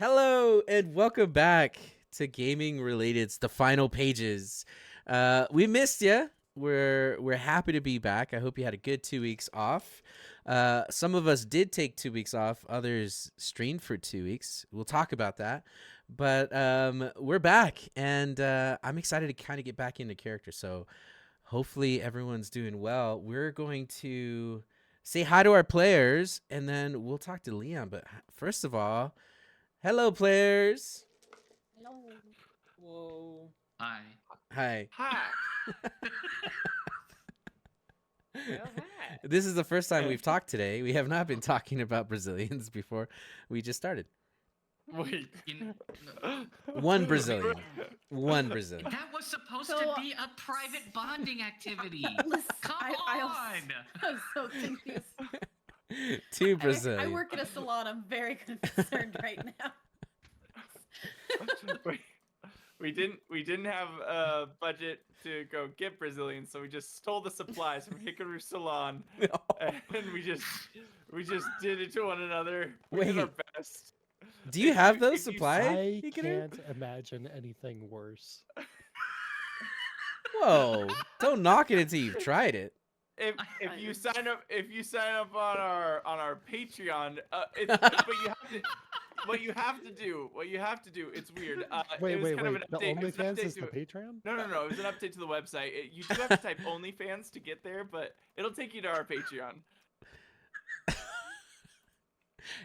Hello and welcome back to Gaming Related's The Final Pages. We missed you. We're happy to be back. I hope you had a good 2 weeks off. Some of us did take 2 weeks off. Others streamed for 2 weeks. We'll talk about that. But we're back, and I'm excited to kind of get back into character. So hopefully everyone's doing well. We're going to say hi to our players, and then we'll talk to Leon. But first of all, hello, players. Hello. Whoa. Hi. Hi. Hi. Well, hi. This is the first time we've talked today. We have not been talking about Brazilians before. We just started. Wait. One Brazilian. One Brazilian. That was supposed So- to be a private bonding activity. Listen, Come I on. I'm so confused. Two I Brazilian. work at a salon. I'm very concerned right now. we didn't have a budget to go get Brazilians, so we just stole the supplies from Hikaru Salon, and we just did it to one another. We did our best. Do you have those if you- supplies? I Hikaru? can't imagine anything worse. Whoa! Don't knock it until you've tried it. If you sign up on our Patreon, what you have to do, it's weird. Wait, it was wait, kind of wait. an The update- it was an OnlyFans update is the to- Patreon? No, it was an update to the website. You do have to type OnlyFans to get there, but it'll take you to our Patreon.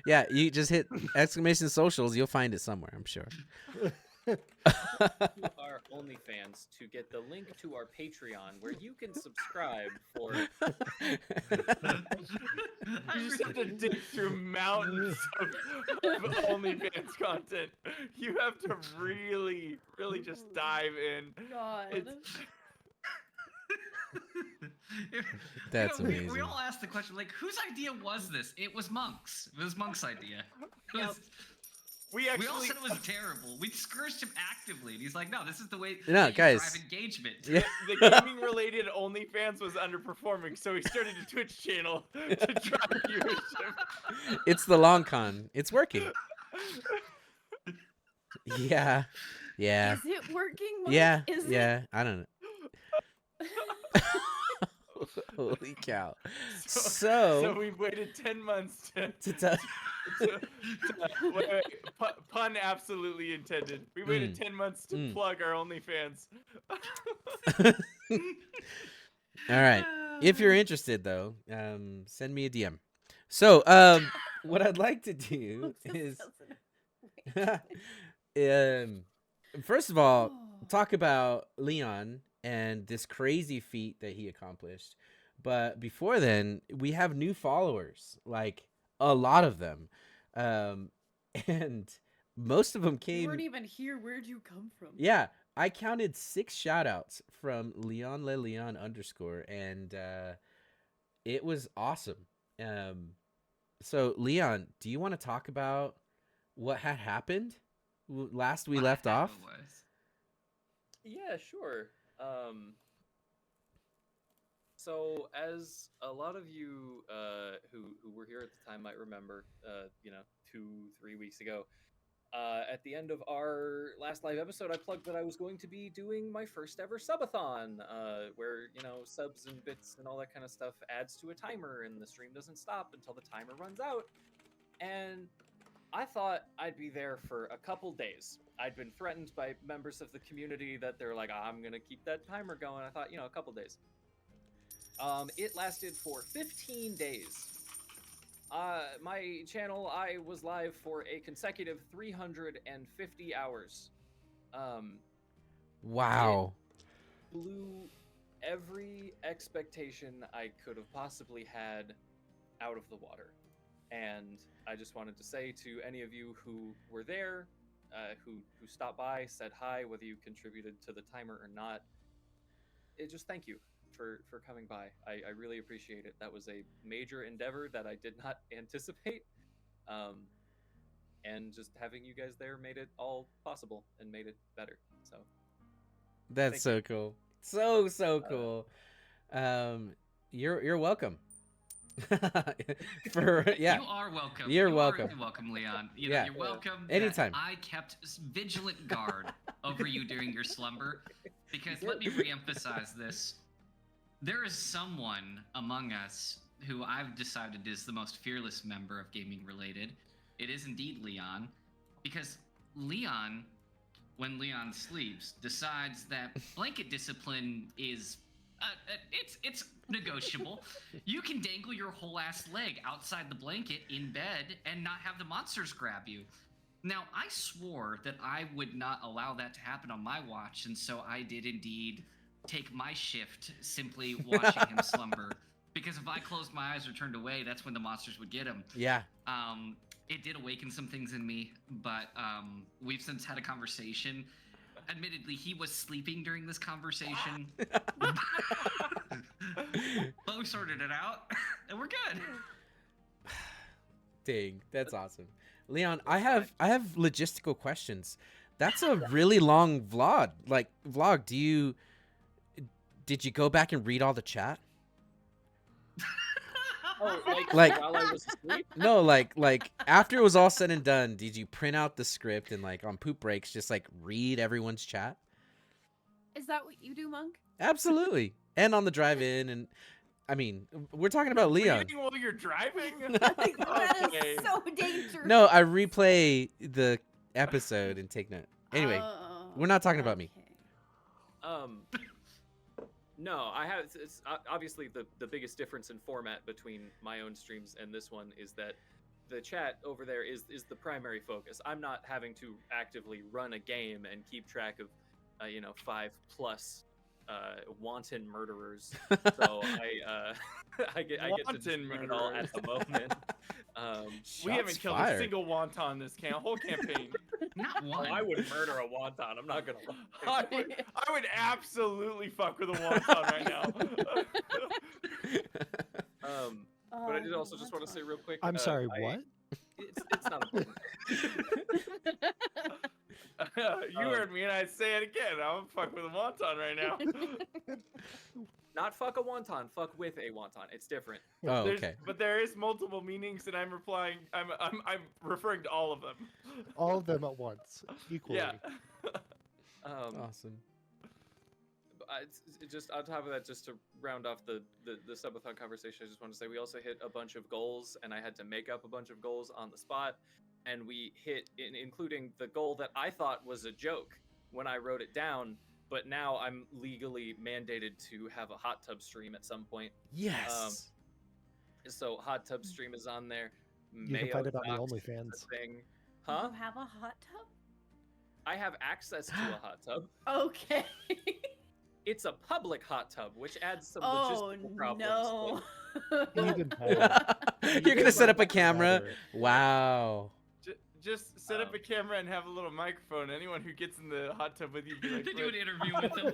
Yeah, you just hit exclamation socials. You'll find it somewhere, I'm sure. To our OnlyFans to get the link to our Patreon where you can subscribe for You just have to dig through mountains of OnlyFans content. You have to really just dive in. God. It's- That's We amazing. all asked the question, like, whose idea was this? It was Monk's. It was Monk's idea. It Yep. was- We we actually all said it was terrible. We discouraged him actively, and he's like, "No, this is the way No, that you guys. drive engagement." Yeah. the gaming related OnlyFans was underperforming, so he started a Twitch channel to drive viewership. It's the long con. It's working. Yeah. Yeah. Is it working? Mike? Yeah. Is it? Yeah. I don't know. Holy cow. So we waited 10 months to wait, pun absolutely intended. We waited 10 months to plug our OnlyFans. All right. If you're interested, though, send me a DM. So, what I'd like to do is, first of all, talk about Leon and this crazy feat that he accomplished. But before then, we have new followers, like a lot of them, and most of them You came. weren't even here. Where'd you come from? Yeah, I counted 6 shout-outs from Leon Le Leon _, and it was awesome. So Leon, do you want to talk about what had happened last we What left happened off? was- Yeah, sure. So as a lot of you who were here at the time might remember, 2-3 weeks ago, at the end of our last live episode, I plugged that I was going to be doing my first ever subathon, where subs and bits and all that kind of stuff adds to a timer, and the stream doesn't stop until the timer runs out. And I thought I'd be there for a couple days. I'd been threatened by members of the community that they're like, I'm gonna keep that timer going. I thought, a couple days. It lasted for 15 days. My channel, I was live for a consecutive 350 hours. Wow. Blew every expectation I could have possibly had out of the water. And I just wanted to say to any of you who were there, who stopped by, said hi, whether you contributed to the timer or not, just thank you for coming by. I really appreciate it. That was a major endeavor that I did not anticipate. And just having you guys there made it all possible and made it better. So That's Thank so cool. So cool. You're welcome. Yeah. You are welcome. You're You welcome. Are welcome, Leon. Yeah. You're welcome. that Anytime. I kept vigilant guard over you during your slumber, because let me reemphasize this. There is someone among us who I've decided is the most fearless member of Gaming Related. It is indeed Leon, because Leon, when Leon sleeps, decides that blanket discipline is it's negotiable. You can dangle your whole ass leg outside the blanket in bed and not have the monsters grab you. Now, I swore that I would not allow that to happen on my watch, and so I did indeed take my shift simply watching him slumber. Because if I closed my eyes or turned away, that's when the monsters would get him. Yeah. It did awaken some things in me, but we've since had a conversation. Admittedly, he was sleeping during this conversation. But we sorted it out, and we're good. Dang, that's awesome. Leon, I have logistical questions. That's a really long vlog. Did you go back and read all the chat? Oh, Like- while I was asleep? No, like after it was all said and done, did you print out the script and like on poop breaks just like read everyone's chat? Is that what you do, Monk? Absolutely. And on the drive in, and I mean, we're talking about Leon. Reading while you're driving? That Okay. is so dangerous. No, I replay the episode and take note. Anyway, Oh, we're not talking about me. okay. No, I have. It's obviously the biggest difference in format between my own streams and this one is that the chat over there is the primary focus. I'm not having to actively run a game and keep track of, 5+ wanton murderers. So I get to just Wanton read it all at the moment. We haven't Shots killed fired. a single wonton this whole campaign. Not one. I would murder a wonton. I'm not gonna I lie. would absolutely fuck with a wonton right now. But I did also just want to say real quick. I'm sorry, what? It's not important. You heard me, and I'd say it again. I'm gonna fuck with a wonton right now. Not fuck a wonton. Fuck with a wonton. It's different. Oh, There's- okay. But there is multiple meanings, and I'm replying. I'm referring to all of them. All of them at once, equally. Yeah. Awesome. Just on top of that, just to round off the subathon conversation, I just want to say we also hit a bunch of goals, and I had to make up a bunch of goals on the spot, and we hit, including the goal that I thought was a joke when I wrote it down, but now I'm legally mandated to have a hot tub stream at some point. Yes. So hot tub stream is on there. You can find it on the Mayo Docs is OnlyFans. a thing. You have a hot tub? I have access to a hot tub. Okay. It's a public hot tub, which adds some Oh logistical problems. no. Even better. You're gonna set up a camera. Better. Wow. Just set up a camera and have a little microphone. Anyone who gets in the hot tub with you, be like, To do an interview with him.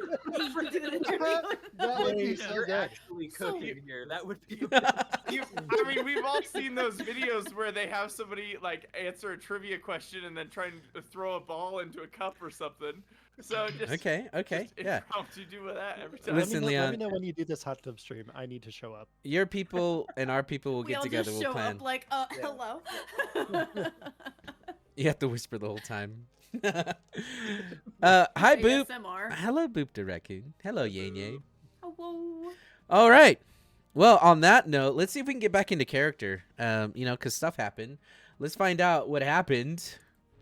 That would be so You're good. actually cooking here. That would be. I mean, we've all seen those videos where they have somebody like answer a trivia question and then try and throw a ball into a cup or something. So just Okay. just Yeah. impromptu do that every time. Listen, let me Leon. know when you do this hot tub stream. I need to show up. Your people and our people will We get all together. just We'll show plan. up like, hello. You have to whisper the whole time. Hi, Boop. ASMR. Hello, Boop the Raccoon. Hello, Yay. Hello. All right. Well, on that note, let's see if we can get back into character. Because stuff happened. Let's find out what happened.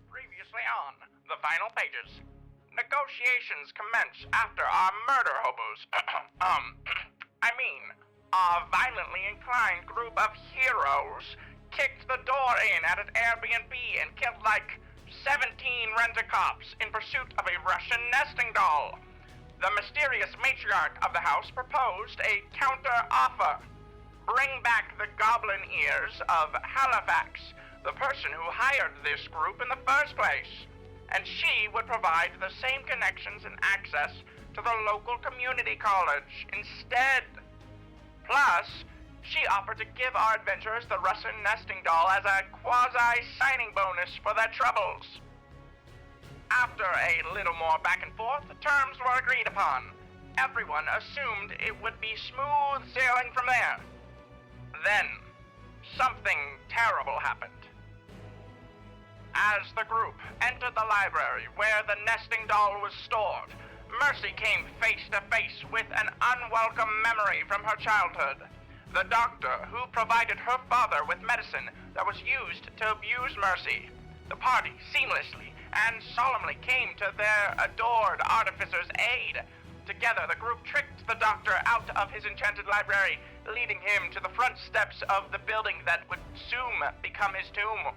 Previously on the final pages, negotiations commence after our murder hobos. Our violently inclined group of heroes kicked the door in at an Airbnb and killed like 17 rent-a-cops in pursuit of a Russian nesting doll. The mysterious matriarch of the house proposed a counter-offer. Bring back the goblin ears of Halifax, the person who hired this group in the first place, and she would provide the same connections and access to the local community college instead. Plus, she offered to give our adventurers the Russian nesting doll as a quasi-signing bonus for their troubles. After a little more back and forth, terms were agreed upon. Everyone assumed it would be smooth sailing from there. Then, something terrible happened. As the group entered the library where the nesting doll was stored, Mercy came face to face with an unwelcome memory from her childhood. The doctor who provided her father with medicine that was used to abuse Mercy. The party seamlessly and solemnly came to their adored artificer's aid. Together, the group tricked the doctor out of his enchanted library, leading him to the front steps of the building that would soon become his tomb.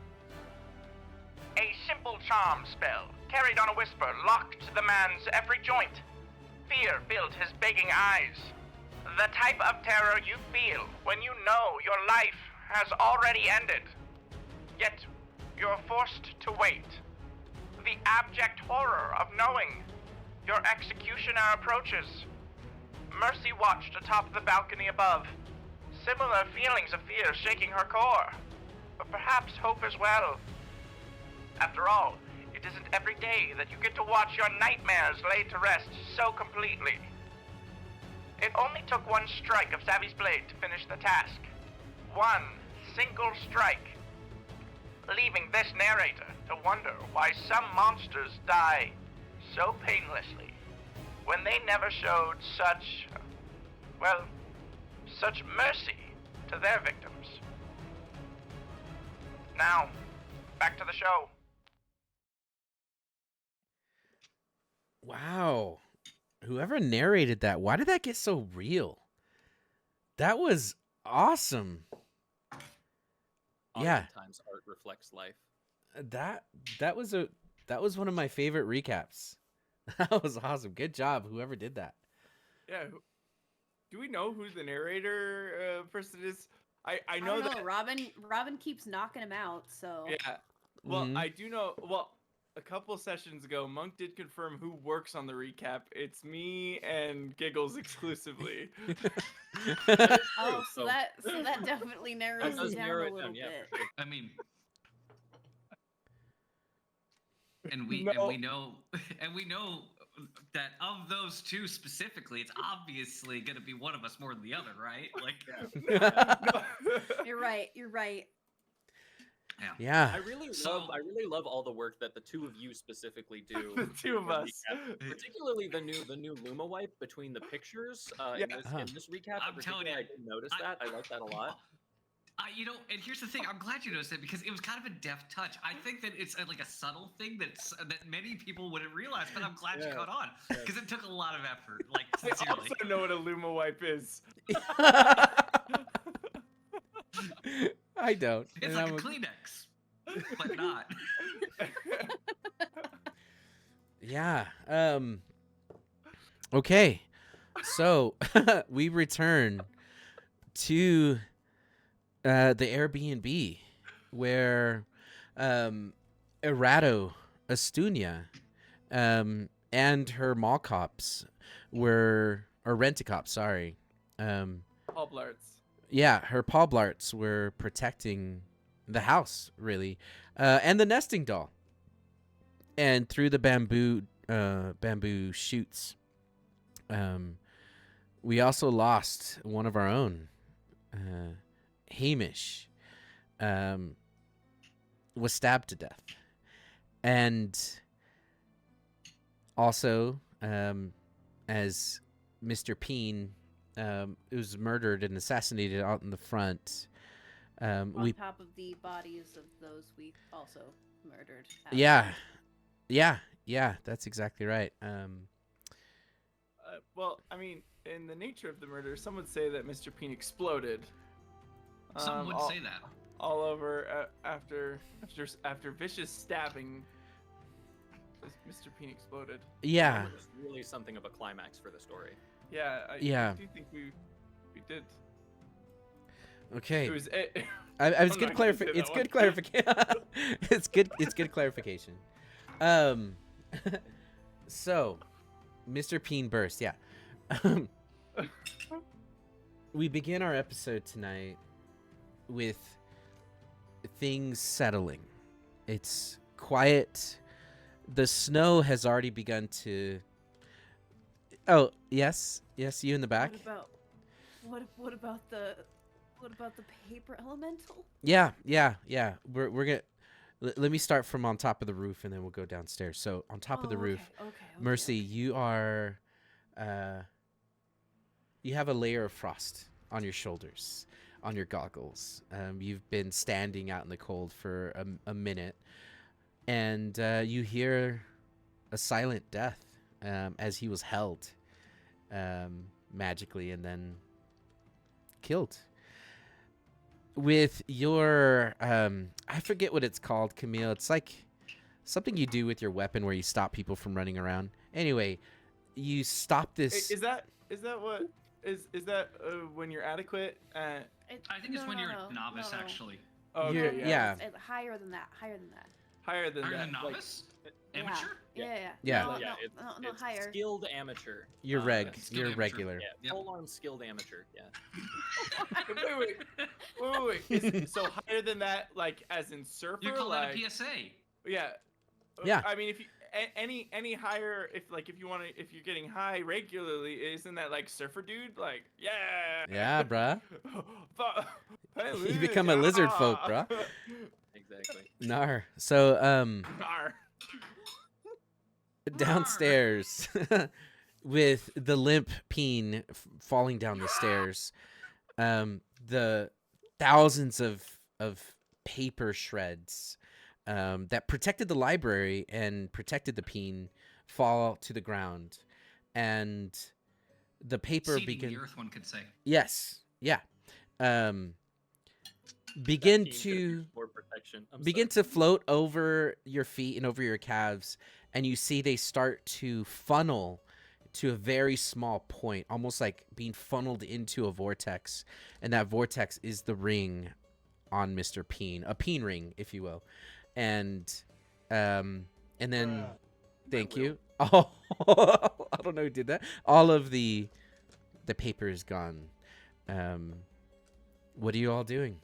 A simple charm spell, carried on a whisper, locked the man's every joint. Fear filled his begging eyes. The type of terror you feel when you know your life has already ended. Yet, you're forced to wait. The abject horror of knowing your executioner approaches. Mercy watched atop the balcony above, similar feelings of fear shaking her core, but perhaps hope as well. After all, it isn't every day that you get to watch your nightmares laid to rest so completely. It only took one strike of Savvy's blade to finish the task. One single strike, leaving this narrator to wonder why some monsters die so painlessly when they never showed such, well, such mercy to their victims. Now, back to the show. Wow. Whoever narrated that, why did that get so real? That was awesome. Yeah. Oftentimes art reflects life. That was one of my favorite recaps. That was awesome. Good job, whoever did that. Yeah. Do we know who the narrator person is? I I know don't know. that. Robin keeps knocking him out. So Yeah. Well, Mhm. I do know. Well, a couple sessions ago, Monk did confirm who works on the recap. It's me and Giggles exclusively. oh, so So- that definitely narrows does it down narrow a it little down, yeah, bit. for sure. I mean, and we No. know that of those two specifically, it's obviously going to be one of us more than the other, right? Like, You're right. You're right. Yeah. I really So- love all the work that the two of you specifically do. The two of for us. recap. Particularly the new Luma wipe between the pictures Yeah. in this recap. I'm in telling particular, you, I did notice that. I like that a lot. You know, and here's the thing. I'm glad you noticed it because it was kind of a deft touch. I think that it's like a subtle thing that many people wouldn't realize, but I'm glad you Yeah. caught on Yeah. because it took a lot of effort. Like, I sincerely. also know what a Luma wipe is. I don't. It's and like I'm a Kleenex, but not. Yeah. Okay. So we return to the Airbnb where Erato Astunia and her mall cops were, or rent-a-cops, sorry. Poblarts. Yeah, her poblarts were protecting the house, really, and the nesting doll. And through the bamboo shoots, we also lost one of our own, Hamish, was stabbed to death, and also, as Mr. Peen was murdered and assassinated out in the front. On top of the bodies of those we also murdered. Yeah, that's exactly right. Well, I mean, in the nature of the murder, some would say that Mr. Peen exploded. Some would all, say that. all over after vicious stabbing. Mr. Peen exploded. Yeah, It was really something of a climax for the story. Yeah. I do think we did. okay. It was. I was I'm good not gonna say It's that good one. clarification. It's good clarification. So, Mr. Peen burst. Yeah. We begin our episode tonight with things settling. It's quiet. The snow has already begun to. Oh yes, you in the back. What about What about the paper elemental? Yeah. We're gonna let me start from on top of the roof, and then we'll go downstairs. So on top of the roof, Okay. Mercy, you are, you have a layer of frost on your shoulders, on your goggles. You've been standing out in the cold for a minute, and you hear a silent death as he was held magically and then killed. With your, I forget what it's called, Camille. It's like something you do with your weapon where you stop people from running around. Anyway, you stop this. Is that what is that when you're adequate? I think it's when you're a novice, actually. Oh, You're- okay, yeah. It's higher than that. Higher than Higher that. than novice? Amateur? Yeah. Yeah. No, it's no, higher. skilled amateur. You're skilled you're amateur. regular. Yeah, Yep. full-on skilled amateur. Yeah. Wait. So higher than that, like as in surfer? You call like, that a PSA. Yeah. Yeah. I mean, if you any higher, if you're getting high regularly, isn't that like surfer dude? Like, yeah. Yeah, bruh. Hey, You become a lizard folk, bruh. Exactly. Nar. So, Arr. downstairs with the limp peen falling down the stairs, the thousands of paper shreds that protected the library and protected the peen fall to the ground, and the paper Seeding begin. the earth, one could say. Yes, yeah. Begin That team could've to used more protection. begin to float over your feet and over your calves, and you see they start to funnel to a very small point, almost like being funneled into a vortex, and that vortex is the ring on Mr. Peen, a peen ring, if you will, and then thank you. Oh, I don't know who did that. All of the paper is gone. What are you all doing?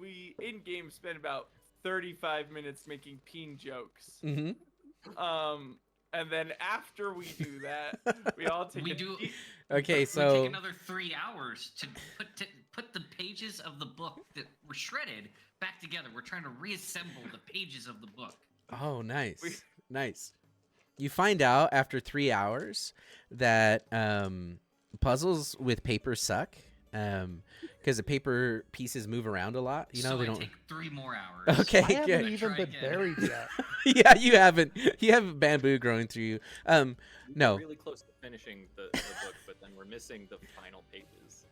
We in game spent about 35 minutes making peen jokes. Mm-hmm. And then after we do that, we all take We a do- deep- Okay, We so take another 3 hours to put the pages of the book that were shredded back together. We're trying to reassemble the pages of the book. oh, nice, We- nice. You find out after 3 hours that puzzles with paper suck, because the paper pieces move around a lot. You know, so they I don't. take 3 more hours. Okay, I haven't good. even Try been again. buried yet. Yeah, you haven't bamboo growing through you. We're No. really close to finishing the book, but then we're missing the final pages.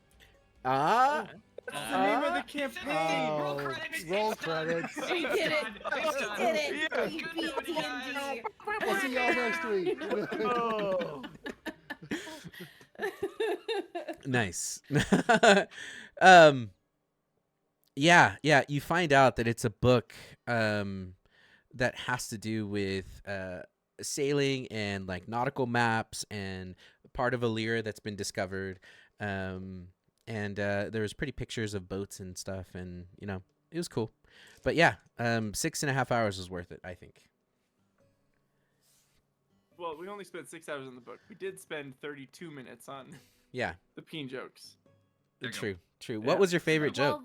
Ah, That's the name of the It's campaign. roll Oh, credits. roll it's done. credits. It's We did it. done. It's done. We did it. Yeah. We Good beat one, guys. D&D. We'll see y'all next week. Oh. nice. Yeah. You find out that it's a book that has to do with sailing and like nautical maps and part of a lyre that's been discovered. And there's pretty pictures of boats and stuff, and you know, it was cool. But yeah, 6.5 hours was worth it, I think. Well, we only spent 6 hours on the book. We did spend 32 minutes on Yeah, the peen jokes. There you go. true. Yeah. What was your favorite joke?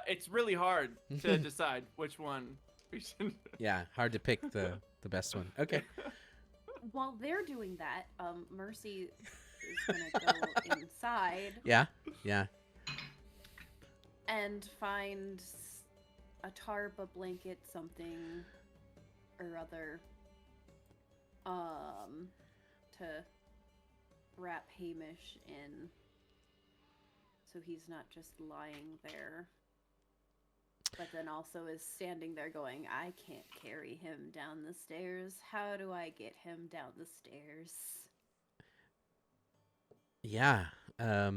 It's really hard to decide which one we should. Yeah, hard to pick the best one. Okay. While they're doing that, Mercy is gonna go inside Yeah. and find a tarp, a blanket, something or other, to wrap Hamish in, so he's not just lying there. But then also is standing there going, I can't carry him down the stairs. How do I get him down the stairs? Yeah. I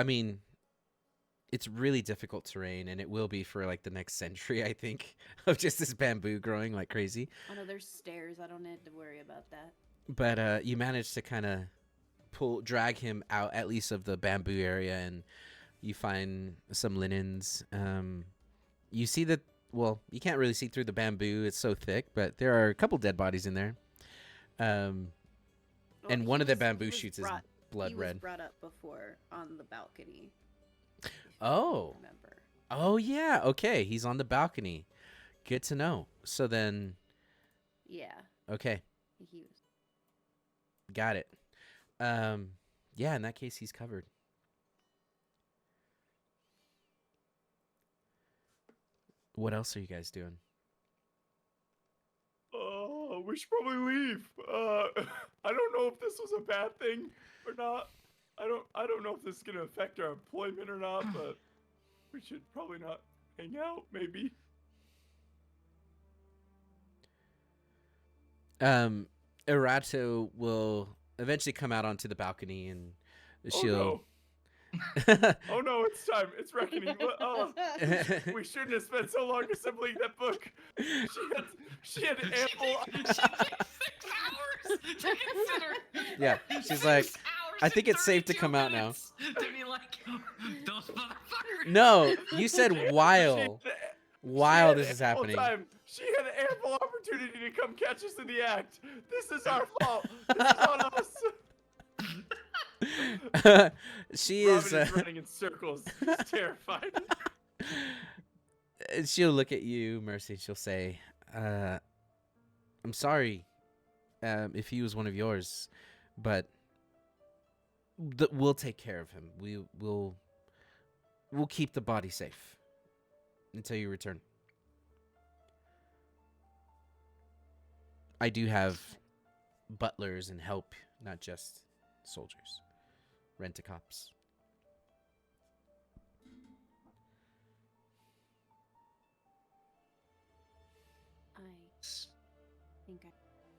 mean, it's really difficult terrain, and it will be for like the next century, I think, of just this bamboo growing like crazy. Oh no, there's stairs. I don't need to worry about that. But you managed to kind of drag him out at least of the bamboo area, and you find some linens. You see that well, you can't really see through the bamboo. It's so thick, but there are a couple dead bodies in there. Well, And he one of the was- bamboo he was shoots is brought- blood he red. was brought up before on the balcony. if you Oh. remember. Oh, yeah. Okay. He's on the balcony. Good to know. So then, Yeah, okay. he was. Got it. Yeah, in that case, he's covered. What else are you guys doing? We should probably leave. I don't know if this was a bad thing or not. I don't know if this is gonna affect our employment or not, but we should probably not hang out. Maybe. Erato will eventually come out onto the balcony and she'll. Oh no, it's time. It's reckoning. Oh, we shouldn't have spent so long assembling that book. She had ample. She takes 6 hours to consider. Yeah, she's 6 like, hours I think and it's safe to 32 come out now. minutes To be like, those motherfuckers. No, you said She while had this is ample happening. time. She had ample opportunity to come catch us in the act. This is our fault. This is on us. She Robin is. is running in circles. She's terrified. She'll look at you, Mercy. She'll say, "I'm sorry, if he was one of yours, but we'll take care of him. We'll keep the body safe until you return. I do have butlers and help, not just soldiers. Rent-a-cops." I think I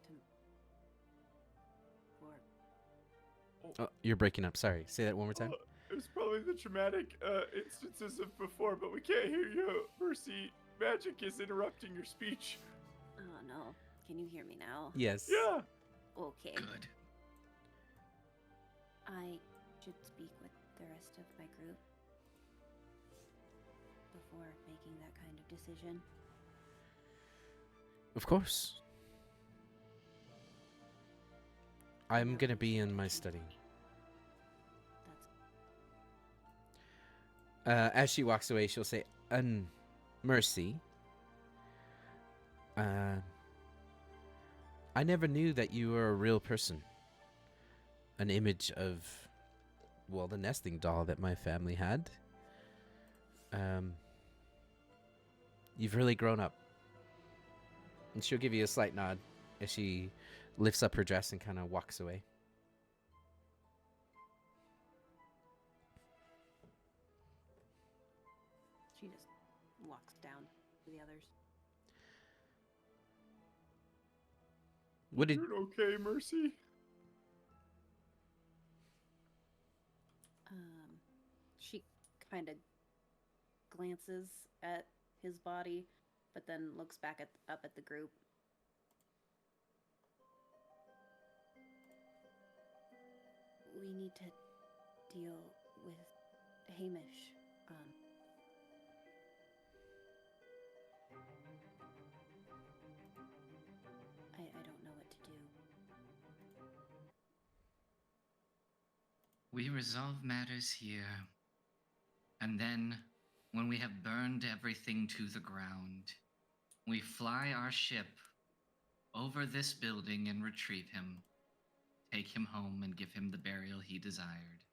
to or Oh, you're breaking up. Sorry. Say that one more time. It was probably the traumatic instances of before, but we can't hear you. Mercy, magic is interrupting your speech. oh no, can you hear me now? Yes. Yeah. Okay. Good. I should speak with the rest of my group before making that kind of decision. Of course. I'm gonna be in my study. That's As she walks away, she'll say, Mercy. I never knew that you were a real person. An image of, well, the nesting doll that my family had. You've really grown up. And she'll give you a slight nod as she lifts up her dress and kind of walks away. she just walks down to the others. What did You're okay, Mercy? She kind of glances at his body, but then looks back up at the group. We need to deal with Hamish. I don't know what to do. We resolve matters here. And then, when we have burned everything to the ground, we fly our ship over this building and retrieve him, take him home and give him the burial he desired.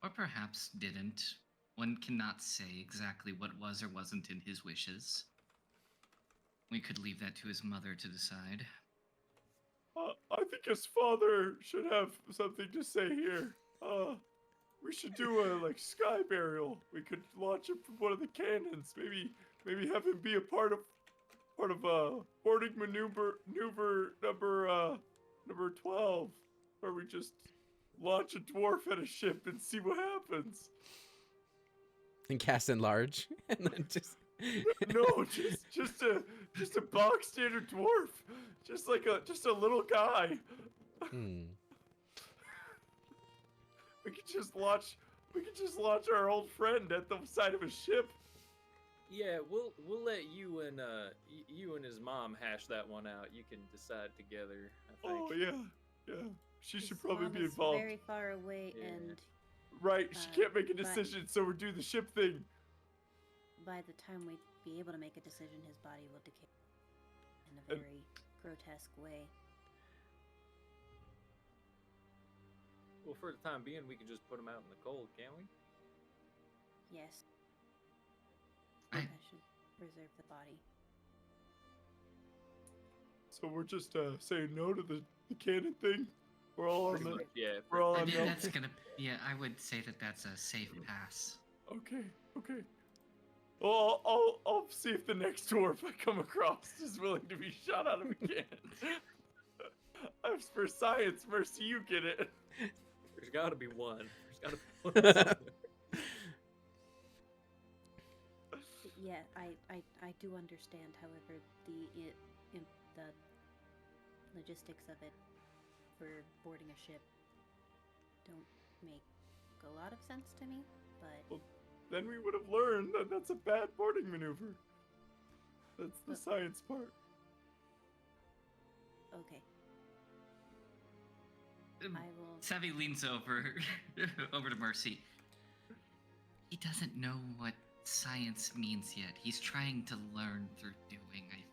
Or perhaps didn't. One cannot say exactly what was or wasn't in his wishes. We could leave that to his mother to decide. I think his father should have something to say here. We should do a sky burial. We could launch him from one of the cannons. Maybe have him be a part of boarding maneuver number 12, where we just launch a dwarf at a ship and see what happens. and cast enlarge and then just No, just a box standard dwarf, just a little guy. We could just launch our old friend at the side of a ship. Yeah, we'll let you and you and his mom hash that one out. You can decide together. I think. Oh yeah, yeah. She His should probably mom be is involved. very far away, Yeah. and Right, she can't make a but- decision, so we're doing the ship thing. by the time we'd be able to make a decision, his body will decay in a And- very grotesque way. Well, for the time being, we can just put him out in the cold, can't we? Yes, I- I should preserve the body. So we're just saying no to the cannon thing. We're all on Pretty the. much, yeah. We're all I on think no. that's gonna. Yeah, I would say that that's a safe pass. Okay, okay. Well, I'll see if the next dwarf I come across is willing to be shot out of a cannon. As for science, Mercy, you get it. There's got to be one. There's got to be one. Yeah, I do understand. However, the logistics of it for boarding a ship don't make a lot of sense to me. But Then we would have learned that that's a bad boarding maneuver. That's the But- science part. okay, Um, I will. Savvy leans over over to Mercy. He doesn't know what science means yet. He's trying to learn through doing, I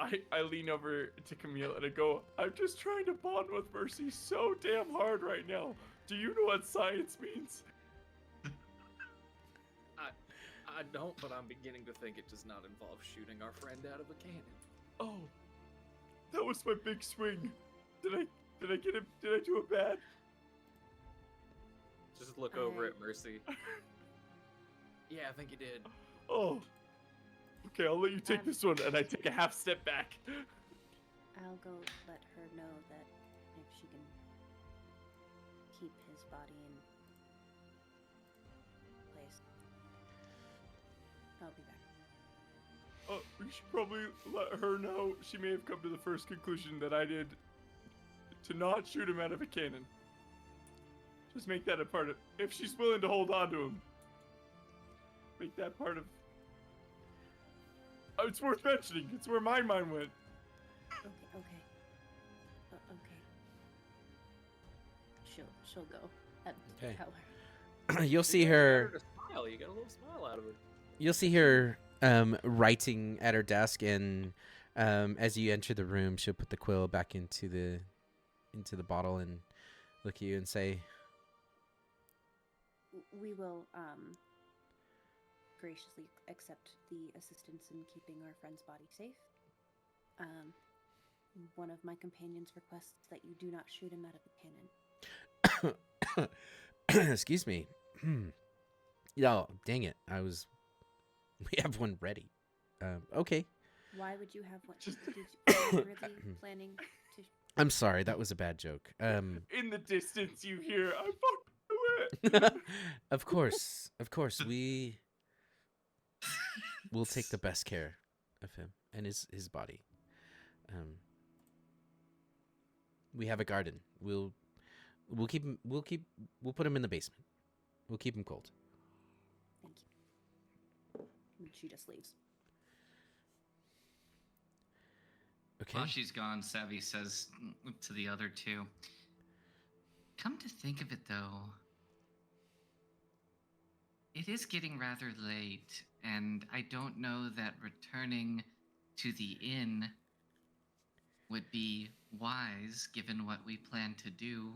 think. I lean over to Camille and I go, I'm just trying to bond with Mercy so damn hard right now. Do you know what science means? I don't, but I'm beginning to think it does not involve shooting our friend out of a cannon. Oh, that was my big swing. Did I get him? Did I do it bad? Just look over I- at Mercy. Yeah, I think you did. Oh. Okay, I'll let you take Um, this one, and I take a half step back. I'll go let her know that if she can keep his body in place. I'll be back. Oh, we should probably let her know. She may have come to the first conclusion that I did to not shoot him out of a cannon. Just make that a part of. If she's willing to hold on to him, make that part of. Oh, it's worth mentioning. It's where my mind went. Okay. Okay. She'll go. Okay. Tell her. You'll see You her. got a smile. You got a little smile out of it. You'll see her writing at her desk, and as you enter the room, she'll put the quill back into the bottle and look at you and say, We will graciously accept the assistance in keeping our friend's body safe. One of my companions requests that you do not shoot him out of a cannon. "Excuse me." Yo, dang it! We have one ready. Okay. Why would you have one? Just- Are you really planning to? I'm sorry, that was a bad joke. In the distance, you hear, I fucking do it. Of course, we'll take the best care of him and his body. We have a garden. We'll put him in the basement. We'll keep him cold. Thank you. And she just leaves. Okay. While she's gone, Savvy says to the other two, come to think of it though, it is getting rather late, and I don't know that returning to the inn would be wise given what we plan to do.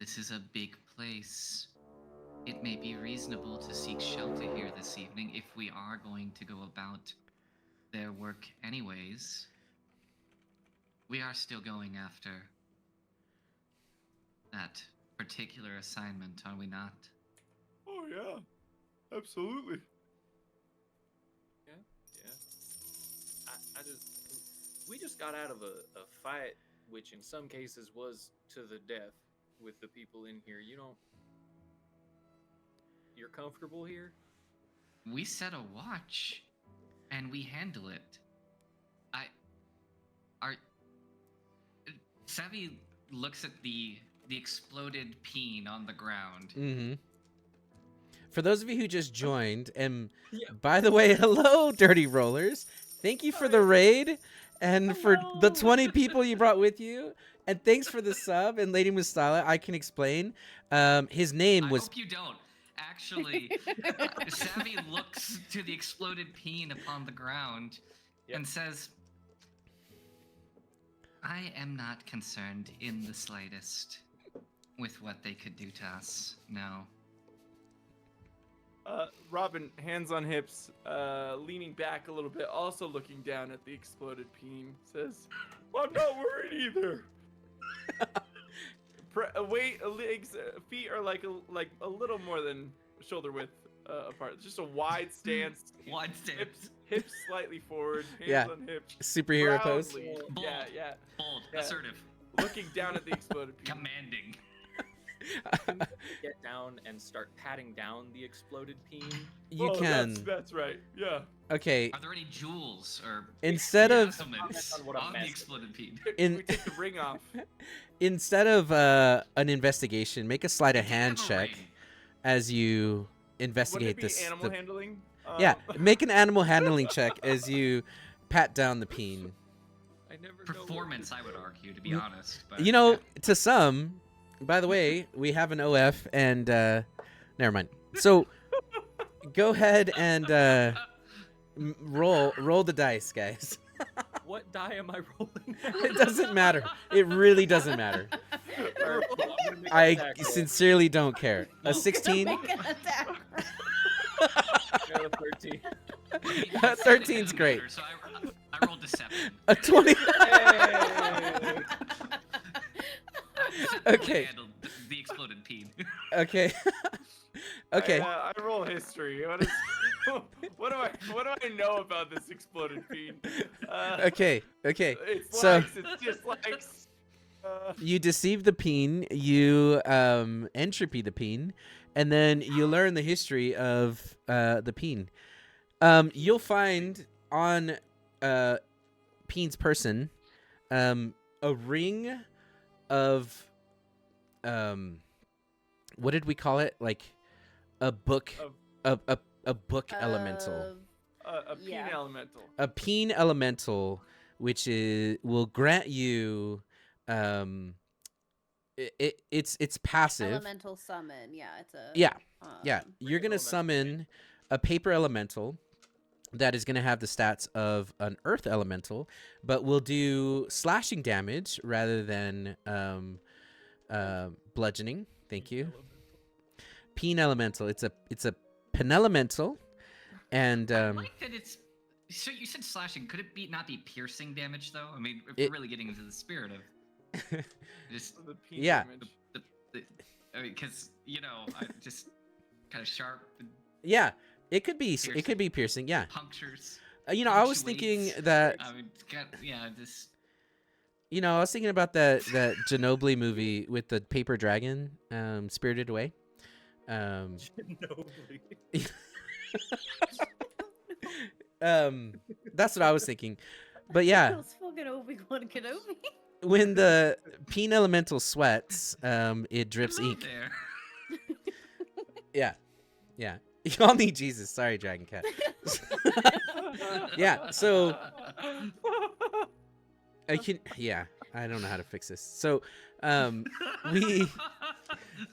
This is a big place. It may be reasonable to seek shelter here this evening if we are going to go about their work anyways. We are still going after that particular assignment, are we not? Oh yeah, absolutely. Yeah. We just got out of a fight, which in some cases was to the death with the people in here. You're comfortable here? We set a watch, and we handle it. Savvy looks at the exploded peen on the ground. Mm-hmm. For those of you who just joined, and Yeah. by the way, hello, Dirty Rollers. Thank you for the raid and for the 20 people you brought with you. And thanks for the sub. And Lady Mustala, I can explain. His name I was... hope you don't. Actually, Savvy looks to the exploded peen upon the ground and says, I am not concerned in the slightest with what they could do to us. No. Robin, hands on hips, leaning back a little bit, also looking down at the exploded peen, says, well, I'm not worried either. Legs, feet are like a little more than shoulder width apart. Just a wide stance. Wide stance. Hips slightly forward, hands Yeah. on hips. Superhero pose. proudly- Bold. Yeah. Bold. Yeah. Assertive. Looking down at the exploded peen. Commanding. Get down and start patting down the exploded peen. You Oh, can. That's right. Yeah. Okay. Are there any jewels or Instead of elements on what a on the mess. exploded peen? We take the ring off. instead of an investigation, make a sleight of hand Have a check ring. as you Wouldn't it investigate be this. animal handling? Yeah, make an animal handling check as you pat down the peen. I never Performance, I would argue, to be honest. But You know, yeah. to some, by the way, we have an OF and never mind. So go ahead and roll the dice, guys. What die am I rolling? It doesn't matter. It really doesn't matter. Alright, cool, I'm gonna make an I attack roll. sincerely don't care. A 16? Make an attack. Got a 13. He 13's said it great. matter, So I rolled deception. A 20. Hey! Okay. Handled the exploded peen. Okay. Okay. I roll history. What do I know about this exploded peen? Okay. Okay. It's So- likes, it's just likes. You deceive the peen, you entropy the peen, and then you learn the history of the peen. You'll find on Peen's person a ring of what did we call it? Like a book, a book elemental, A peen Yeah. elemental. a peen elemental, which will grant you it's passive. Elemental summon. Yeah, it's a. Yeah. Yeah, um, you're gonna elemental. summon a paper elemental that is gonna have the stats of an earth elemental, but will do slashing damage rather than bludgeoning. Thank you. Peen elemental. It's a penelemental, and I like that it's. So you said slashing. Could it not be piercing damage though? I mean, if It- we're really getting into the spirit of just The peen Yeah. damage. I mean, because I just kind of sharp and yeah, it could be piercing. Yeah, punctures. I was thinking punctuates. that I mean, just I was thinking about that Ginobili movie with the paper dragon, Spirited Away. Nobly. That's what I was thinking. But yeah, It's fucking Obi-Wan Kenobi. when the peen elemental sweats, it drips ink. there. Yeah. Y'all need Jesus. Sorry, Dragon Cat. Yeah, so I don't know how to fix this. So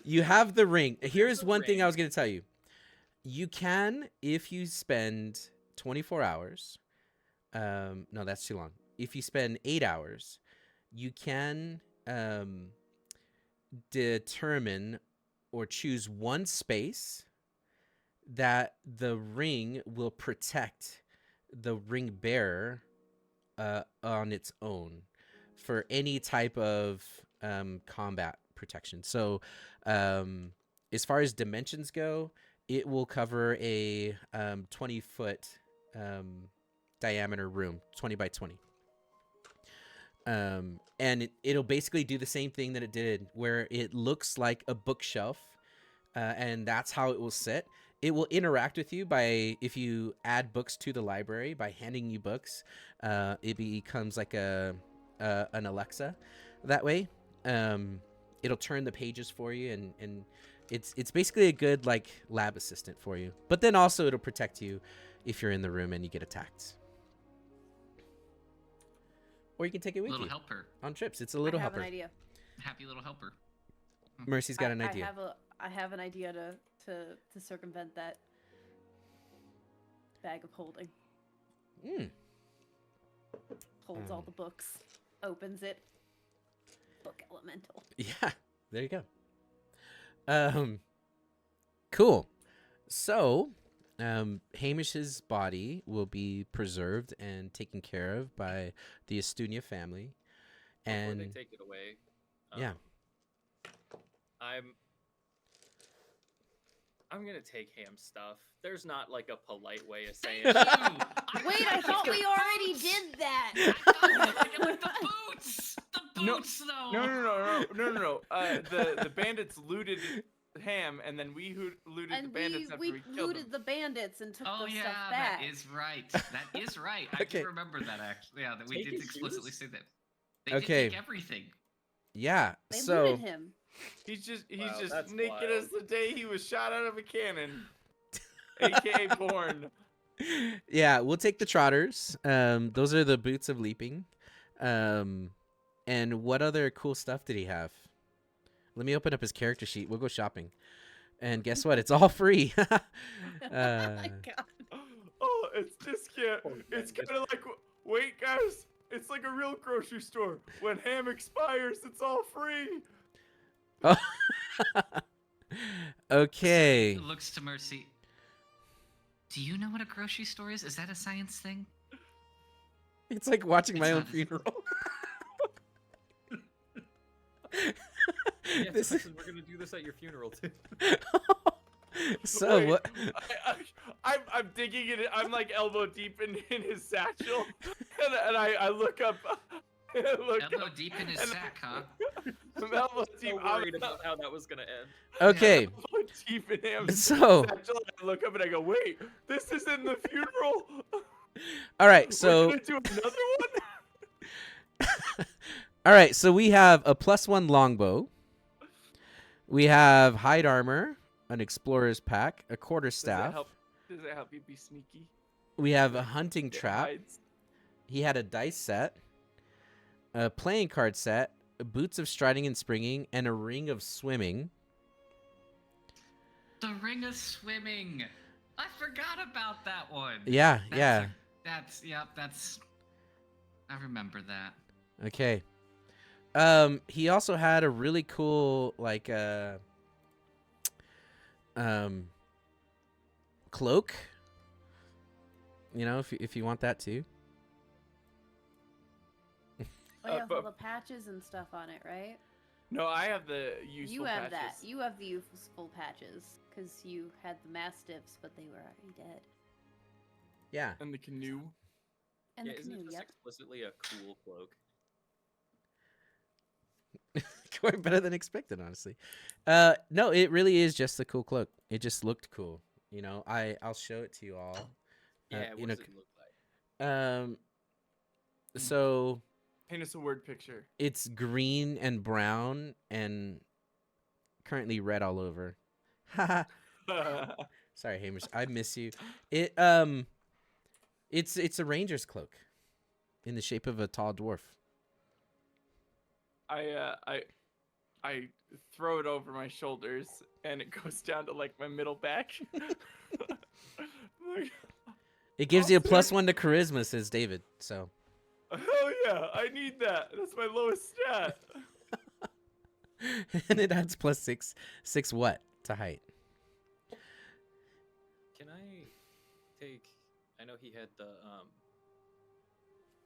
you have the ring. Here's the one thing ring. I was going to tell you. You can, if you spend 24 hours, no, that's too long. If you spend 8 hours, you can determine or choose one space that the ring will protect the ring bearer on its own for any type of combat protection. So as far as dimensions go, it will cover a 20-foot diameter room, 20 by 20. And it'll basically do the same thing that it did, where it looks like a bookshelf, and that's how it will sit. It will interact with you if you add books to the library by handing you books. It becomes like an Alexa that way. It'll turn the pages for you and it's basically a good like lab assistant for you, but then also it'll protect you if you're in the room and you get attacked. Or you can take it with Little you helper. on trips. It's a little I have helper. an idea. Happy little helper. Mercy's got an idea. I have an idea to circumvent that bag of holding. Holds all the books, opens it. Book elemental. Yeah, there you go. Cool. So, Hamish's body will be preserved and taken care of by the Estunia family, Before and they take it away. yeah, I'm gonna take Ham's stuff. There's not like a polite way of saying Thank it. you. Wait, I thought we already did that. I thought we were thinking like the boots. The No, boots, though. No. The bandits looted Ham, and then we looted the And bandits after we we killed looted them. the bandits and took Oh the yeah, stuff back. that is right. That is right. I Okay. do remember that actually. Yeah, that we Take did his explicitly shoes? say that. They Okay. did take everything. yeah. They So looted him. He's Wow, just that's naked wild. as the day he was shot out of a cannon, aka born. yeah, we'll take the trotters. Those are the boots of leaping. And what other cool stuff did he have? Let me open up his character sheet. We'll go shopping. And guess what? It's all free. Oh my God. Oh, it's discount. Poor It's bandit. kind of like, wait, guys, it's like a real grocery store. When ham expires, it's all free. Okay. Looks to Mercy. Do you know what a grocery store is? Is that a science thing? It's like watching my It's own not- funeral. Yeah, This- Tyson, we're gonna do this at your funeral too. So Wait, what? I'm digging it. I'm like elbow deep in his satchel, and I look up. Elbow deep in his and- sack, huh? I'm elbow deep. So worried about how that was gonna end. Okay. elbow deep in ham's So, satchel. And I look up and I go, wait, this is in the funeral. all right. We're So, gonna do another one. all right. So we have a +1 longbow. We have hide armor, an explorer's pack, a Does that quarterstaff. help you be sneaky? We have a hunting It trap. hides. He had a dice set, a playing card set, boots of striding and springing, and a ring of swimming. The ring of swimming. I forgot about that one. Yeah, That's yeah. That's. I remember that. Okay. He also had a really cool like cloak. You know, if you want that too. Oh, yeah, with all but- the patches and stuff on it, right? No, I have the useful You have that. patches. You have the useful patches because you had the mastiffs, but they were already dead. Yeah. And the canoe. And Yeah, the isn't canoe. it just Yep. explicitly a cool cloak? Going better than expected, honestly. No, it really is just a cool cloak. It just looked cool. You know, I'll show it to you all. Yeah, you what know, does it look like? So Paint us a word picture. it's green and brown and currently red all over. Haha. Sorry, Hamish. I miss you. It's a ranger's cloak in the shape of a tall dwarf. I throw it over my shoulders and it goes down to like my middle back. Like, It gives you a Awesome. +1 to charisma, says David. So hell yeah, I need that. That's my lowest stat. and it adds +6 what to height. Can I take? I know he had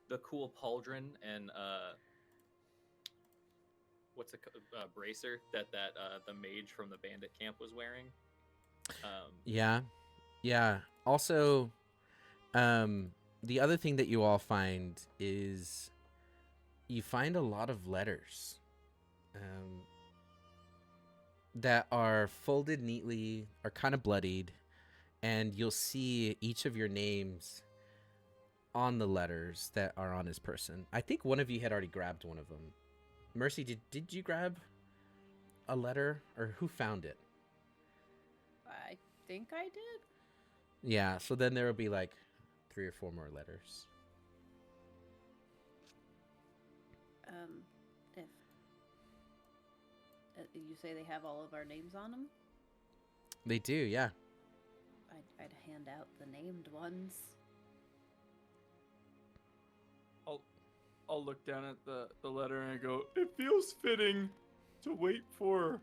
the cool pauldron and what's a bracer that the mage from the bandit camp was wearing. Yeah. Also, the other thing that you all find is you find a lot of letters that are folded neatly, are kind of bloodied, and you'll see each of your names on the letters that are on his person. I think one of you had already grabbed one of them. Mercy, did you grab a letter, or who found it? think I did. Yeah, so then there will be like 3 or 4 more letters. If you say they have all of our names on them, They do, yeah. I'd hand out the named ones. I'll look down at the letter and I go, it feels fitting to wait for...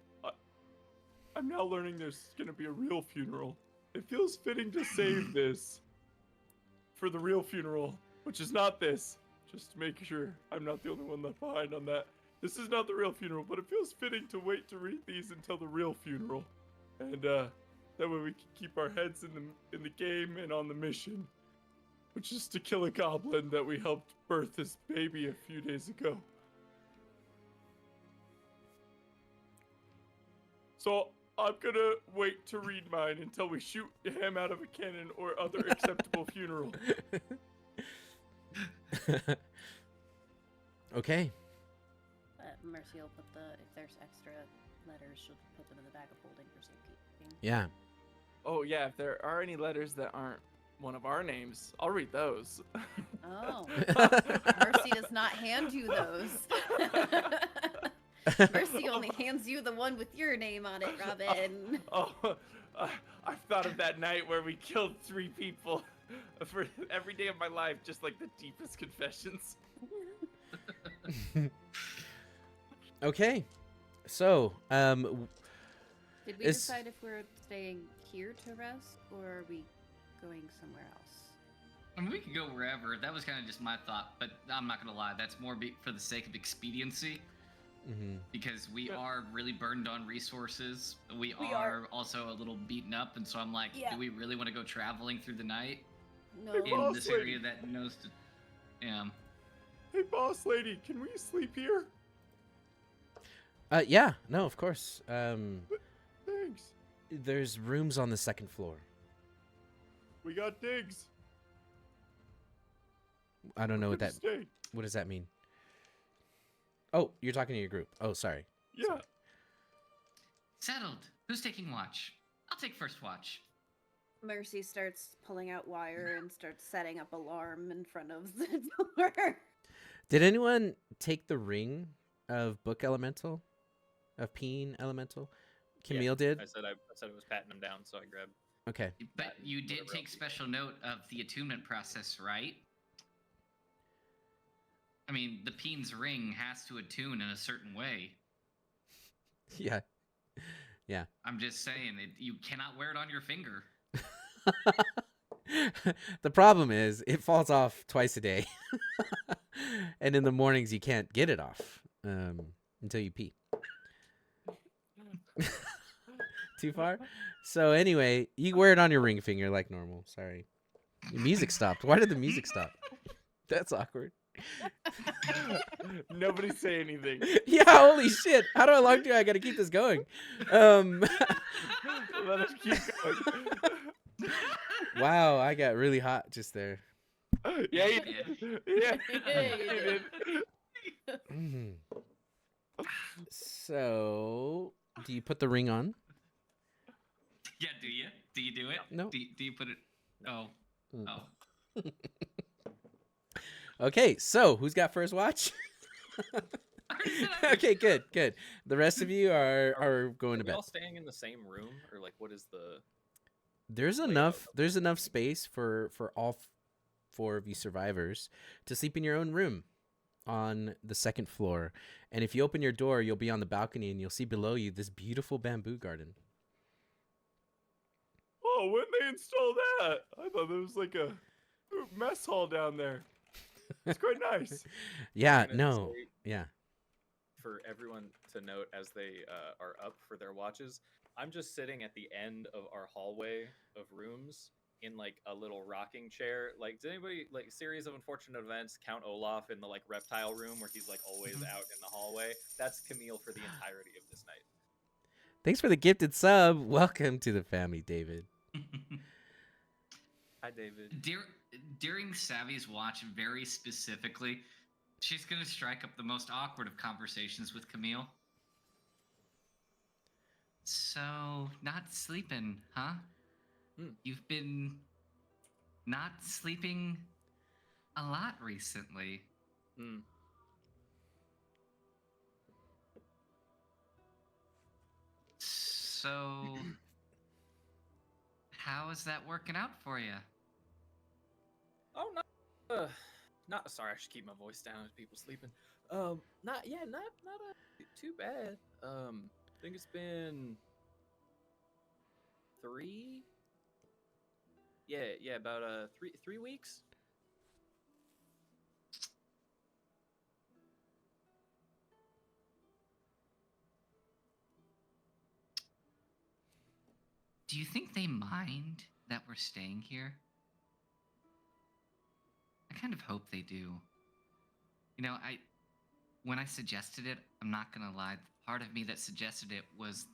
I'm now learning there's going to be a real funeral. It feels fitting to save this for the real funeral, which is not this. Just to make sure I'm not the only one left behind on that. This is not the real funeral, but it feels fitting to wait to read these until the real funeral. And that way we can keep our heads in the game and on the mission. Which is to kill a goblin that we helped birth his baby a few days ago. So I'm gonna wait to read mine until we shoot him out of a cannon or other acceptable funeral. Okay. Mercy will put if there's extra letters, she'll put them in the bag of holding for safekeeping. Yeah. Oh yeah, if there are any letters that aren't one of our names, I'll read those. Oh. Mercy does not hand you those. Mercy only hands you the one with your name on it, Robin. I've thought of that night where we killed 3 people for every day of my life, just like the deepest confessions. Okay. So, Did we It's- decide if we're staying here to rest, or are we going somewhere else? I mean, we could go wherever. That was kind of just my thought, but I'm not gonna lie. That's more for the sake of expediency, because we are really burned on resources. We are also a little beaten up, and so I'm like, Yeah. do we really want to go traveling through the night No. Hey, in boss this lady. area that knows to? Yeah. Hey, boss lady, can we sleep here? yeah, no, of course. Thanks. There's rooms on the 2nd floor. We got digs. I don't know what Good that. to stay. What does that mean? Oh, you're talking to your group. Oh, sorry. Yeah. Settled. Who's taking watch? I'll take first watch. Mercy starts pulling out wire and starts setting up alarm in front of the door. Did anyone take the ring of Book Elemental? Of Peen Elemental? Camille did? I said it was patting him down, so I grabbed. Okay. But you did whatever take else you special note of the attunement process, right? I mean, the Peen's ring has to attune in a certain way. Yeah. I'm just saying, you cannot wear it on your finger. The problem is it falls off twice a day. And in the mornings you can't get it off until you pee. Too far? So anyway, you wear it on your ring finger like normal. Sorry. The music stopped. Why did the music stop? That's awkward. Nobody say anything. Yeah, holy shit. How long do I gotta keep this going? Let us keep going. Wow, I got really hot just there. Yeah, you did. Yeah, you did. Mhm. So, do you put the ring on? Yeah, do you? Do you do it? No. Do you put it? Oh. Mm. Oh. Okay, so who's got first watch? Okay, good. The rest of you are going to Are we bed. all staying in the same room, or like what is the? There's enough space for all 4 of you survivors to sleep in your own room on the 2nd floor. And if you open your door, you'll be on the balcony and you'll see below you this beautiful bamboo garden. Oh, when they install that? I thought there was like a mess hall down there. It's quite nice. Yeah, I'm gonna no. say Yeah. For everyone to note as they are up for their watches, I'm just sitting at the end of our hallway of rooms in like a little rocking chair. Like, did anybody like Series of Unfortunate Events count Olaf in the like reptile room where he's like always out in the hallway? That's Camille for the entirety of this night. Thanks for the gifted sub. Welcome to the family, David. Hi, David. During Savvy's watch, very specifically, she's gonna strike up the most awkward of conversations with Camille. So, not sleeping, huh? You've been not sleeping a lot recently. Hmm. So, how is that working out for you? Oh, not. Sorry, I should keep my voice down as people sleeping. Not too bad. I think it's been 3. Yeah, about 3 weeks. Do you think they mind that we're staying here? I kind of hope they do. You know, when I suggested it, I'm not gonna lie, the part of me that suggested it was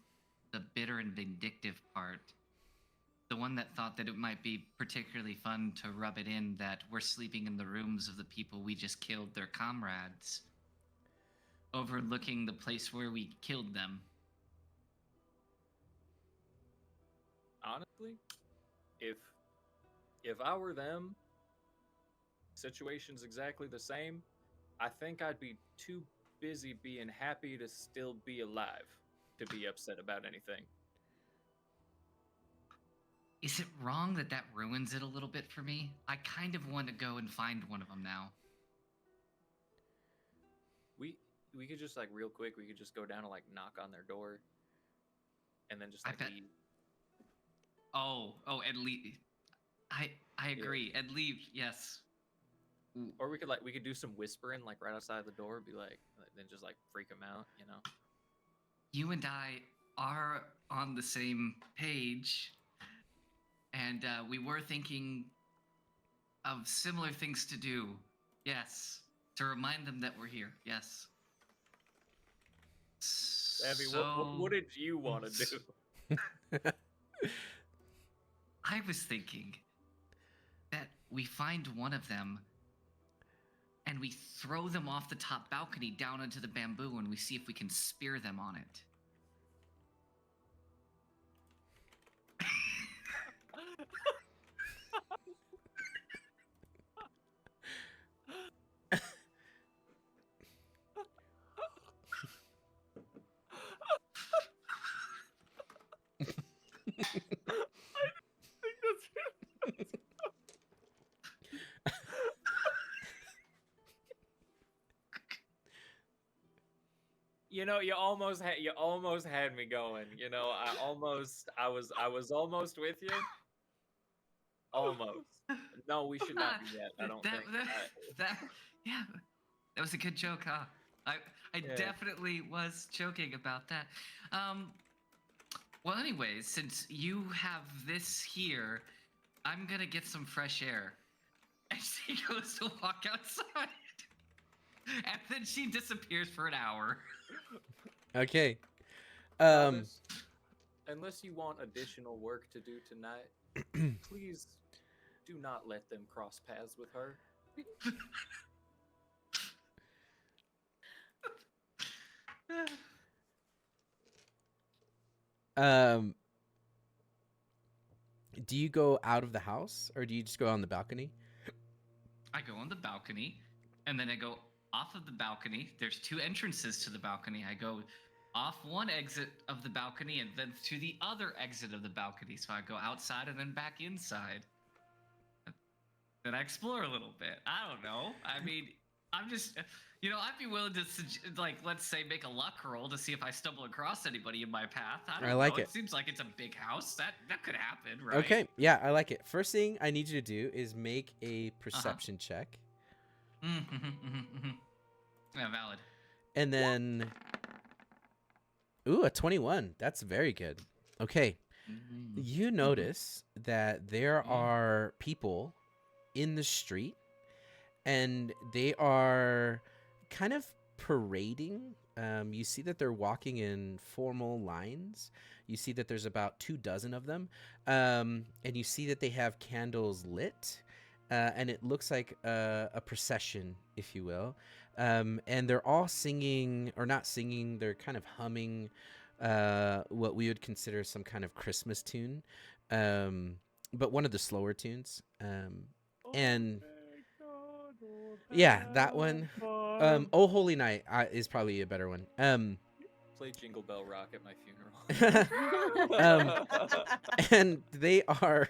the bitter and vindictive part. The one that thought that it might be particularly fun to rub it in that we're sleeping in the rooms of the people we just killed, their comrades, overlooking the place where we killed them. Honestly, if I were them, situation's exactly the same. I think I'd be too busy being happy to still be alive to be upset about anything. Is it wrong that that ruins it a little bit for me? I kind of want to go and find one of them now. We could just like real quick. We could just go down and like knock on their door, and then just I like bet- leave. Oh, and leave. I agree. And leave, yes. Or we could do some whispering like right outside the door, be like, then just like freak them out, you know. You and I are on the same page, and we were thinking of similar things to do. Yes, to remind them that we're here. Yes. Abby, So, what did you want to do? I was thinking that we find one of them and we throw them off the top balcony down into the bamboo and we see if we can spear them on it. You know, you almost had me going. You know, I was almost with you. Almost. No, we should not do that. I don't think. Yeah, that was a good joke, huh? I Yeah. definitely was joking about that. Well, anyways, since you have this here, I'm gonna get some fresh air. And she goes to walk outside. And then she disappears for an hour. Okay. Thomas, unless you want additional work to do tonight, please do not let them cross paths with her. Do you go out of the house or do you just go on the balcony? I go on the balcony, and then I go off of the balcony. There's 2 entrances to the balcony. I go off one exit of the balcony and then to the other exit of the balcony. So I go outside and then back inside. Then I explore a little bit. I don't know. I mean, I'm just, I'd be willing to, like, let's say, make a luck roll to see if I stumble across anybody in my path. I don't like know. it. It seems like it's a big house. That could happen, right? Okay, yeah, I like it. First thing I need you to do is make a perception check. Yeah, valid. And then, a 21. That's very good. Okay, you notice that there are people in the street, and they are kind of parading. You see that they're walking in formal lines. You see that there's about 24 of them, and you see that they have candles lit, and it looks like a procession, if you will. And they're all singing, or not singing, they're kind of humming what we would consider some kind of Christmas tune. but one of the slower tunes. And yeah, that one. Oh Holy Night is probably a better one. Play Jingle Bell Rock at my funeral. And they are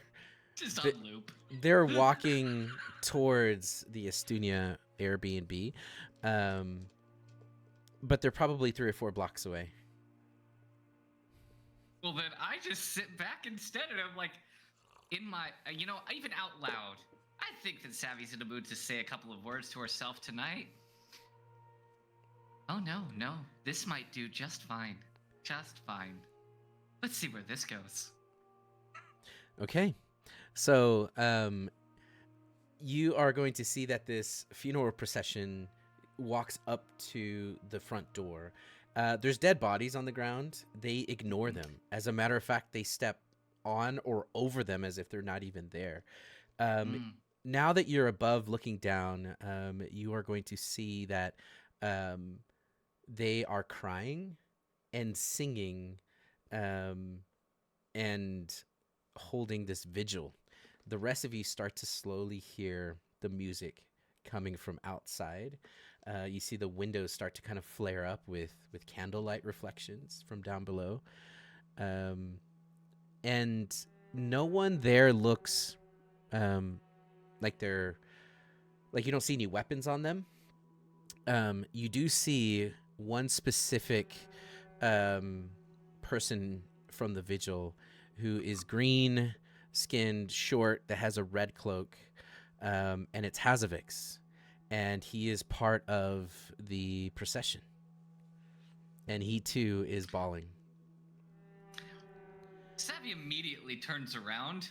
Just Th- on loop. they're walking towards the Estunia Airbnb, but they're probably 3 or 4 blocks away. Well, then I just sit back instead, and I'm like, in my, even out loud, I think that Savvy's in the mood to say a couple of words to herself tonight. Oh, no, this might do just fine. Just fine. Let's see where this goes. Okay. So, you are going to see that this funeral procession walks up to the front door. There's dead bodies on the ground. They ignore them. As a matter of fact, they step on or over them as if they're not even there. Now that you're above looking down, you are going to see that they are crying and singing and holding this vigil. The rest of you start to slowly hear the music coming from outside. You see the windows start to kind of flare up with candlelight reflections from down below. And no one there looks like they're like, you don't see any weapons on them. You do see one specific person from the vigil who is green skinned, short, that has a red cloak, and it's Hazavix, and he is part of the procession, and he too is bawling. Savvy immediately turns around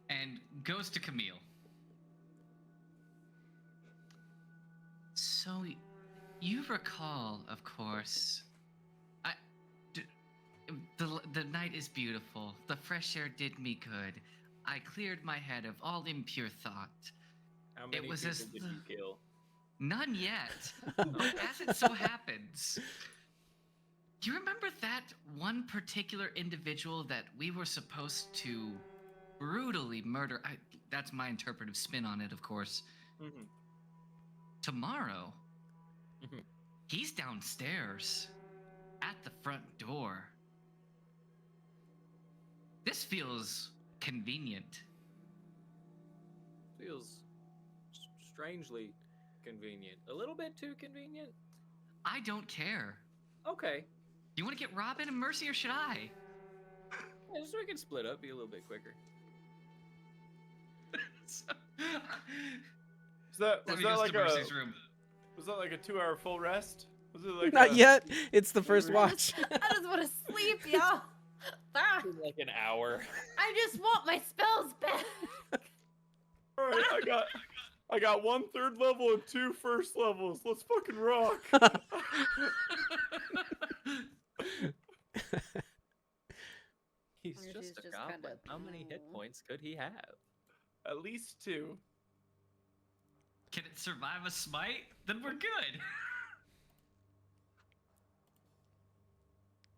and goes to Camille. So, you recall, of course, the night is beautiful. The fresh air did me good. I cleared my head of all impure thought. How many people did you kill? None yet. But as it so happens, do you remember that one particular individual that we were supposed to brutally murder? That's my interpretive spin on it, of course. Mm-hmm. Tomorrow, Mm-hmm. he's downstairs at the front door. This feels convenient. Feels strangely convenient. A little bit too convenient? I don't care. Okay. You want to get Robin and Mercy, or should I? Yeah, so we can split up, be a little bit quicker. Was that Savvy like goes to Mercy's room. Was that like a 2-hour full rest? Was it like Not yet. It's the first watch. I just want to sleep, y'all. Ah, In like an hour. I just want my spells back. All right, I got 1/3 level and 2 first levels. Let's fucking rock. He's Or just he's a just goblin. kinda- How many hit points could he have? At least 2. Can it survive a smite? Then we're good.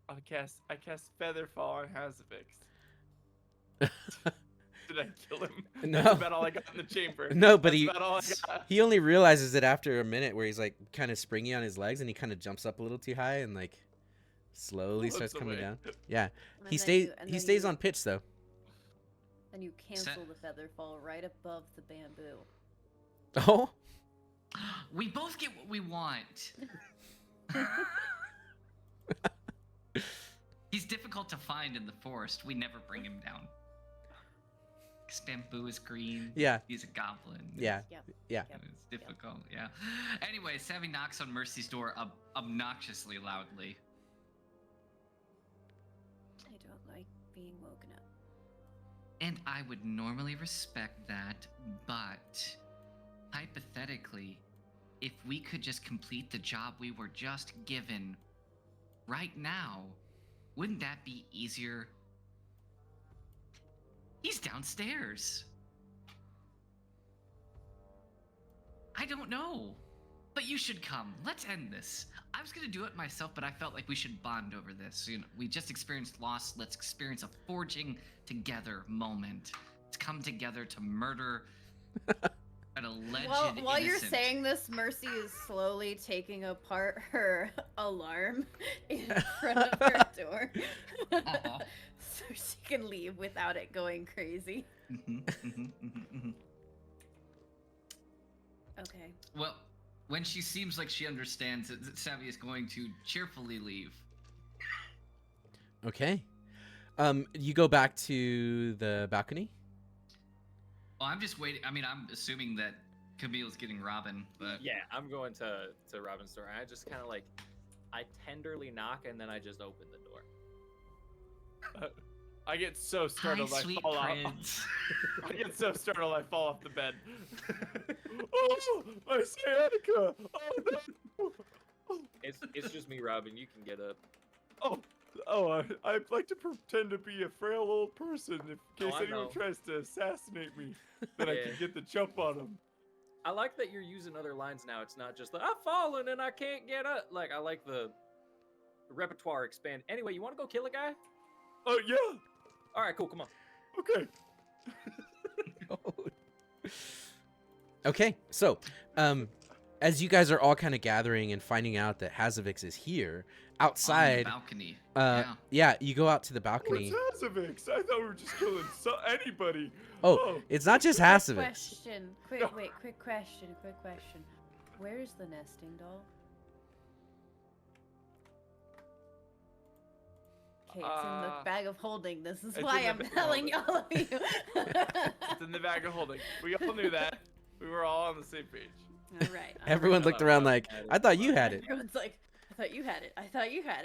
I cast Featherfall on Hazavix. Did I kill him? No. That's about all I got in the chamber. No, but That's about all I got. he only realizes it after a minute, where he's like kind of springy on his legs, and he kind of jumps up a little too high and like slowly starts Looks coming away. down. Yeah, And he then stays. you- and He then stays you- on pitch though. And you cancel the feather fall right above the bamboo. Oh, We both get what we want. He's difficult to find in the forest. We never bring him down. 'Cause bamboo is green. yeah, He's a goblin. yeah, Yep. yeah. Yep. It's difficult, yeah. Anyway, Savvy knocks on Mercy's door obnoxiously loudly. I don't like being woken up. And I would normally respect that, but hypothetically, if we could just complete the job we were just given right now, wouldn't that be easier? He's downstairs. I don't know. But you should come. Let's end this. I was gonna do it myself, but I felt like we should bond over this. You know, we just experienced loss. Let's experience a forging together moment. come together to murder an alleged While you're innocent. saying this, Mercy is slowly taking apart her alarm in front of her door, Aw. so she can leave without it going crazy. Okay. Well, when she seems like she understands it, Savvy is going to cheerfully leave. Okay. You go back to the balcony. Well, I'm just waiting. I mean, I'm assuming that Camille's getting Robin, but Yeah, I'm going to Robin's door, and I just kind of like, I tenderly knock, and then I just open the door. I get so startled hi, I sweet fall off. prince. I get so startled I fall off the bed. Oh, my sciatica! Oh no! It's just me, Robin. You can get up. I'd like to pretend to be a frail old person in case I anyone know. tries to assassinate me, then I Yeah. can get the jump on them. I like that you're using other lines now. It's not just the I've fallen and I can't get up. Like I like the repertoire expand. Anyway, you want to go kill a guy? Oh yeah, All right, cool. Come on. okay. Okay, so as you guys are all kind of gathering and finding out that Hazavix is here On the outside, balcony. yeah, you go out to the balcony. What's Hazavix? I thought we were just killing anybody. Oh, it's not just Quick Hazavix. question. Quick question. Where's the nesting doll? Okay, it's in the bag of holding. This is it's why in I'm the bag of telling all of you. It's in the bag of holding. We all knew that. We were all on the same page. All right. Everyone looked around like, I thought you had it. Everyone's like, I thought you had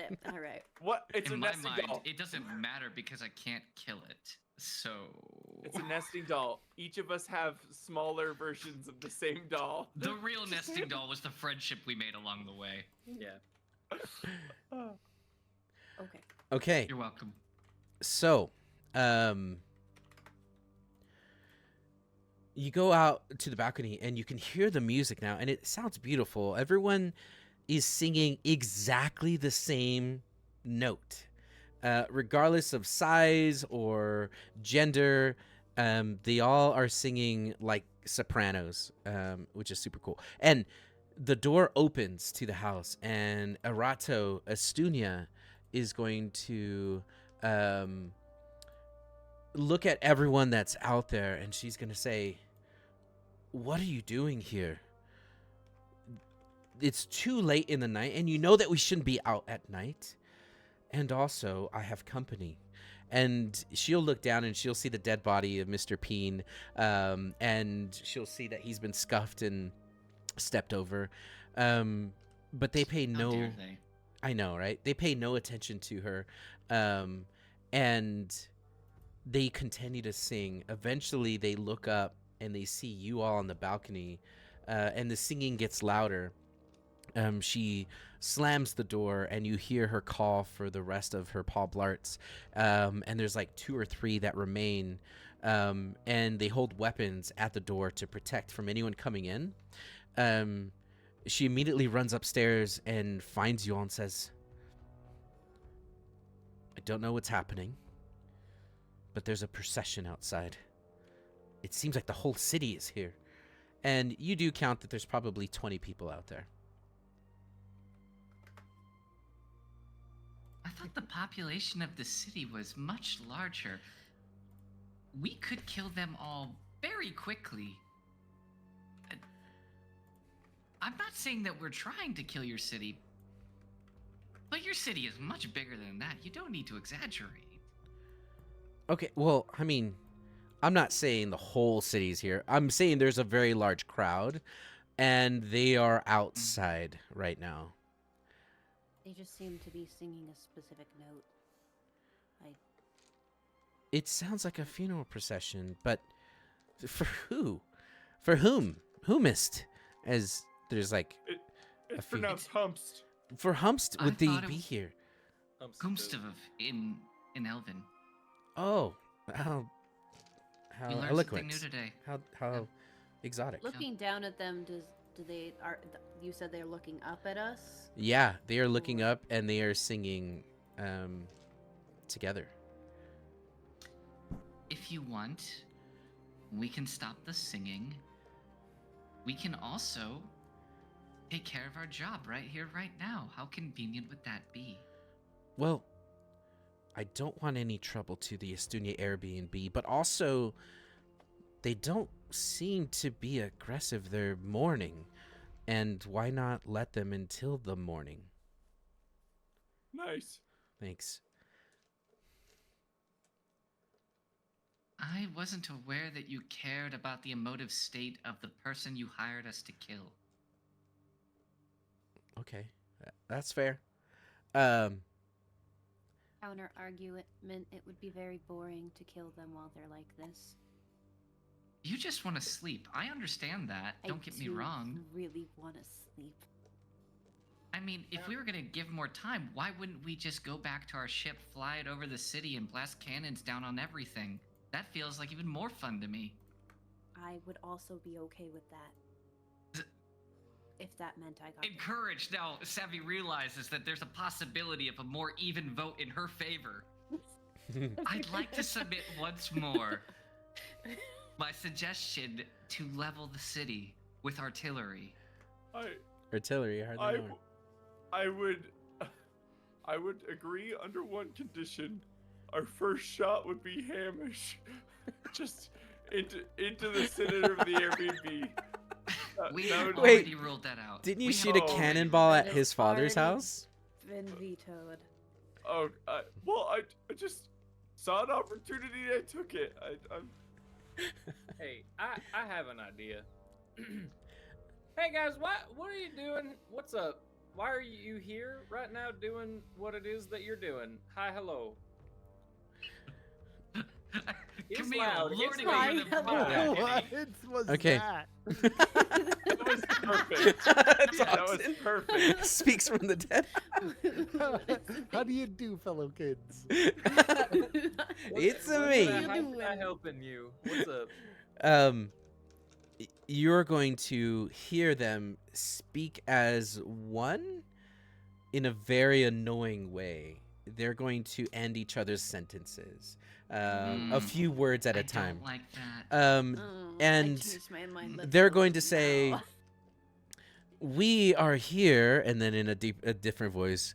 it. All right. What? It's In a my nesting mind, doll. it doesn't matter because I can't kill it. So It's a nesting doll. Each of us have smaller versions of the same doll. the real nesting doll was the friendship we made along the way. Yeah. Okay. Okay, You're welcome. so you go out to the balcony and you can hear the music now, and it sounds beautiful. Everyone is singing exactly the same note, regardless of size or gender. They all are singing like sopranos, which is super cool. And the door opens to the house, and Arato Estunia is going to look at everyone that's out there, and she's going to say, "What are you doing here? It's too late in the night, and you know that we shouldn't be out at night. And also, I have company." And she'll look down and she'll see the dead body of Mr. Peen, and she'll see that he's been scuffed and stepped over. But they pay How no... dare they? I know, right? They pay no attention to her. And they continue to sing. Eventually, they look up and they see you all on the balcony, and the singing gets louder. She slams the door, and you hear her call for the rest of her Paul Blarts. And there's like 2 or 3 that remain, and they hold weapons at the door to protect from anyone coming in. She immediately runs upstairs and finds you all and says, "I don't know what's happening, but there's a procession outside. It seems like the whole city is here." And you do count that there's probably 20 people out there. I thought the population of the city was much larger. We could kill them all very quickly. I'm not saying that we're trying to kill your city, but your city is much bigger than that. You don't need to exaggerate. Okay, well, I mean, I'm not saying the whole city's here. I'm saying there's a very large crowd, and they are outside right now. They just seem to be singing a specific note. It sounds like a funeral procession, but for who? For whom? Whomist? As there's like It's a few- pronounced Humpst. For Humst, I would they thought it be was- here? Gumstov in Elven. Oh, how We learned eloquent! something new today. How exotic! Looking down at them, do they you said they're looking up at us? Yeah, they are looking up and they are singing together. If you want, We can stop the singing. We can also take care of our job right here, right now. How convenient would that be? Well, I don't want any trouble to the Estunia Airbnb, but also they don't seem to be aggressive. They're mourning, and why not let them until the morning? Nice. Thanks. I wasn't aware that you cared about the emotive state of the person you hired us to kill. Okay, that's fair. Counter argument, it would be very boring to kill them while they're like this. You just want to sleep. I understand that. Don't get me wrong. I really want to sleep. I mean, if we were going to give more time, why wouldn't we just go back to our ship, fly it over the city, and blast cannons down on everything? That feels like even more fun to me. I would also be okay with that. If that meant I got Encouraged now, Savvy realizes that there's a possibility of a more even vote in her favor. I'd like to submit once more my suggestion to level the city with artillery. Artillery, hardly know. I would agree under one condition. Our first shot would be Hamish, just into the center of the Airbnb. We have Wait, already ruled that out. Didn't you We shoot have a already cannonball ruled at that his father's Already. house? been vetoed. Oh, well, I just saw an opportunity and I took it. I'm Hey, I have an idea. Hey guys, what are you doing? What's up? Why are you here right now doing what it is that you're doing? Hi, hello. It's Camille, loud, it's lording loud. over the Hi, pod. What was Okay. that? that was perfect. That's That was awesome. perfect. Speaks from the dead. How do you do, fellow kids? It's What's me. How can I doing? helping you? What's up? You're going to hear them speak as one in a very annoying way. They're going to end each other's sentences, a few words at a time. I don't like that. And I changed my mind, let's they're go going to say, now. "We are here," and then in a different voice,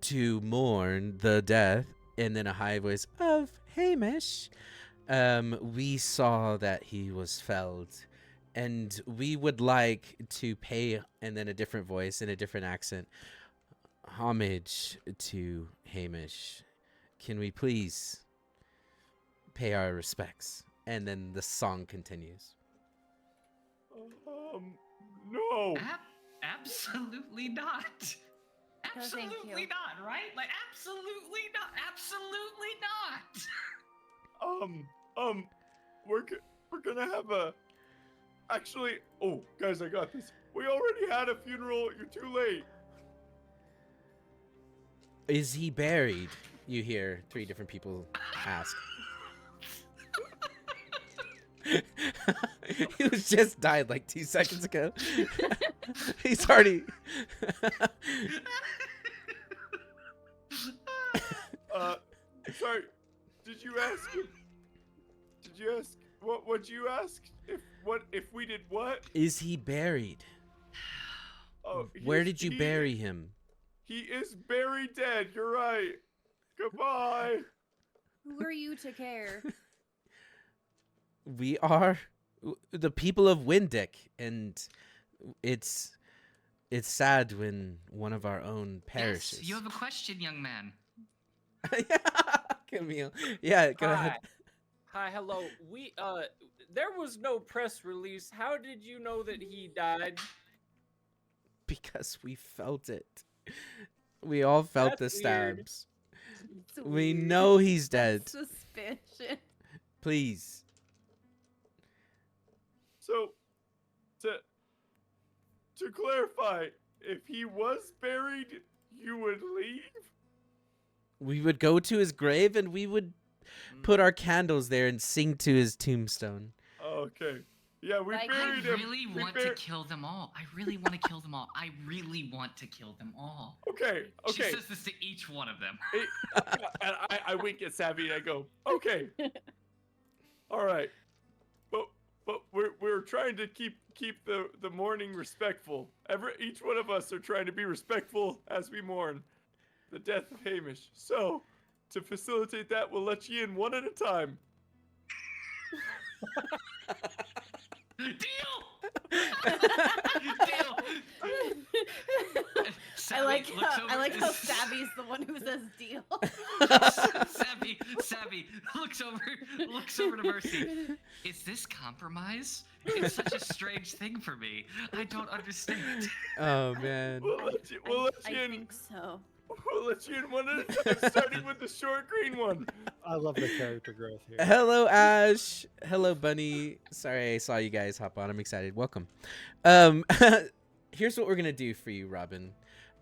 "to mourn the death," and then a high voice of Hamish. We saw that he was felled, and we would like to pay, and then a different voice in a different accent, homage to Hamish. Can we please pay our respects? And then the song continues. No. Absolutely not. No, thank Absolutely you. not, right? Like, absolutely not. Absolutely not. We're gonna have a. Actually, oh, guys, I got this. We already had a funeral. You're too late. Is he buried? You hear three different people ask. He was just died like 2 seconds ago. He's already. Sorry. Did you ask? Did you ask? What'd you ask? If we did what? Is he buried? Oh, Where did you bury him? He is buried dead. You're right. Goodbye. Who are you to care? We are the people of Windick, and it's sad when one of our own perishes. Yes, you have a question, young man. Camille. Yeah, go ahead. Hi, hello. There was no press release. How did you know that he died? Because we felt it. We all felt That's the weird. stabs. It's We weird. know he's dead. Suspicion. Please. So, to clarify, if he was buried, you would leave? We would go to his grave and we would put our candles there and sing to his tombstone. Okay. Yeah, we Like, I buried him. really We want to kill them all. I really want to kill them all. I really want to kill them all. Okay. She Okay. says this to each one of them. And I wink at Savvy and I go, okay. All right. But we're trying to keep the mourning respectful. Each one of us are trying to be respectful as we mourn the death of Hamish. So, to facilitate that, we'll let you in one at a time. Deal. Deal. I like how Savvy's the one who says deal. Savvy looks over to Mercy. Is this compromise? It's such a strange thing for me. I don't understand. Oh man. We'll let you I in. think so. We'll let you in one at a time, starting with the short green one. I love the character growth here. Hello, Ash. Hello, Bunny. Sorry, I saw you guys hop on. I'm excited. Welcome. Here's what we're gonna do for you, Robin.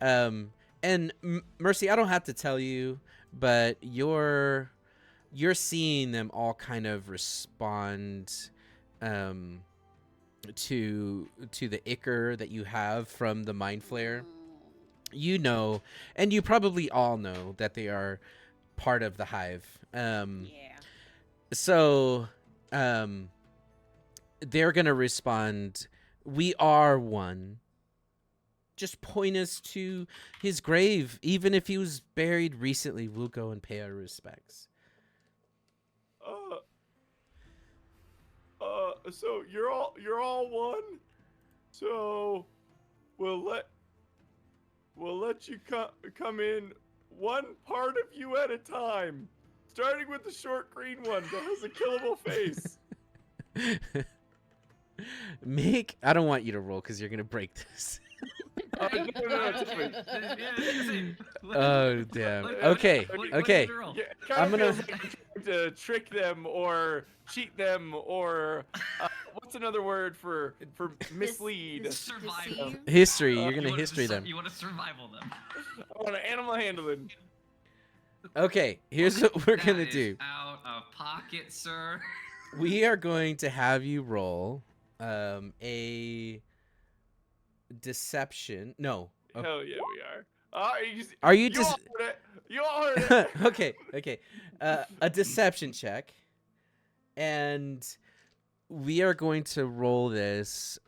And Mercy, I don't have to tell you, but you're seeing them all kind of respond to the ichor that you have from the mind flare. You know, and you probably all know that they are part of the Hive. Yeah. So they're gonna respond, "We are one. Just point us to his grave. Even if he was buried recently, we'll go and pay our respects." So you're all one. So we'll let you come in one part of you at a time, starting with the short green one that has a killable face. I don't want you to roll because you're gonna break this. No, it's fine. Oh damn. Okay. Okay. Yeah, I'm gonna- feels like I'm trying to trick them or cheat them or what's another word for mislead? Survival. History. You're You gonna wanna history them. You want to survival them. I want to animal handling. Okay. Here's what we're gonna That is do. Out of pocket, sir. We are going to have you roll a deception. No. a- Hell yeah, we are. Are you all heard it. You all heard it. Okay. A deception check, and we are going to roll this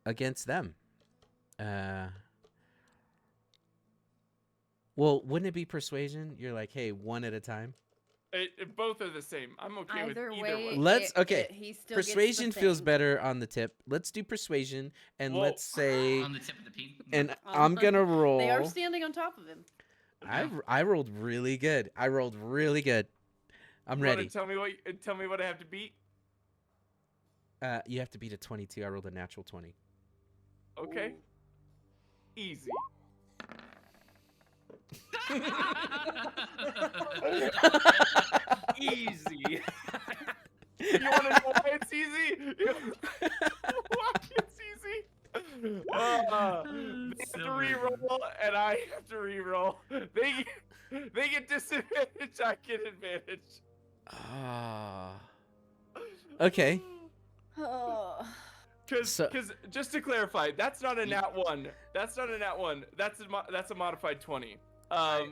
against them. Well, wouldn't it be persuasion? You're like, hey, one at a time. Both are the same. I'm okay Either with way, either one. Let's- okay, he still gets the Persuasion feels thing. better on the tip. Let's do persuasion, and Whoa. let's say, On the tip of the peak. and I'm gonna roll. They are standing on top of him. I rolled really good. I'm You wanna ready. Tell me what I have to beat. You have to beat a 22. I rolled a natural 20. Okay. Easy. Easy. You want to know why it's easy? Why it's easy? They have to reroll, and I have to reroll. They get disadvantage. I get advantage. Ah. Okay. Oh. Because So- just to clarify, that's not a nat 1. That's not a nat 1. That's a modified 20. I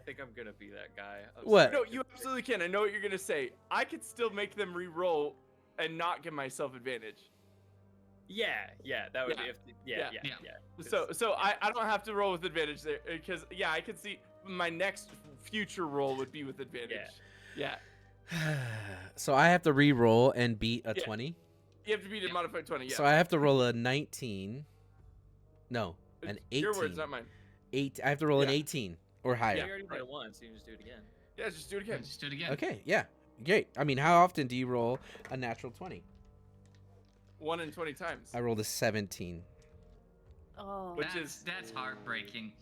think I'm gonna be that guy. What? No, you absolutely can. I know what you're gonna say. I could still make them re-roll and not give myself advantage. Yeah, that would Yeah. yeah. So I don't have to roll with advantage there because I can see my next future roll would be with advantage. Yeah. So I have to re-roll and beat a Yeah. 20. You have to beat a modified 20. Yeah. So I have to roll a 19. No, an 18. Your words, not mine. I have to roll an Yeah. 18 or You higher. already did it once, so you can just do it again. Yeah, just do it again. Just do it again. Okay, yeah. Great. I mean, how often do you roll a natural 20? 1 in 20 times. I rolled a 17. Oh. Which That's heartbreaking.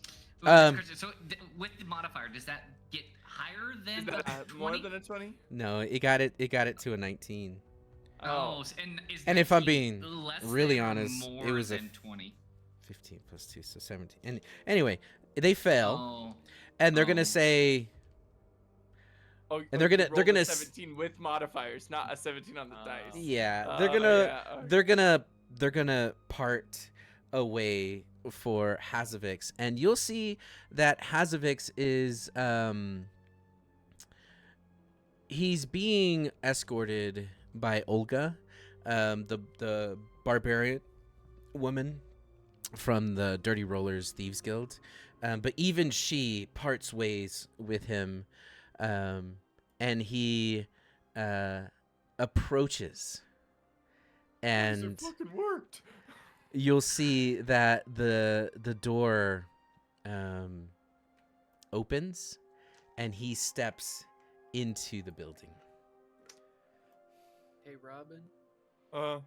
Um, So with the modifier, does that get higher than Is the that more 20? than a 20? No, it got it to a 19. Oh, is And that if I'm the being less really than or honest, it more was a than 20. 15 plus 2, so 17. And anyway, they fail, Oh, and they're oh. gonna say, Oh, And they're you gonna- rolled gonna a s- 17 with modifiers, not a 17 on the dice. yeah, Yeah. they're gonna part away for Hazavix, and you'll see that Hazavix is he's being escorted by Olga, the barbarian woman from the Dirty Rollers Thieves Guild. But even she parts ways with him, and he approaches, and It fucking worked. you'll see that the door opens, and he steps into the building. Hey, Robin. Uh,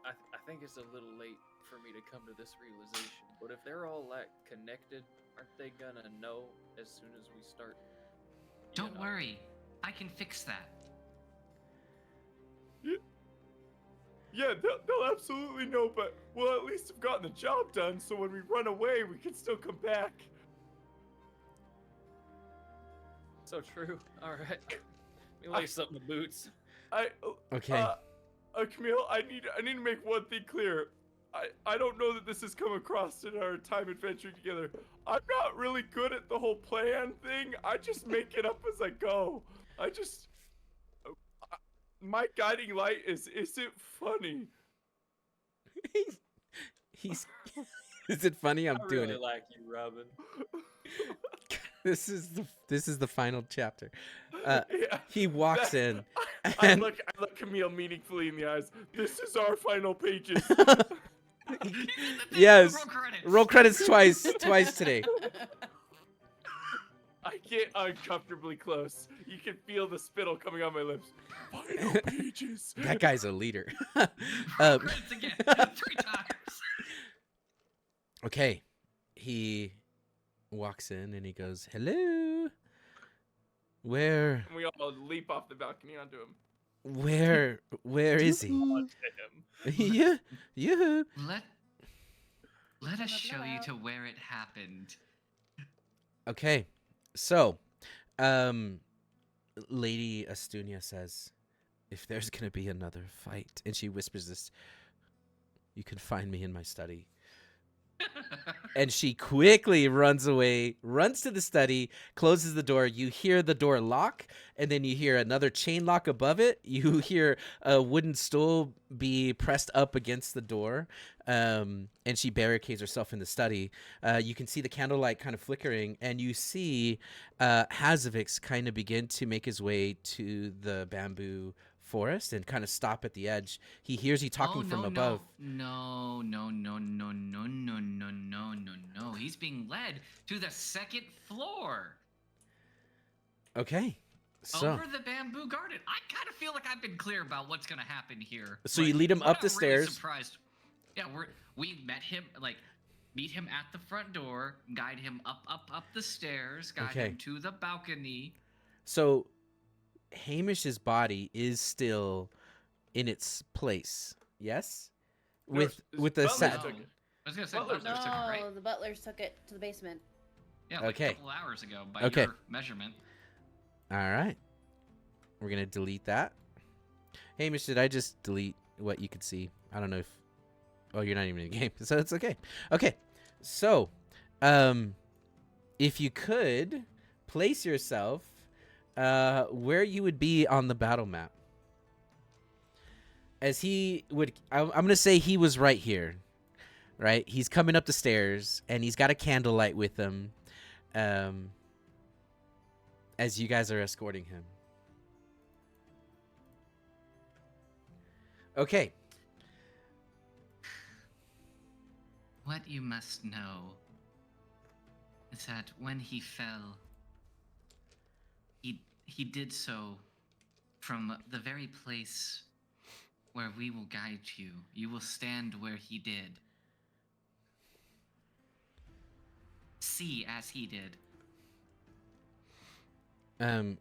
I think it's a little late for me to come to this realization, but if they're all like connected, aren't they gonna know as soon as we start? Don't worry, I can fix that. yeah, they'll absolutely know, but we'll at least have gotten the job done, so when we run away, we can still come back. So true. All right. Let me lace up the boots. Okay. Camille, I need to make one thing clear. I don't know that this has come across in our time adventuring together. I'm not really good at the whole plan thing. I just make it up as I go. My guiding light isn't funny. He's is it funny? I'm I doing really it. like you, Robin. This is the final chapter. Yeah, He walks in, I and look Camille meaningfully in the eyes. This is our final pages. yes, Roll credits. roll credits twice today. I get uncomfortably close. You can feel the spittle coming on my lips. Final pages. That guy's a leader. Roll credits again 3 times. Okay, he walks in and he goes, "Hello. Where And we all leap off the balcony onto him. where is he? Yeah, yeah. Let us show you to where it happened. Okay, so, Lady Astunia says, if there's gonna be another fight, and she whispers this, you can find me in my study. And she quickly runs away, runs to the study, closes the door. You hear the door lock, and then you hear another chain lock above it. You hear a wooden stool be pressed up against the door, and she barricades herself in the study. You can see the candlelight kind of flickering, and you see Hazavix kind of begin to make his way to the bamboo forest and kind of stop at the edge. He hears you talking from above. No. He's being led to the 2nd floor. Okay. So Over the bamboo garden. I kind of feel like I've been clear about what's going to happen here. So you lead him up the stairs. Surprised. Yeah, we met him, meet him at the front door, guide him up the stairs, guide Okay. him to the balcony. So Hamish's body is still in its place. Yes? No, With the Butler's sat. took it. I was going to say, Butler's Butler's took it, right? No, the butlers took it to the basement. Yeah, like Okay. a couple hours ago by Okay. your measurement. All right. We're going to delete that. Hamish, did I just delete what you could see? I don't know if... Oh, you're not even in the game, so it's okay. Okay. So, if you could place yourself where you would be on the battle map. As he would... I'm going to say he was right here. Right? He's coming up the stairs, and he's got a candlelight with him as you guys are escorting him. Okay. What you must know is that when he fell, he did so from the very place where we will guide you. You will stand where he did. See as he did. And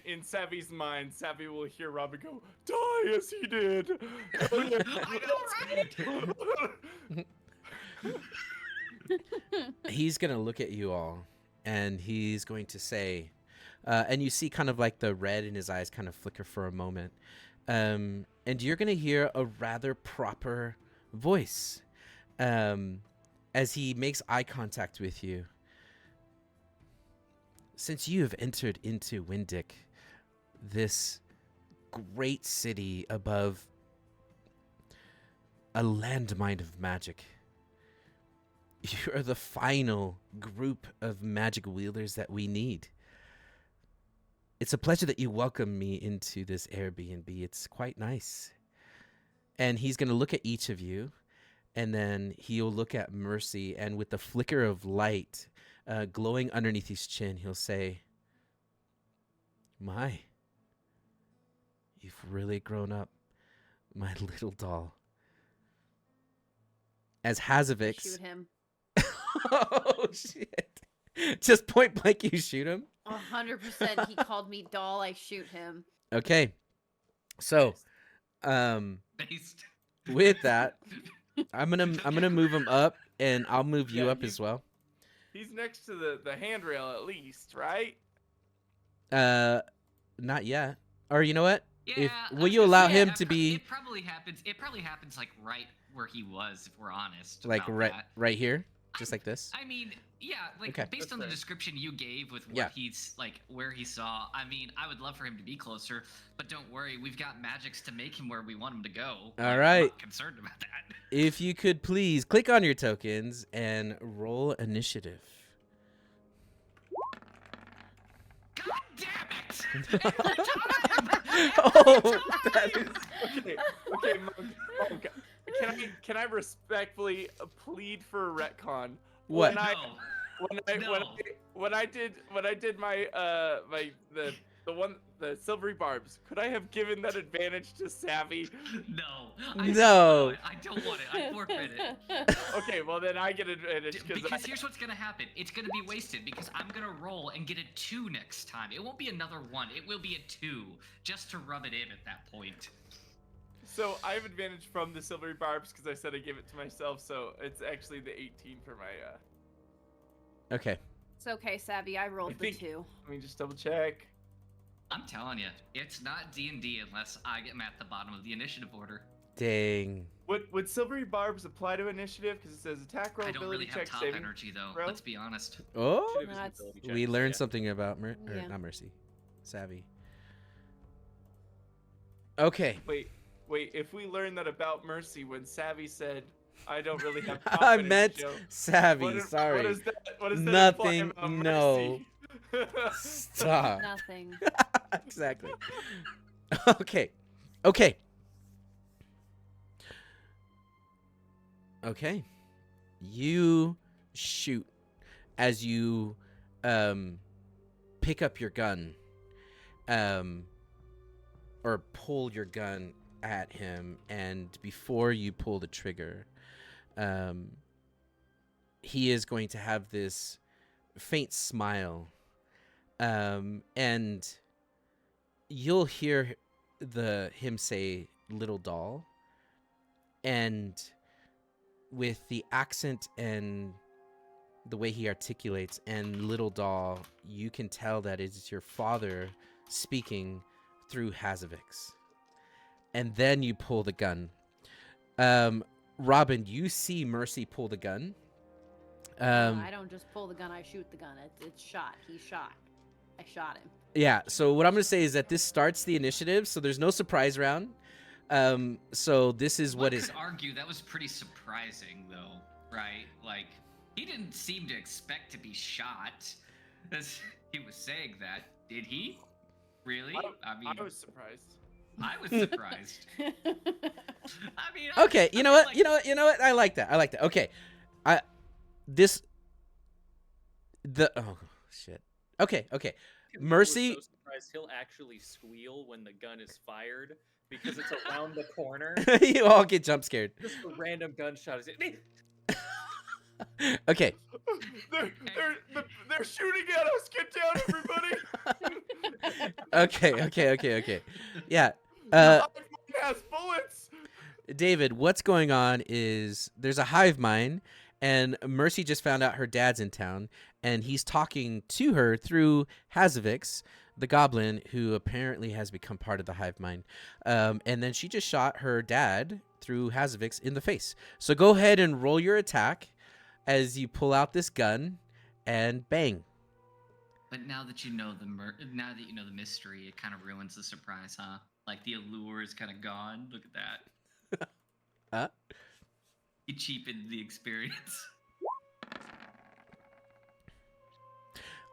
in Savvy's mind, Savvy will hear Robin go, "Die as he did." I know, right? He's going to look at you all, and he's going to say, and you see kind of like the red in his eyes kind of flicker for a moment. And you're going to hear a rather proper voice as he makes eye contact with you. Since you have entered into Windick, this great city above a landmine of magic. You're the final group of magic wielders that we need. It's a pleasure that you welcome me into this Airbnb. It's quite nice. And he's going to look at each of you, and then he'll look at Mercy, and with the flicker of light glowing underneath his chin, he'll say, "My, you've really grown up, my little doll." As Hazavix... Shoot him. Oh, shit. Just point blank, you shoot him? 100%. He called me doll. I shoot him. Okay. So, Based. with that, I'm gonna move him up, and I'll move you up as well. He's next to the handrail at least, right? Not yet. Or you know what? Yeah. Will you allow him to be It probably happens. It probably happens like right where he was, if we're honest. like about right that. right here, just like this? I mean, yeah, like Okay. based That's on the fair. description you gave with what Yeah. he's like, where he saw. I mean, I would love for him to be closer, but don't worry, we've got magics to make him where we want him to go. All I'm right. not concerned about that. If you could please click on your tokens and roll initiative. God damn it! Every time! Oh, that is... Okay, Monk, can I respectfully plead for a retcon? What? When I No. when I did my the silvery barbs, could I have given that advantage to Savvy? No. No. I don't want it. I forfeit it. Okay, well then I get advantage Because here's what's gonna happen. It's gonna be wasted because I'm gonna roll and get a 2 next time. It won't be another 1. It will be a 2, just to rub it in at that point. So I have advantage from the silvery barbs because I said I give it to myself. So it's actually the 18 for my. Okay. It's okay, Savvy. I rolled the think- 2. Let me just double check. I'm telling you, it's not D&D unless I get at the bottom of the initiative order. Dang. Would silvery barbs apply to initiative? Because it says attack roll, I don't ability really have check, top saving. energy though. throw? Let's be honest. Oh, Should have his That's- ability we checks, learned yeah. something about Yeah. not Mercy, Savvy. Okay. Wait. If we learn that about Mercy when Savvy said, "I don't really have." I confidence, meant Joe," Savvy. what is- Sorry. What is that? What is that Nothing, implying about no. Mercy? Stop. Nothing. Exactly. Okay. Okay. Okay. You shoot as you pick up your gun or pull your gun at him, and before you pull the trigger, he is going to have this faint smile, and you'll hear him say "little doll," and with the accent and the way he articulates and "little doll," you can tell that it's your father speaking through Hazavix. And then you pull the gun. Robin, you see Mercy pull the gun. I don't just pull the gun. I shoot the gun. It's shot. He shot. I shot him. Yeah, so what I'm going to say is that this starts the initiative, so there's no surprise round. So this is One what is... could argue that was pretty surprising, though, right? Like, he didn't seem to expect to be shot. As he was saying that, did he? Really? I was surprised. I was surprised. I mean, Okay, you know what? You know what? I like that. Okay. Oh shit. Okay. We're Mercy, so surprised he'll actually squeal when the gun is fired because it's around the corner. you all get jump scared. Just a random gunshot. Okay. They're shooting at us. Get down, everybody. Okay. Yeah. The hive mind has bullets. David, what's going on is there's a hive mind, and Mercy just found out her dad's in town, and he's talking to her through Hazavix, the goblin, who apparently has become part of the hive mind. And then she just shot her dad through Hazavix in the face. So go ahead and roll your attack as you pull out this gun, and bang. But now that you know the mystery, it kind of ruins the surprise, huh? Like the allure is kind of gone. Look at that. Huh? You cheapened the experience.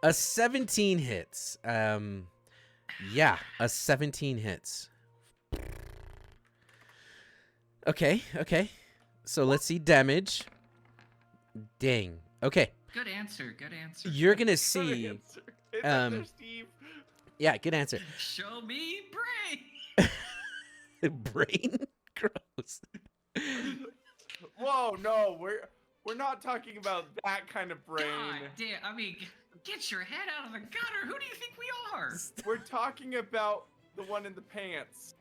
A 17 hits. Yeah, a 17 hits. Okay. So let's see damage. Dang. Okay. Good answer. Good answer. You're gonna Good see. answer. Is that there, Um, Steve? Yeah, good answer. Show me brain. Brain? Gross. Whoa, no, we're not talking about that kind of brain. God damn. I mean, get your head out of the gutter. Who do you think we are? We're talking about the one in the pants.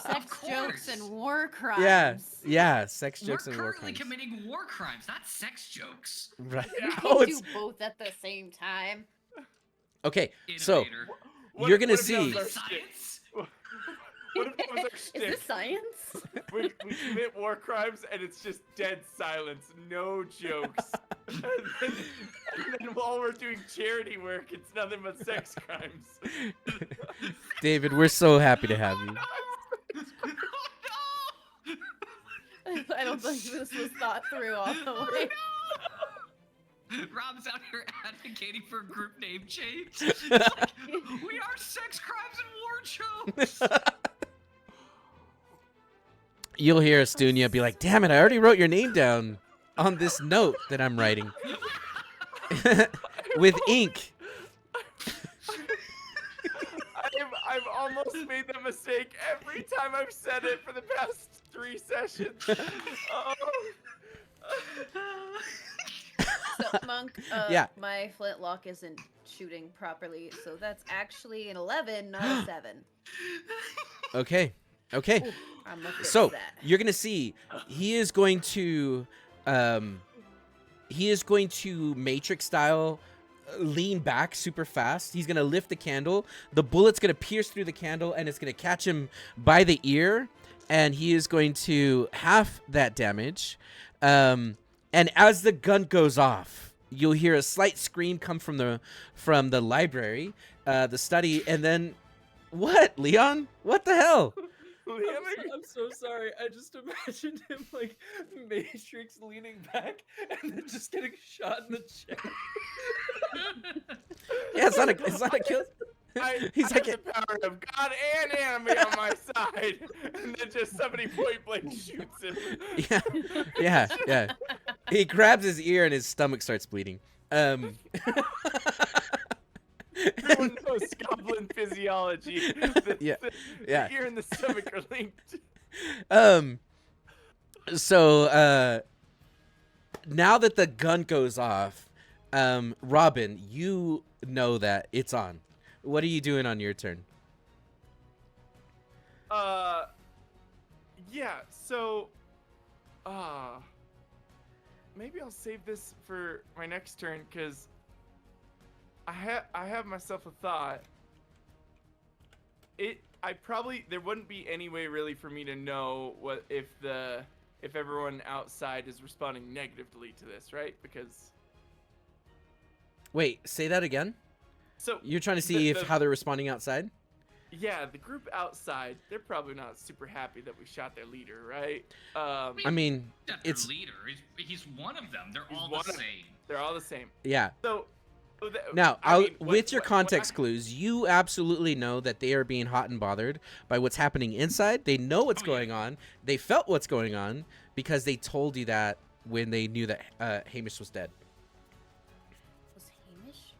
Sex jokes and war crimes. Yeah, sex We're jokes and war currently crimes. committing war crimes, not sex jokes. Right. You Oh, can't it's do both at the same time. okay. So Innovator. you're gonna what if that see. was our Science. shtick? What if that was our Is shtick? this science? We commit war crimes and it's just dead silence, no jokes. and then while we're doing charity work, it's nothing but sex crimes. David, we're so happy to have you. I don't think this was thought through all the way. Rob's out here advocating for a group name change. It's like, we are sex crimes and war jokes. You'll hear Estunia be like, "Damn it! I already wrote your name down on this note that I'm writing with ink." I've almost made that mistake every time I've said it for the past 3 sessions. So, Monk, Yeah. my flintlock isn't shooting properly, so that's actually an 11, not a 7. Okay. Ooh, I'm gonna fix So that. you're gonna see he is going to matrix style lean back super fast. He's gonna lift the candle. The bullet's gonna pierce through the candle and it's gonna catch him by the ear, and he is going to half that damage. And as the gun goes off, you'll hear a slight scream come from the library, the study, and then what, Leon? What the hell? I'm so sorry. I just imagined him like Matrix leaning back and then just getting shot in the chest. Yeah, it's not a kill. He's I like, have the power of God and anime on my side, and then just somebody point blank shoots him. yeah. He grabs his ear and his stomach starts bleeding. Everyone knows goblin physiology. Yeah. The ear and the stomach are linked. So now that the gun goes off, Robin, you know that it's on. What are you doing on your turn? Yeah, so, maybe I'll save this for my next turn, because I have myself a thought. There wouldn't be any way really for me to know what if everyone outside is responding negatively to this, right? Because Wait, say that again. so You're trying to see the- how they're responding outside? yeah, the group outside, they're probably not super happy that we shot their leader, right? I mean, Not their it's leader. He's one of them. They're He's all one the of- same. They're all the same. yeah. So Now, I mean, with your what context clues, you absolutely know that they are being hot and bothered by what's happening inside. They know what's Oh, yeah. going on. They felt what's going on because they told you that when they knew that Hamish was dead. Was Hamish?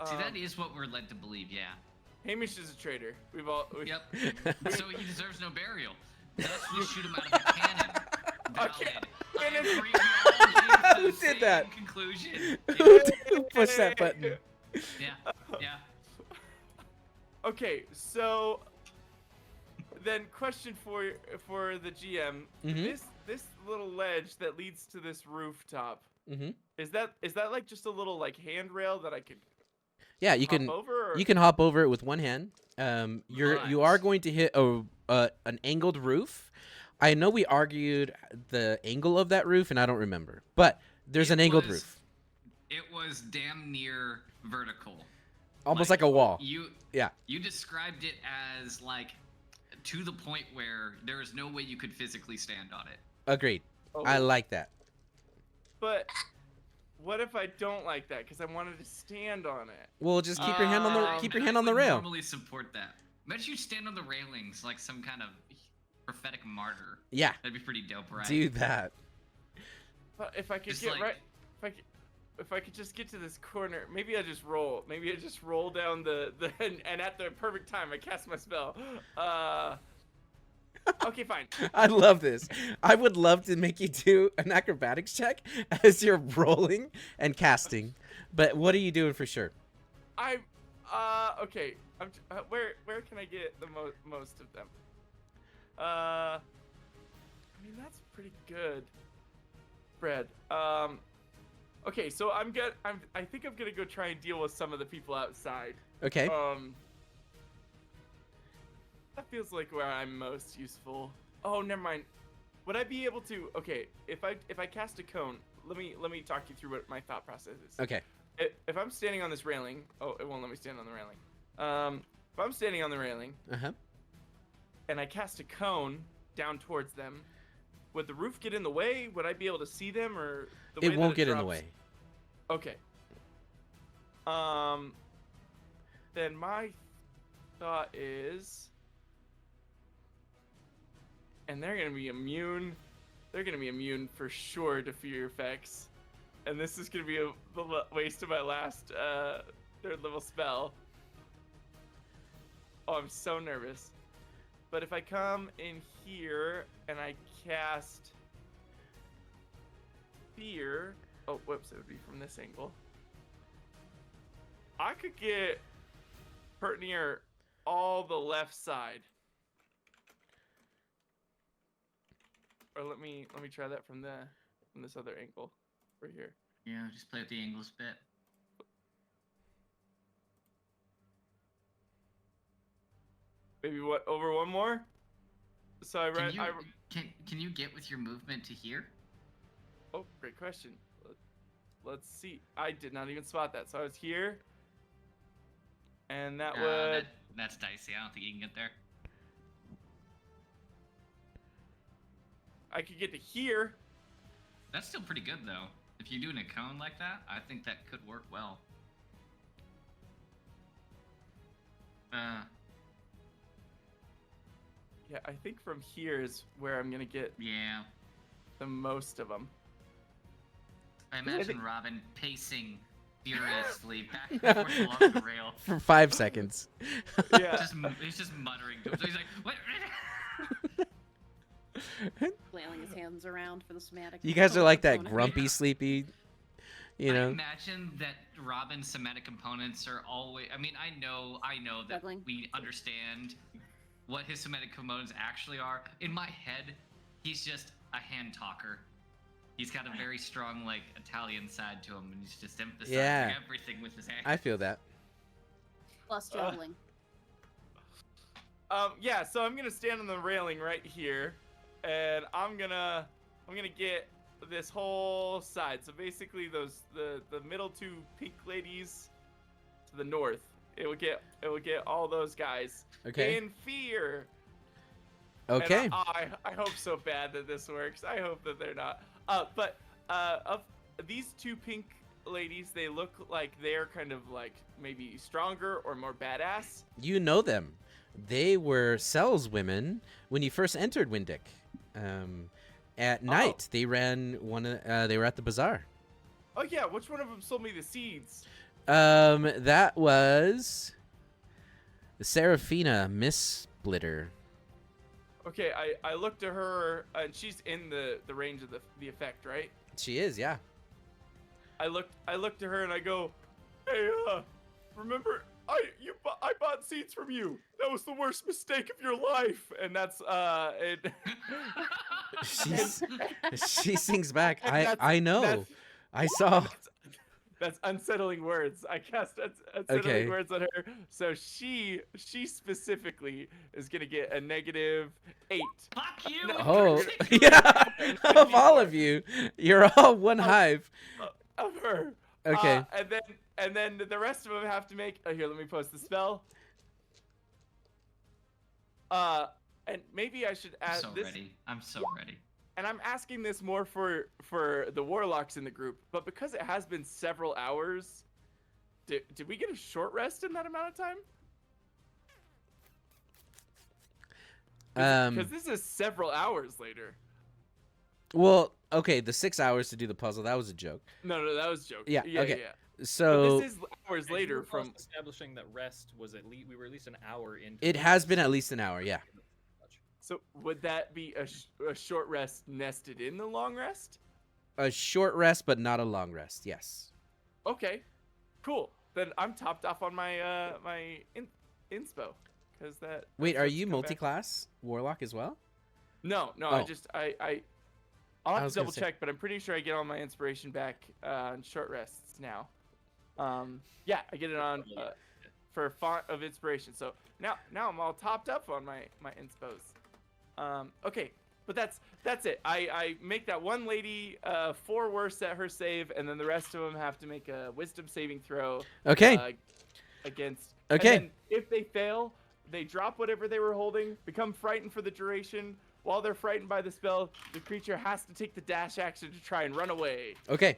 See, that is what we're led to believe. Yeah. Hamish is a traitor. Yep. So he deserves no burial. Thus, we shoot him out of a cannon. Valid. Okay. I Cannon. agree. We all came to Who the did same that? Conclusion. Who pushed that button? Yeah. Okay, so then question for the GM: Mhm. this little ledge that leads to this rooftop, Mm-hmm. is that like just a little like handrail that I could Yeah, you hop can over? Or? you can hop over it with one hand. You are Nice. going to hit an angled roof. I know we argued the angle of that roof, and I don't remember, but there's It an angled was- roof. It was damn near vertical. Almost like a wall. You Yeah. You described it as like to the point where there is no way you could physically stand on it. Agreed. Oh, I like that. But what if I don't like that? Because I wanted to stand on it. Well, just keep your hand on the I would rail. Normally support that. Imagine you stand on the railings like some kind of prophetic martyr. Yeah. That'd be pretty dope, right? Do that. But if I could Just get like- right, if I could just get to this corner, maybe I just roll. Maybe I just roll down the and at the perfect time I cast my spell. Okay, fine. I love this. I would love to make you do an acrobatics check as you're rolling and casting. But what are you doing for sure? Okay. Where can I get the most of them? I mean that's pretty good. Fred. Okay, so I think I'm gonna go try and deal with some of the people outside. Okay. That feels like where I'm most useful. Oh, never mind. Would I be able to? Okay, if I cast a cone, let me talk you through what my thought process is. Okay. If I'm standing on this railing, oh, it won't let me stand on the railing. If I'm standing on the railing Uh-huh. and I cast a cone down towards them, would the roof get in the way? Would I be able to see them, or the way It that won't get in the drops- way. Okay. Then my thought is, and they're gonna be immune. They're gonna be immune for sure to fear effects, and this is gonna be the waste of my last third level spell. Oh, I'm so nervous. But if I come in here and I cast fear, oh, whoops, it would be from this angle. I could get hurt near all the left side. Or let me try that from this other angle, right here. Yeah, just play with the angles a bit. Maybe what, over one more? So Can you get with your movement to here? oh, great question. Let's see. I did not even spot that. So I was here, and that would. That's dicey. I don't think you can get there. I could get to here. That's still pretty good though. If you're doing a cone like that, I think that could work well. Yeah, I think from here is where I'm gonna get Yeah. the most of them. I imagine Robin pacing furiously back and forth along the rail. For 5 seconds. Yeah. He's just muttering to himself. He's like, what? Flailing his hands around for the somatic. You guys are like that component. grumpy, sleepy, you I know. imagine that Robin's somatic components are always. I mean, I know that Juggling. we understand what his somatic components actually are. In my head, he's just a hand talker. He's got a very strong, like, Italian side to him, and he's just emphasizing everything with his hands. I feel that. Plus juggling. Yeah. So I'm gonna stand on the railing right here, and I'm gonna get this whole side. So basically, the middle two pink ladies to the north. It would get all those guys Okay. in fear. Okay. And I hope so bad that this works. I hope that they're not. But of these two pink ladies, they look like they're kind of like maybe stronger or more badass. You know them. They were saleswomen when you first entered Windick. At night, they ran they were at the bazaar. Oh yeah, which one of them sold me the seeds? That was Seraphina, Miss Splitter. Okay, I looked at her, and she's in the range of the effect, right? She is, yeah. I looked at her and I go, hey, remember I bought seeds from you. That was the worst mistake of your life. And that's She sings back. And I know. that's- I saw. That's unsettling words. I cast unsettling words on her. So she specifically is gonna get a -8. Fuck you! No. Oh, particular. yeah. Of all of you, you're all one hive. Of her. Okay. And then the rest of them have to make. Oh, here, let me post the spell. And maybe I should add I'm so this. ready. I'm so ready. And I'm asking this more for the warlocks in the group, but because it has been several hours, did we get a short rest in that amount of time? Because this is several hours later. Well, okay, the 6 hours to do the puzzle, that was a joke. No, that was a joke. Yeah, okay. Yeah. So But this is hours As you later recall from. establishing that rest was at least we were at least an hour into. it has been at least an hour, yeah. So would that be a short rest nested in the long rest? A short rest, but not a long rest. Yes. Okay, cool. Then I'm topped off on my my inspo, because that. Wait, that's are what's you come back. multi-class warlock as well? No, Oh. I'll have I to was gonna double say- check, but I'm pretty sure I get all my inspiration back on short rests now. Yeah, I get it on for font of inspiration. So now I'm all topped up on my inspos. Okay, but that's it. I make that one lady 4 worse at her save, and then the rest of them have to make a wisdom saving throw. Okay. Against. Okay. And then if they fail, they drop whatever they were holding, become frightened for the duration. While they're frightened by the spell, the creature has to take the dash action to try and run away. Okay.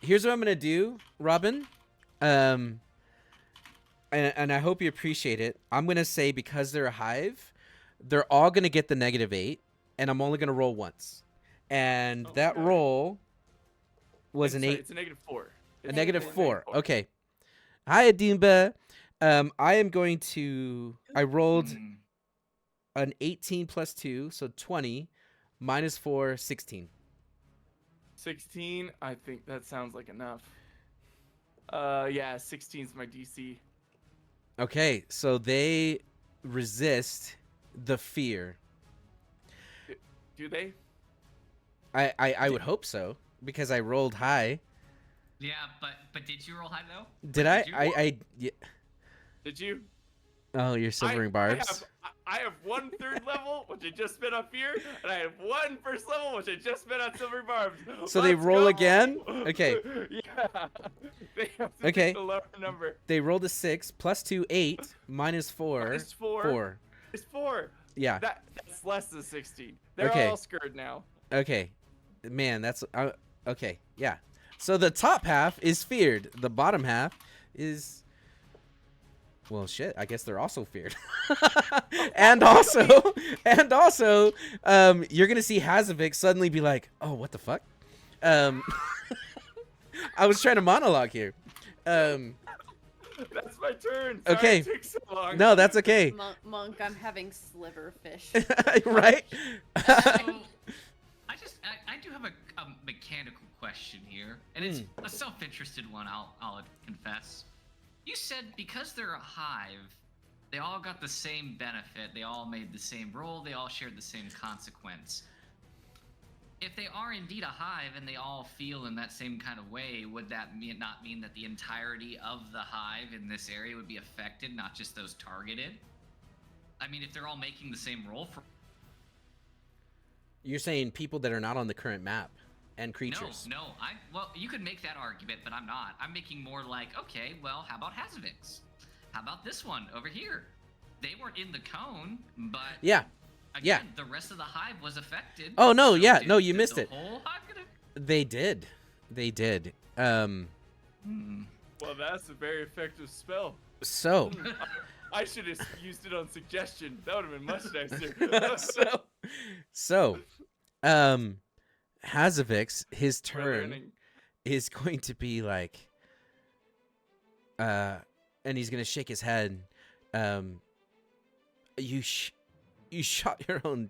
Here's what I'm gonna do, Robin. And I hope you appreciate it. I'm gonna say because they're a hive, they're all gonna get the -8, and I'm only gonna roll once. And Oh, that okay. roll was an Sorry, 8. It's a -4. A It's -4. Okay. Hi, Adimba. I am going to. I rolled Mm. an 18 plus 2, so 20, -4, 16. 16. I think that sounds like enough. Yeah, 16 is my DC. Okay, so they resist the fear. Do they? I would hope so because I rolled high. Yeah, but did you roll high though? Did Or I? did you? Yeah. Did you? Oh, you're silvering barbs. I have 1 third level, which I just spent on fear, and I have 1 first level, which I just spent on silver barbs. So they Let's roll go! again? Okay. Yeah. They have to Okay. take the lower number. They rolled a 6 plus 2, 8 -4, Minus 4. 4. It's 4. Yeah. That's less than 16. They're Okay. all scared now. Okay. Man, that's okay. Yeah. So the top half is feared. The bottom half is. Well, shit. I guess they're also feared. and also, you're gonna see Hazavik suddenly be like, "Oh, what the fuck?" I was trying to monologue here. That's my turn. Sorry Okay. it took so long. No, that's okay. Monk, I'm having sliver fish. Right? So, I do have a mechanical question here, and it's a self-interested one. I'll confess. You said because they're a hive, they all got the same benefit. They all made the same roll. They all shared the same consequence. If they are indeed a hive and they all feel in that same kind of way, would that not mean that the entirety of the hive in this area would be affected, not just those targeted? I mean, if they're all making the same roll for. You're saying people that are not on the current map and creatures. No. Well, you could make that argument, but I'm not. I'm making more like, okay, well, how about Hazavix? How about this one over here? They weren't in the cone, but Yeah. again, the rest of the hive was affected. Oh, no, so yeah, no, you did missed the it. Whole hive get They did. Well, that's a very effective spell. So. I should have used it on suggestion. That would have been much nicer. so, Hazavix, his We're turn learning. is going to be like, and he's gonna shake his head. You shot your own.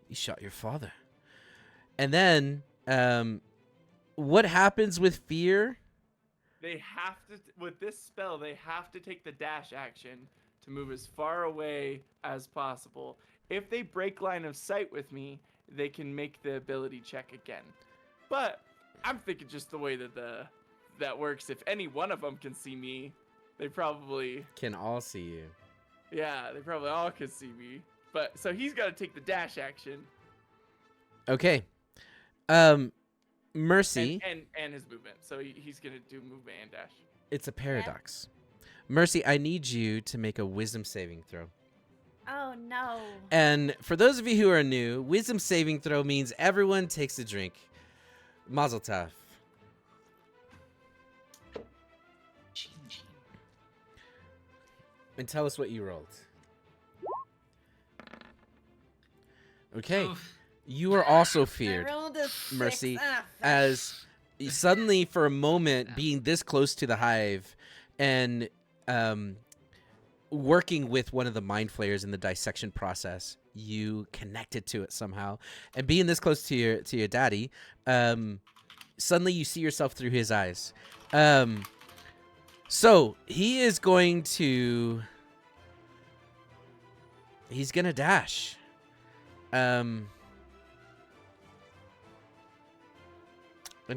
You shot your father. And then, what happens with fear? They have to, with this spell, they have to take the dash action to move as far away as possible. If they break line of sight with me, they can make the ability check again. But I'm thinking just the way that works. If any one of them can see me, they probably, Can all see you. yeah, they probably all can see me. But so he's got to take the dash action. Okay. Mercy, and his movement. So he's gonna do movement and dash. it's a paradox. Mercy, I need you to make a wisdom saving throw. Oh no. And for those of you who are new, wisdom saving throw means everyone takes a drink. Mazel tov. And tell us what you rolled. Okay. Oof. You are also I feared, rolled a 6. Mercy, Ah, as suddenly for a moment being this close to the hive and working with one of the mind flayers in the dissection process, you connected to it somehow. And being this close to your daddy, suddenly you see yourself through his eyes. So he is going to... He's going to dash. And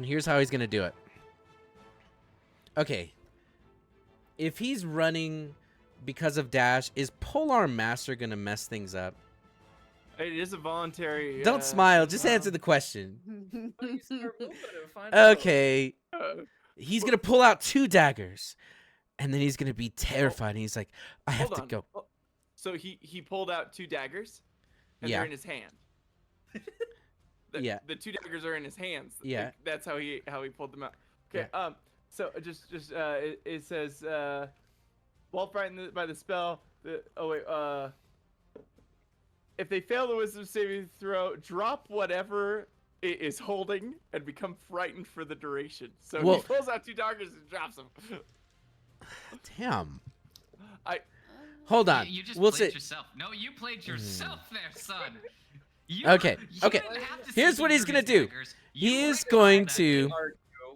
here's how he's going to do it. Okay. If he's running because of dash, is Polearm Master going to mess things up? It is a voluntary. Don't smile. Just answer the question. Why don't you start moving and find out? Okay. He's going to pull out 2 daggers. And then he's going to be terrified. And he's like, I have Hold to on. go. Oh, so he pulled out 2 daggers, and Yeah. they're in his hand. Yeah. The 2 daggers are in his hands. Yeah. That's how he pulled them out. Okay. Yeah. So it says while frightened by the spell. If they fail the wisdom saving throw, drop whatever it is holding and become frightened for the duration. So Well- he pulls out 2 daggers and drops them. Damn. I Hold on. You just We'll played say... yourself. No, you played yourself there, son. You, Okay, you okay. didn't have to see Here's what me he's through gonna his do. daggers. He You is were going that to...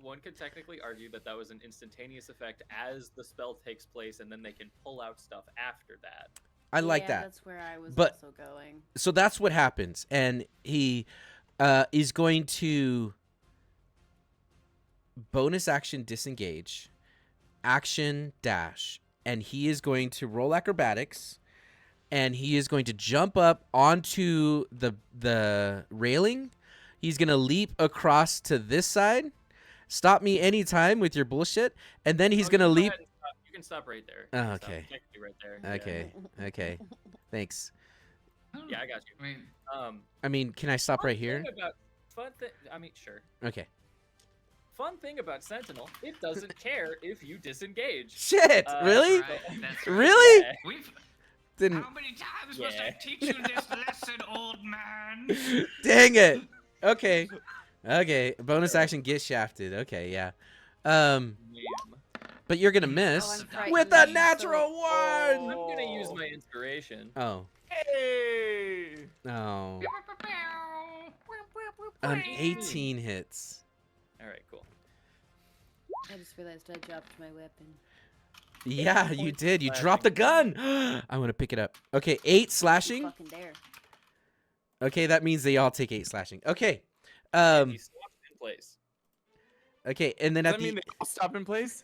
One could technically argue that was an instantaneous effect as the spell takes place, and then they can pull out stuff after that. I like yeah, that. That's where I was But- also going. So that's what happens. And he is going to bonus action disengage, action dash, and he is going to roll acrobatics, and he is going to jump up onto the railing. He's going to leap across to this side. Stop me anytime with your bullshit. And then he's going to Go leap. ahead and stop. You can stop right there. Oh, You can stop okay. technically right there. Yeah. Okay. Okay. Thanks. Yeah, I got you. I mean, I mean, can I stop right here? Sure. Okay. Fun thing about Sentinel, it doesn't care if you disengage. Shit. Uh, Really? That's right. That's right. Really? Yeah. We've. Didn't. How many times must Yeah. I teach you this lesson, old man? Dang it. Okay. Okay. Bonus action get shafted. Okay, yeah. Ma'am. But you're gonna Oh, miss I'm frightened. with a So- natural I'm one. gonna use my inspiration. Oh. hey. Oh. An 18 hits. Alright, cool. I just realized I dropped my weapon. Yeah, you points did. You slashing. dropped the gun. I want to pick it up. Okay, 8 slashing. Fucking dare. Okay, that means they all take 8 slashing. Okay. He stops in place. Okay, and then Does at that mean the they all stop in place?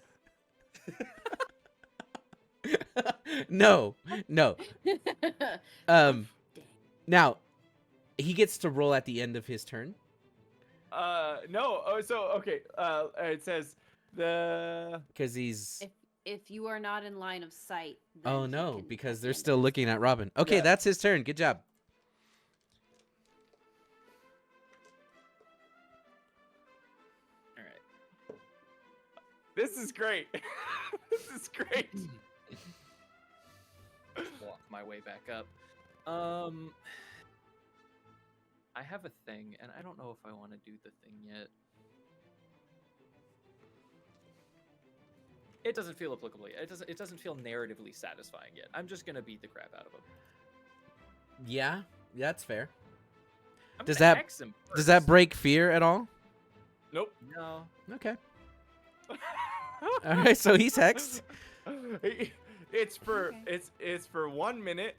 no. Dang. Now he gets to roll at the end of his turn. No. Oh, so okay. It says the. Because he's... If you are not in line of sight. then Oh he no, can because at they're the end still of his looking at turn. Robin. Okay, Yeah. that's his turn. Good job. Alright. This is great. This is great. Walk my way back up. I have a thing, and I don't know if I want to do the thing yet. It doesn't feel applicable yet. It doesn't feel narratively satisfying yet. I'm just gonna beat the crap out of him. Yeah, that's fair. I'm Does gonna that- hex him Does that first. break fear at all? Nope. No. Okay. All right, so he's hexed. It's for Okay. it's for 1 minute,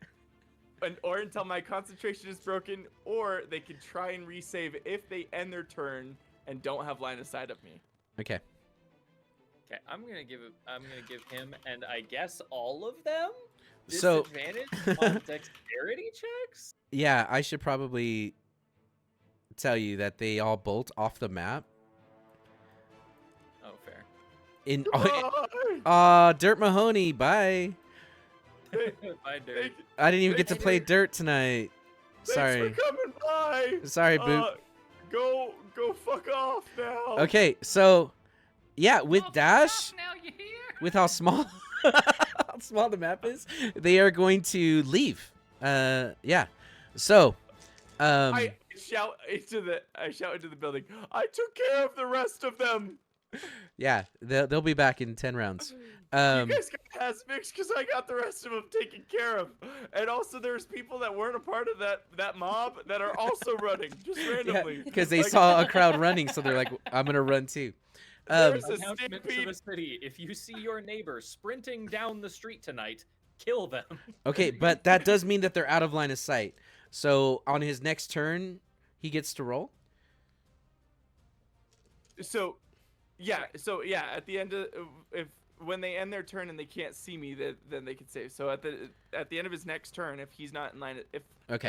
or until my concentration is broken, or they can try and resave if they end their turn and don't have line of sight of me. Okay. Okay, I'm gonna give him, and I guess all of them, So- disadvantage on dexterity checks. Yeah, I should probably tell you that they all bolt off the map In Bye. Dirt Mahoney, bye. Bye, Dirt. Thank- I didn't even get to Thanks play for- Dirt tonight. Sorry. Thanks for coming by. Sorry, Boop. Go fuck off now. Okay, so yeah, with Oh, Dash, now you hear? with how small how small the map is, they are going to leave. Yeah. So, I shout into the building. I took care of the rest of them. yeah, they'll be back in 10 rounds. You guys got has mixed because I got the rest of them taken care of. And also, there's people that weren't a part of that mob that are also running just randomly. because they Like, saw a crowd running, so they're like, I'm gonna run too. There's a Announcement to stampede. the city: if you see your neighbor sprinting down the street tonight, kill them. Okay, but that does mean that they're out of line of sight. So on his next turn, he gets to roll. So at the end of when they end their turn and they can't see me, then they can save. So at the end of his next turn, if he's not in line, if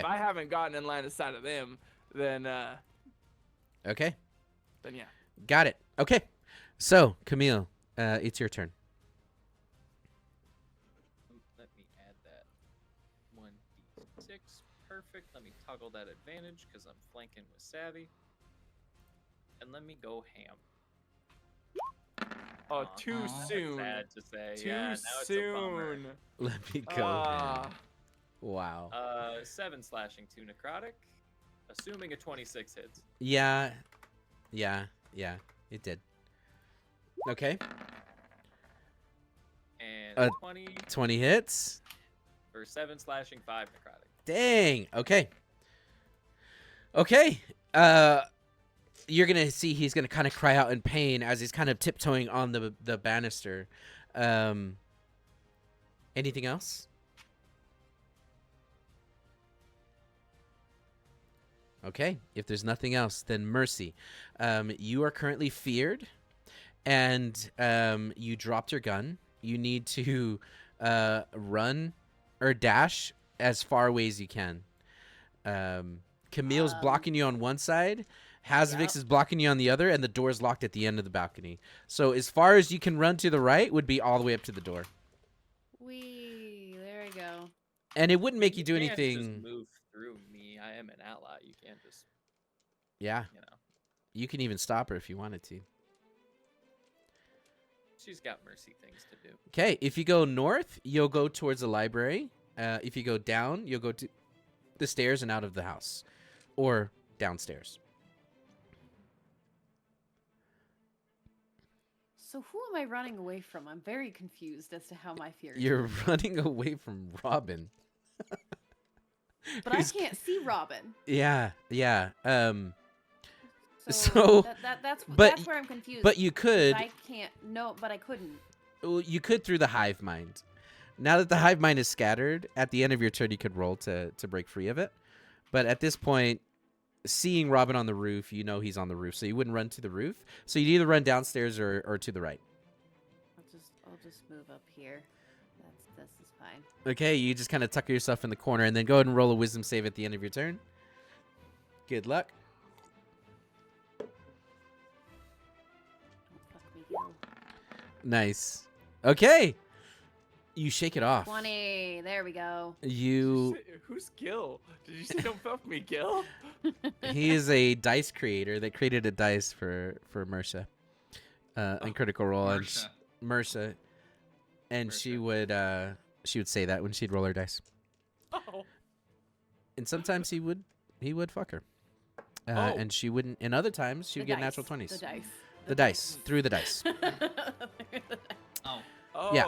I haven't gotten in line of sight of them, then Okay, yeah. got it. Okay, so Camille, it's your turn. Let me add that 1d6. Perfect. Let me toggle that advantage because I'm flanking with Savvy. And let me go ham. Oh, too Aw. soon. Sad to say. Too yeah, now it's a bummer. soon. Let me go. Ah. man. Wow. 7 slashing, 2 necrotic. Assuming a 26 hits. Yeah, it did. Okay, And 20 20 hits. for 7 slashing, 5 necrotic. Dang. Okay. Okay. You're gonna see he's gonna kind of cry out in pain as he's kind of tiptoeing on the banister. Anything else? Okay. If there's nothing else, then Mercy. You are currently feared, and you dropped your gun. You need to run or dash as far away as you can. Camille's blocking you on one side. Hazvix Yep. is blocking you on the other, and the door's locked at the end of the balcony. So as far as you can run to the right would be all the way up to the door. There we go. And it wouldn't make you do can't just anything. move through me. I am an ally. You can't just, Yeah, you know. you can even stop her if you wanted to. She's got mercy things to do. Okay, if you go north, you'll go towards the library. If you go down, you'll go to the stairs and out of the house. Or downstairs. So who am I running away from? I'm very confused as to how my fear is. You're running away from Robin. But I who's- can't see Robin. Yeah. So, So, that's but- where I'm confused. But you could. I can't. No, but I couldn't. Well, you could through the hive mind. Now that the hive mind is scattered, at the end of your turn you could roll to break free of it. But at this point, seeing Robin on the roof, you know he's on the roof, so you wouldn't run to the roof. So you'd either run downstairs or to the right. I'll just move up here. This is fine. Okay, you just kind of tuck yourself in the corner and then go ahead and roll a wisdom save at the end of your turn. Good luck. Don't fuck me, Gil. Nice. Okay. You shake it off. 20. There we go. Who's Gil? Did you say don't fuck me, Gil? He is a dice creator that created a dice for Mercia. And Critical Role. Marsha. Mercia. And Mercia. she would say that when she'd roll her dice. Oh. And sometimes he would fuck her. Oh. And she wouldn't. And other times she would The get natural dice. 20s. The dice. The dice. Through the dice. Oh, Oh. Yeah.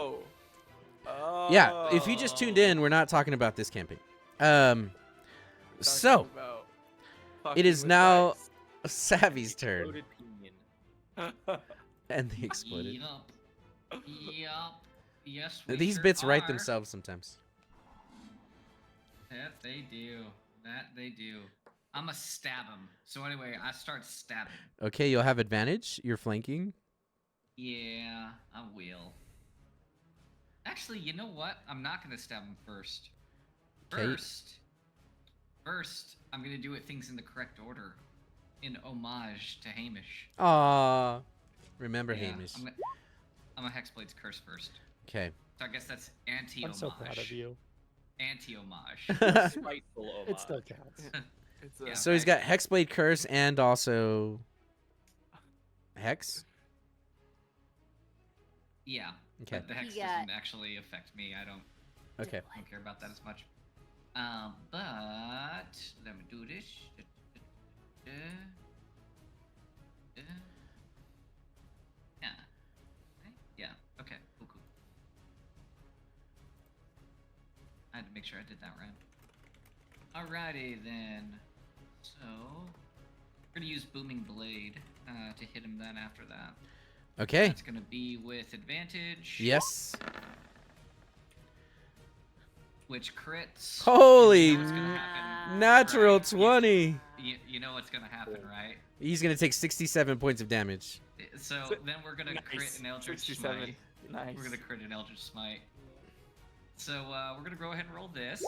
Oh. Yeah. If you just tuned in, we're not talking about this campaign. Talking So about it fucking is with now dice. Savvy's turn. Loaded pinion. And they exploded. Yup. Yup. Yes, we These sure bits write are. themselves sometimes. That they do. That they do. I'ma stab him. So anyway, I start stabbing. Okay, you'll have advantage. You're flanking. Yeah, I will. Actually, you know what? I'm not gonna stab him first. 'Kay. First, I'm gonna do it things in the correct order, in homage to Hamish. Aww. Remember Yeah, Hamish. I'm a Hexblade's Curse first. Okay. So I guess that's anti-homage. I'm so proud of you. Anti-homage. Spiteful homage. It still counts. It's Yeah. So he's got Hexblade Curse and also Hex. Yeah. Okay. But the Hex Yeah. doesn't actually affect me. I don't care about that as much. But let me do this. Yeah. Right? Yeah. Okay. Cool. I had to make sure I did that right. Alrighty then. So we're gonna use Booming Blade to hit him. Then after that, Okay. that's gonna be with advantage. Yes. Which crits. Holy You know what's gonna happen, natural right? 20. You know what's gonna happen, right? He's gonna take 67 points of damage. So then we're gonna crit an Eldritch 67. Smite. Nice. We're gonna crit an Eldritch Smite. So we're gonna go ahead and roll this.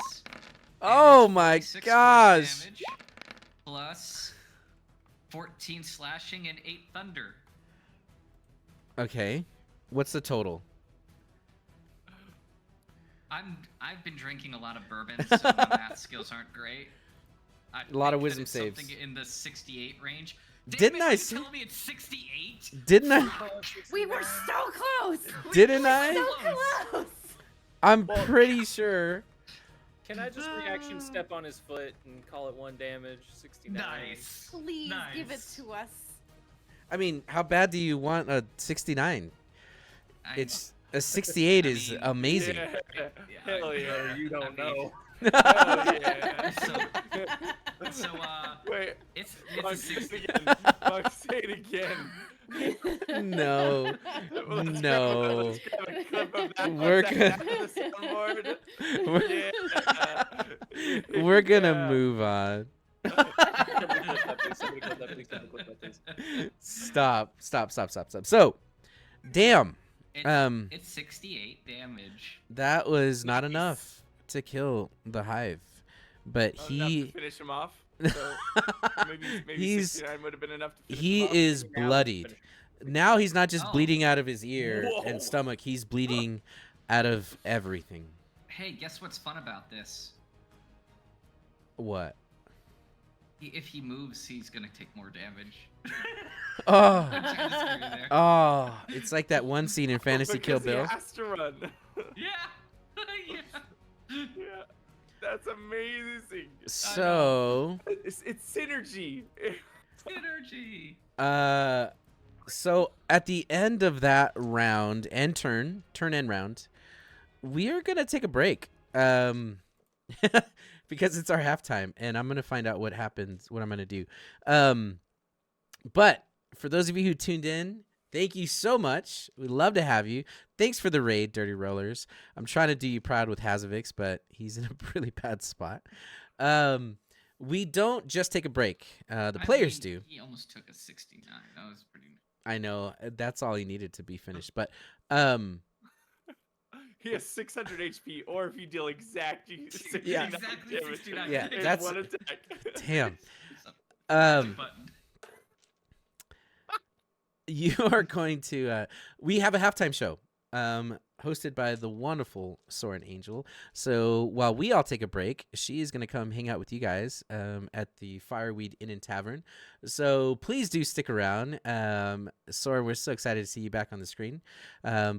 Oh And it's my 46 force gosh. damage plus 14 slashing and 8 thunder. Okay. What's the total? I've been drinking a lot of bourbon, so my math skills aren't great. I A lot of think that wisdom it's saves. Something in the 68 range. Didn't Damn it, I you say- telling me it's 68? Didn't I? We were so close. Didn't So I? close. I'm Well- pretty sure. Can I just reaction step on his foot and call it 1 damage? 69. Nice. Please give it Nice. to us. I mean, how bad do you want a 69? I- It's a 68 I is mean, amazing. Yeah. Yeah, Hell yeah. You don't know. Hell yeah. So Wait. it's Fuck, a say it 60. again. Fuck, say it again. No. Let's No. Let's grab a clip of that. We're Put gonna- that down to the soundboard. Yeah. We're gonna Yeah. move on. Somebody clip that, please. Somebody clip that, please. Somebody clip that, please. Stop. So, damn. It's 68 damage. That was not Nice. enough to kill the Hive, but Not enough to he finish him off. So maybe He's- 69 would have been enough to finish he him off. is Now, bloodied. finish. Now he's not just Oh. bleeding out of his ear Whoa. and stomach. He's bleeding out of everything. Hey, guess what's fun about this? What? If he moves, he's gonna take more damage. Oh. I'm trying to screw you there. Oh, it's like that one scene in Fantasy Kill Because Bill. He has to run. Yeah. Yeah. Yeah. That's amazing. So, It's synergy. Synergy. so at the end of that round and turn end round, we are gonna take a break. Because it's our halftime, and I'm gonna find out what happens. What I'm gonna do. But for those of you who tuned in, thank you so much. We'd love to have you. Thanks for the raid, Dirty Rollers. I'm trying to do you proud with Hazovix, but he's in a really bad spot. We don't just take a break. The players do. He almost took a 69. That was pretty. I know that's all he needed to be finished. But He has 600 HP, or if you deal exactly 69 Yeah. Exactly damage 69 Yeah, in that's- one attack. damn. Button. You are going to we have a halftime show hosted by the wonderful Soren Angel. So while we all take a break, she is going to come hang out with you guys at the Fireweed Inn and Tavern. So please do stick around. Soren, we're so excited to see you back on the screen.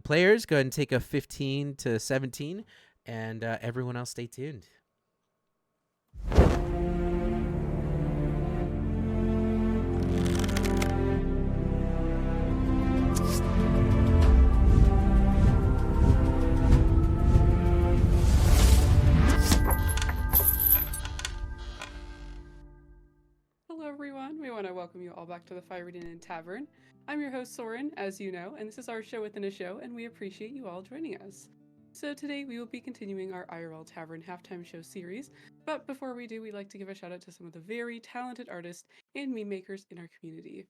Players, go ahead and take a 15 to 17, and everyone else stay tuned. Hello, everyone. We want to welcome you all back to the Fire Inn and Tavern. I'm your host, Soren, as you know, and this is our show within a show, and we appreciate you all joining us. So today we will be continuing our IRL Tavern halftime show series, but before we do, we'd like to give a shout out to some of the very talented artists and meme makers in our community.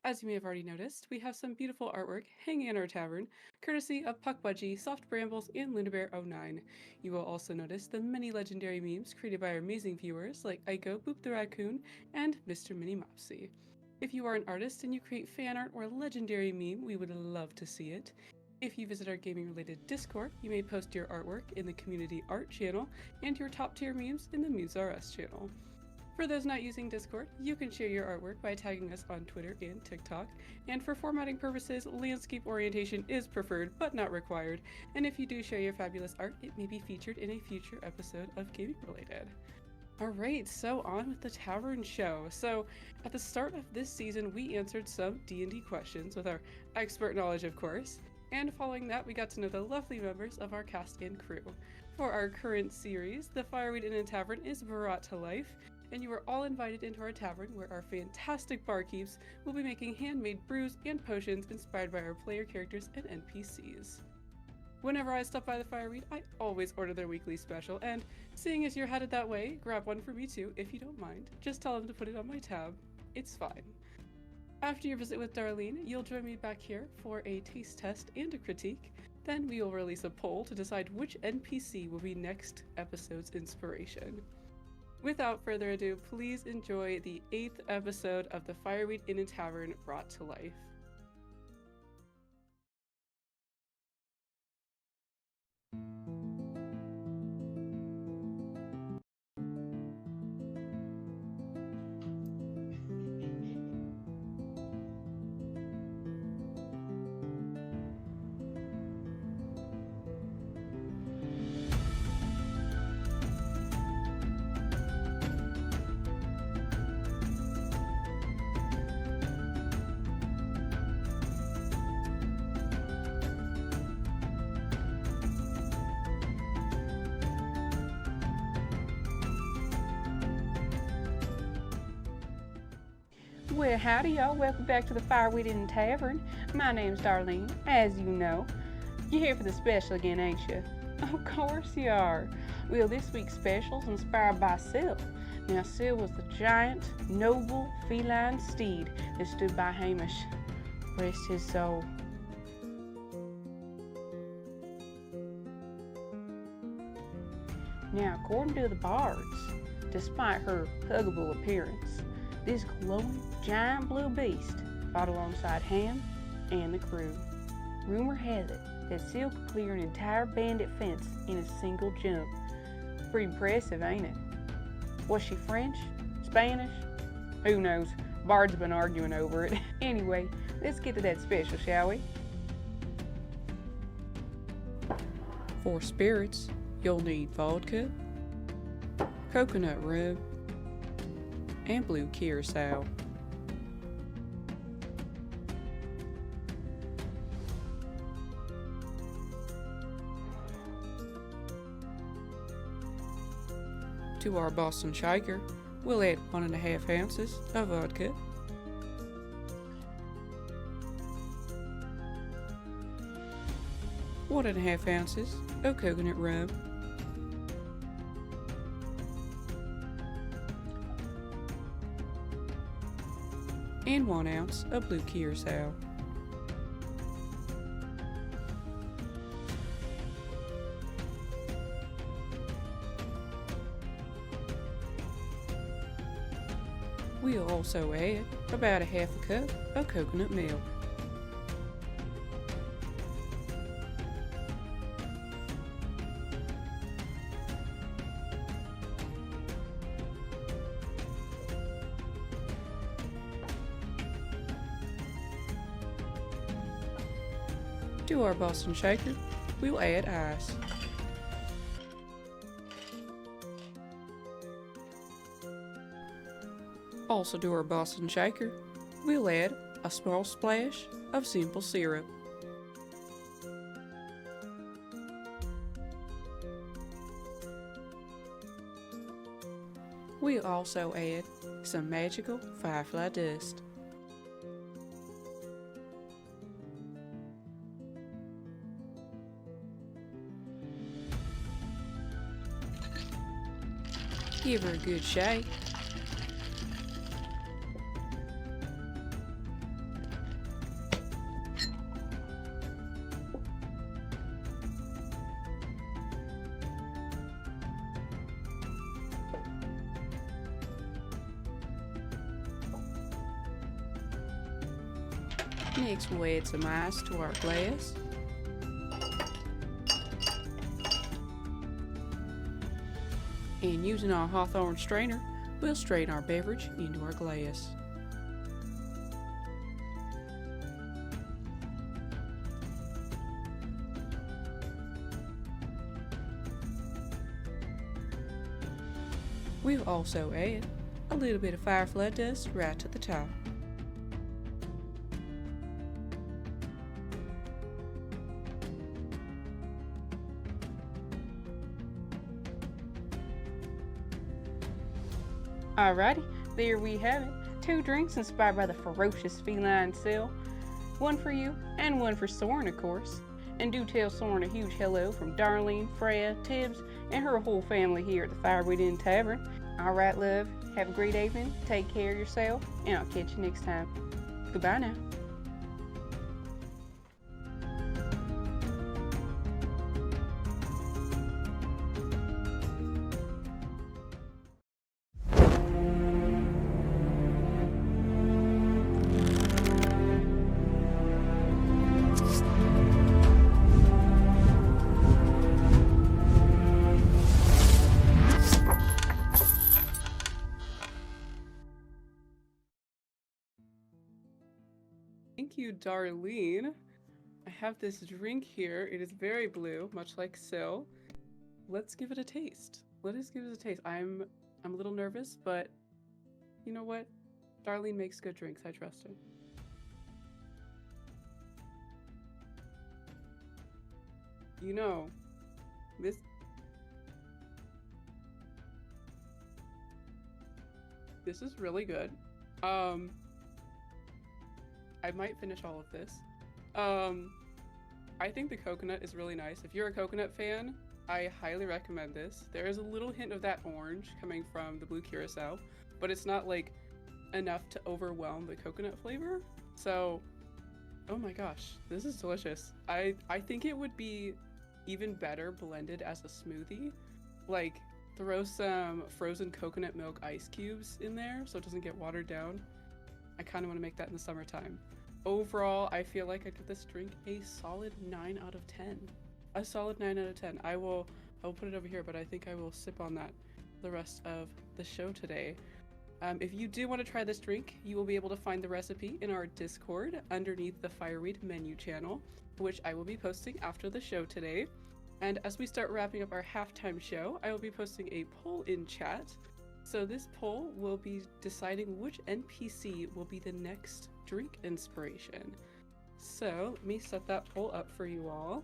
As you may have already noticed, we have some beautiful artwork hanging in our tavern, courtesy of Puck Budgie, Soft Brambles, and Lunabear09. You will also notice the many legendary memes created by our amazing viewers like Aiko, Boop the Raccoon, and Mr. Mini Mopsy. If you are an artist and you create fan art or a legendary meme, we would love to see it. If you visit our gaming-related Discord, you may post your artwork in the community art channel and your top-tier memes in the Muse RS channel. For those not using Discord, you can share your artwork by tagging us on Twitter and TikTok, and for formatting purposes, landscape orientation is preferred but not required, and if you do share your fabulous art, it may be featured in a future episode of Gaming Related. Alright, so on with the Tavern Show. So, at the start of this season, we answered some D&D questions with our expert knowledge, of course, and following that, we got to know the lovely members of our cast and crew. For our current series, the Fireweed Inn and Tavern is brought to life, and you are all invited into our tavern where our fantastic barkeeps will be making handmade brews and potions inspired by our player characters and NPCs. Whenever I stop by the Fireweed, I always order their weekly special, and seeing as you're headed that way, grab one for me too, if you don't mind. Just tell them to put it on my tab. It's fine. After your visit with Darlene, you'll join me back here for a taste test and a critique. Then we will release a poll to decide which NPC will be next episode's inspiration. Without further ado, please enjoy the 8th episode of the Fireweed Inn and Tavern brought to life. Well, howdy y'all, welcome back to the Fireweed Inn and Tavern. My name's Darlene, as you know. You're here for the special again, ain't you? Of course you are. Well, this week's special's inspired by Syl. Now, Syl was the giant, noble, feline steed that stood by Hamish. Rest his soul. Now, according to the bards, despite her huggable appearance, this glowing, giant blue beast fought alongside Ham and the crew. Rumor has it that Syl could clear an entire bandit fence in a single jump. Pretty impressive, ain't it? Was she French? Spanish? Who knows? Bards have been arguing over it. Anyway, let's get to that special, shall we? For spirits, you'll need vodka, coconut rum, and blue curacao. To our Boston shaker, we'll add 1.5 ounces of vodka, 1.5 ounces of coconut rum, and 1 ounce of blue curacao. We'll also add about 1/2 cup of coconut milk. To our Boston shaker, we'll add ice. Also to our Boston shaker, we'll add a small splash of simple syrup. We'll also add some magical firefly dust. Give her a good shake. Next, we'll add some ice to our glass. And using our hawthorn strainer, we'll strain our beverage into our glass. We'll also add a little bit of firefly dust right to the top. Alrighty, there we have it. 2 drinks inspired by the ferocious feline cell. One for you, and one for Soren, of course. And do tell Soren a huge hello from Darlene, Freya, Tibbs, and her whole family here at the Firewood Inn Tavern. Alright, love, have a great evening, take care of yourself, and I'll catch you next time. Goodbye now. Thank you, Darlene. I have this drink here. It is very blue, much like Syl. Let's give it a taste. Let us give it a taste. I'm a little nervous, but you know what? Darlene makes good drinks. I trust her. You know, this is really good. I might finish all of this. I think the coconut is really nice. If you're a coconut fan, I highly recommend this. There is a little hint of that orange coming from the blue curacao, but it's not like enough to overwhelm the coconut flavor. So, oh my gosh, this is delicious. I think it would be even better blended as a smoothie. Like, throw some frozen coconut milk ice cubes in there so it doesn't get watered down. I kind of want to make that in the summertime. Overall, I feel like I give this drink a solid 9 out of 10. A solid 9 out of 10. I will put it over here, but I think I will sip on that the rest of the show today. If you do want to try this drink, you will be able to find the recipe in our Discord underneath the Fireweed menu channel, which I will be posting after the show today. And as we start wrapping up our halftime show, I will be posting a poll in chat. So this poll will be deciding which NPC will be the next drink inspiration. So let me set that poll up for you all.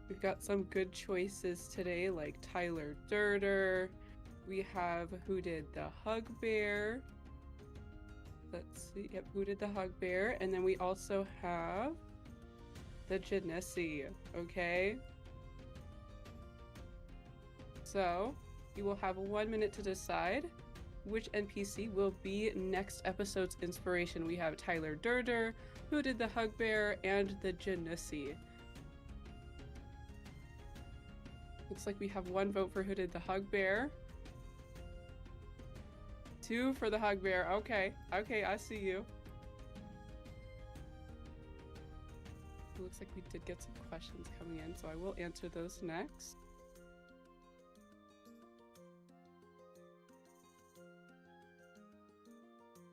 We've got some good choices today, like Tyler Durder. We have Who Did the Hug Bear. Let's see, yep, Who Did the Hug Bear? And then we also have the Genesi, okay? So, you will have 1 minute to decide which NPC will be next episode's inspiration. We have Tyler Durder, Who Did the Hug Bear, and the Genesi. Looks like we have 1 vote for Who Did the Hug Bear. 2 for the Hug Bear. Okay, I see you. It looks like we did get some questions coming in, so I will answer those next.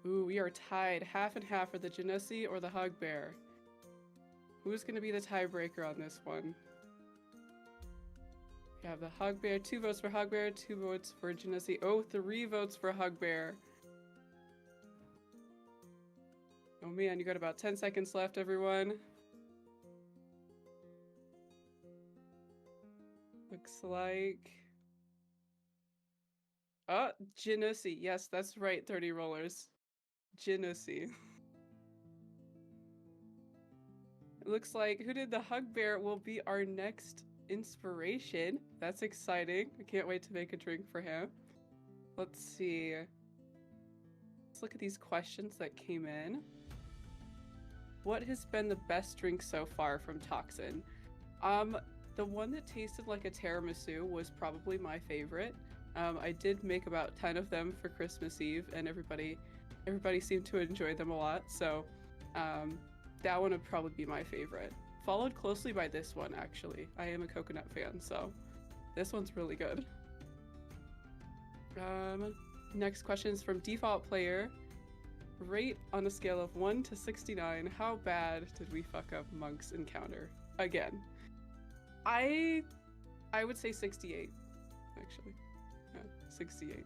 Ooh, we are tied half and half for the Genesi or the Hug Bear. Who's going to be the tiebreaker on this one? We have the Hug Bear, 2 votes for Hug Bear, 2 votes for Genesi. Oh, 3 votes for Hug Bear. Oh man, you got about 10 seconds left, everyone. Looks like... Oh, Genesi. Yes, that's right, 30 rollers. Genesi. It looks like Who Did the Hug Bear will be our next inspiration. That's exciting. I can't wait to make a drink for him. Let's see. Let's look at these questions that came in. What has been the best drink so far from Toxin? The one that tasted like a tiramisu was probably my favorite. I did make about 10 of them for Christmas Eve, and everybody seemed to enjoy them a lot, so that one would probably be my favorite. followed closely by this one, actually. I am a coconut fan, so this one's really good. Next question is from Default Player. Rate on a scale of 1 to 69, how bad did we fuck up Monk's encounter? Again. I would say 68, actually. Yeah, 68.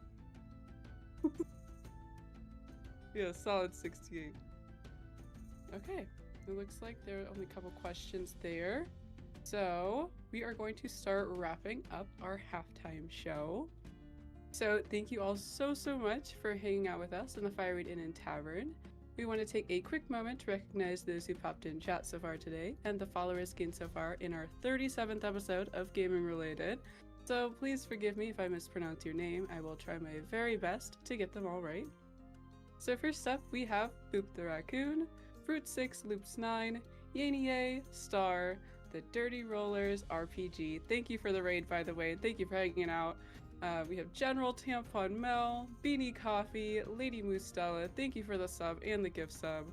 Yeah, solid 68. Okay, it looks like there are only a couple questions there. So, we are going to start wrapping up our halftime show. So, thank you all so much for hanging out with us in the Fireweed Inn and Tavern. We want to take a quick moment to recognize those who popped in chat so far today and the followers gained so far in our 37th episode of Gaming Related. So please forgive me if I mispronounce your name. I will try my very best to get them all right. So first up, we have Boop the Raccoon, Fruit 6 Loops 9, Yanier, Star, The Dirty Rollers RPG. Thank you for the raid, by the way, and thank you for hanging out. We have General Tampon Mel, Beanie Coffee, Lady Mustella, thank you for the sub and the gift sub.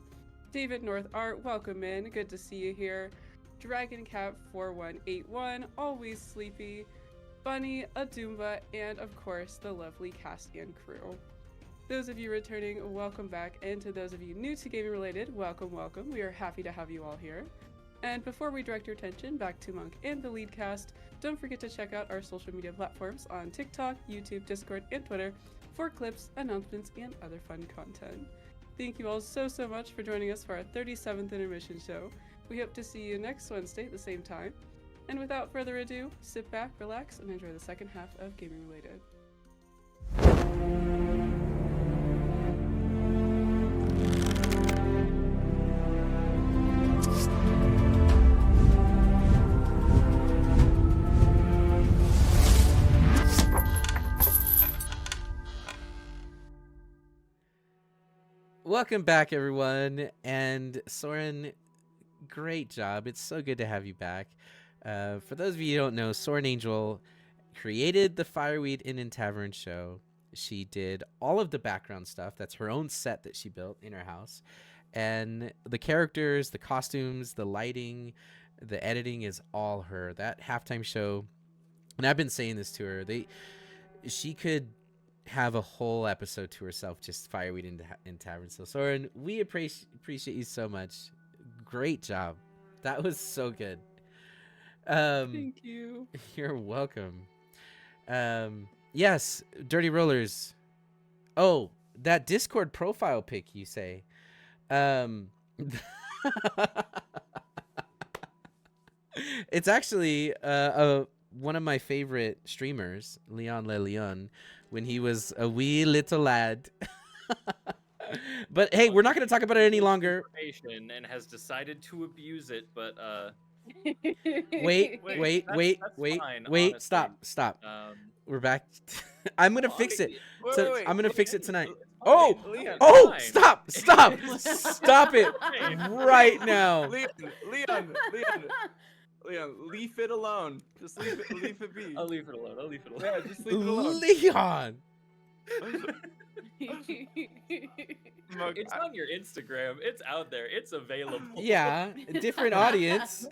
David North Art, welcome in, good to see you here. Dragon Cat 4181, always sleepy. Bunny, Adumba, and of course the lovely Castian crew. Those of you returning, welcome back, and to those of you new to Gaming Related, welcome. We are happy to have you all here. And before we direct your attention back to Monk and the lead cast, don't forget to check out our social media platforms on TikTok, YouTube, Discord, and Twitter for clips, announcements, and other fun content. Thank you all so much for joining us for our 37th intermission show. We hope to see you next Wednesday at the same time. And without further ado, sit back, relax, and enjoy the second half of Gaming Related. Welcome back, everyone. And Soren, great job. It's so good to have you back. For those of you who don't know, Soren Angel created the Fireweed Inn and Tavern show. She did all of the background stuff. That's her own set that she built in her house. And the characters, the costumes, the lighting, the editing is all her. That halftime show, and I've been saying this to her, she could have a whole episode to herself, just Fireweed in Tavern. So Soren, we appreciate you so much. Great job. That was so good. Thank you. You're welcome. Yes, Dirty Rollers. Oh, that Discord profile pic you say. It's actually one of my favorite streamers, Leon Le Leon, when he was a wee little lad. But hey, we're not going to talk about it any longer. And has decided to abuse it, but wait, fine, stop. We're back. I'm gonna fix it. Wait, I'm gonna fix it tonight. Leon, Stop it right now. Leon, leave it alone. Just leave it be. I'll leave it alone. Yeah, just leave it alone. Leon. Mug, It's on your Instagram. It's out there. It's available. Yeah, a different audience.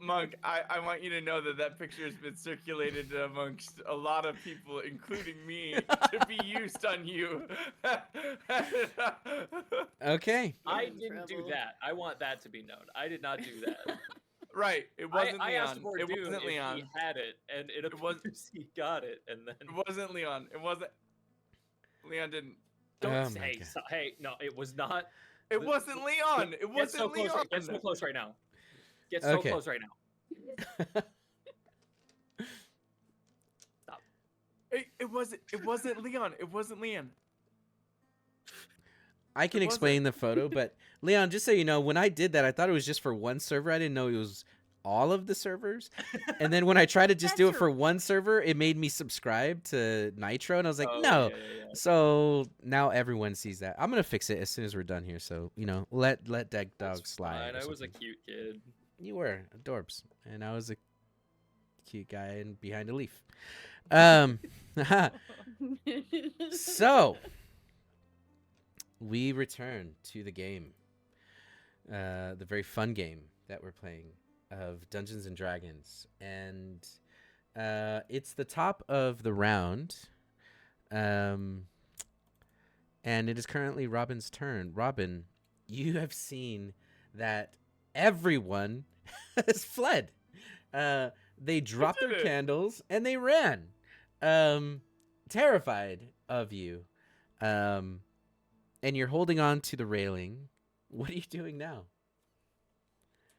Monk, I want you to know that picture has been circulated amongst a lot of people, including me, to be used on you. Okay. I didn't do that. I want that to be known. I did not do that. Right, it wasn't I Leon. asked for It Dune wasn't if Leon. he had it, and it appears he got it, and then It wasn't Leon. It wasn't. Leon didn't. don't Oh say. my God. Hey, no, it was not. It wasn't Leon. It Get wasn't so close. Leon. Get so close right now. Get so Okay. close right now. Stop. It wasn't Leon. It wasn't Leon. I can It explain the photo, but Leon, just so you know, when I did that, I thought it was just for one server. I didn't know it was all of the servers. And then when I tried to just do it for one server, it made me subscribe to Nitro, and I was like, no. Yeah. So now everyone sees that. I'm gonna fix it as soon as we're done here. So let Deck Dog That's slide. fine. or I was a something. cute kid. You were adorbs, and I was a cute guy and behind a leaf. So we return to the game. the very fun game that we're playing of Dungeons and Dragons, and it's the top of the round, and it is currently Robin's turn. Robin, you have seen that everyone has fled. They dropped their candles and they ran, terrified of you, and you're holding on to the railing. What are you doing now?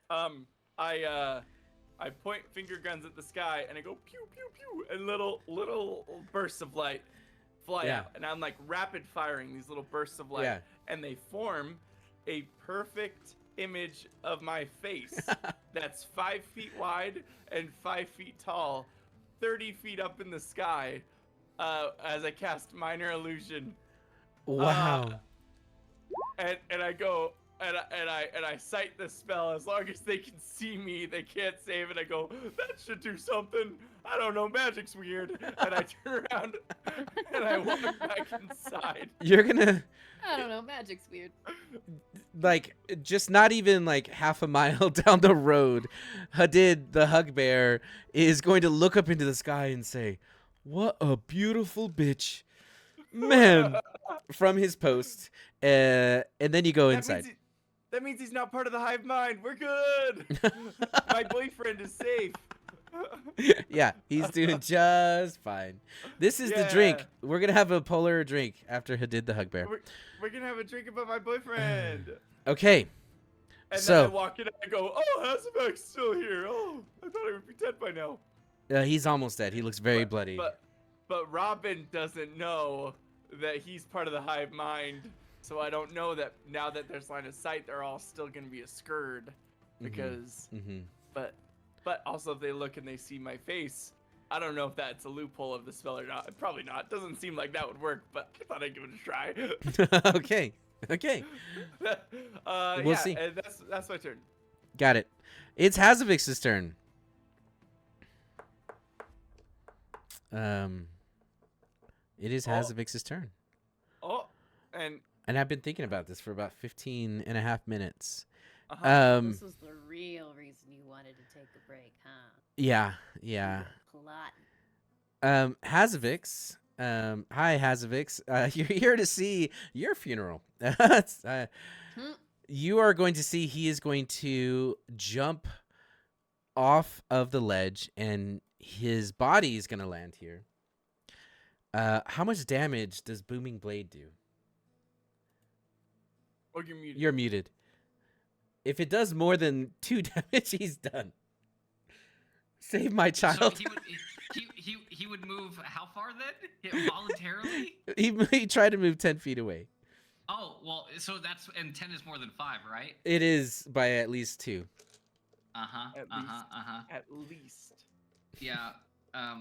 I point finger guns at the sky and I go pew pew pew, and little bursts of light fly Yeah. out, and I'm like rapid firing these little bursts of light, Yeah. and they form a perfect image of my face that's 5 feet wide and 5 feet tall, 30 feet up in the sky, as I cast Minor Illusion. Wow. And I go and I cite the spell. As long as they can see me, they can't save it. I go, that should do something. I don't know, magic's weird. And I turn around and I walk back inside. You're gonna I don't know. Magic's weird. like just not even like half a mile down the road, Hadid the hug bear is going to look up into the sky and say, "What a beautiful bitch, man!" from his post, and then you go inside. That means he's not part of the hive mind. We're good. My boyfriend is safe. Yeah, he's doing just fine. This is the drink. Yeah. We're gonna have a polar drink after Hadid the hug bear. We're gonna have a drink about my boyfriend. Okay. And So then I walk in and I go, oh, Hazabek's still here. Oh, I thought he would be dead by now. he's almost dead. He looks very bloody. But Robin doesn't know that he's part of the hive mind. So I don't know that now that there's line of sight, they're all still gonna be a scared, because. But also if they look and they see my face, I don't know if that's a loophole of the spell or not. Probably not. Doesn't seem like that would work, but I thought I'd give it a try. Okay. We'll see. And that's my turn. Got it. It's Hazavix's turn. It is Hazavix's turn. Oh, and I've been thinking about this for about 15 and a half minutes. This was the real reason you wanted to take a break, huh? Yeah. Plotting. Hazavix. Hi, Hazavix. You're here to see your funeral. You are going to see he is going to jump off of the ledge, and his body is going to land here. How much damage does Booming Blade do? oh, you're muted. You're muted. If it does more than 2 damage, he's done. Save my child. So he would move how far then? Voluntarily? He tried to move 10 feet away. Oh, well, so that's, and 10 is more than 5, right? It is by at least 2. At least. Yeah.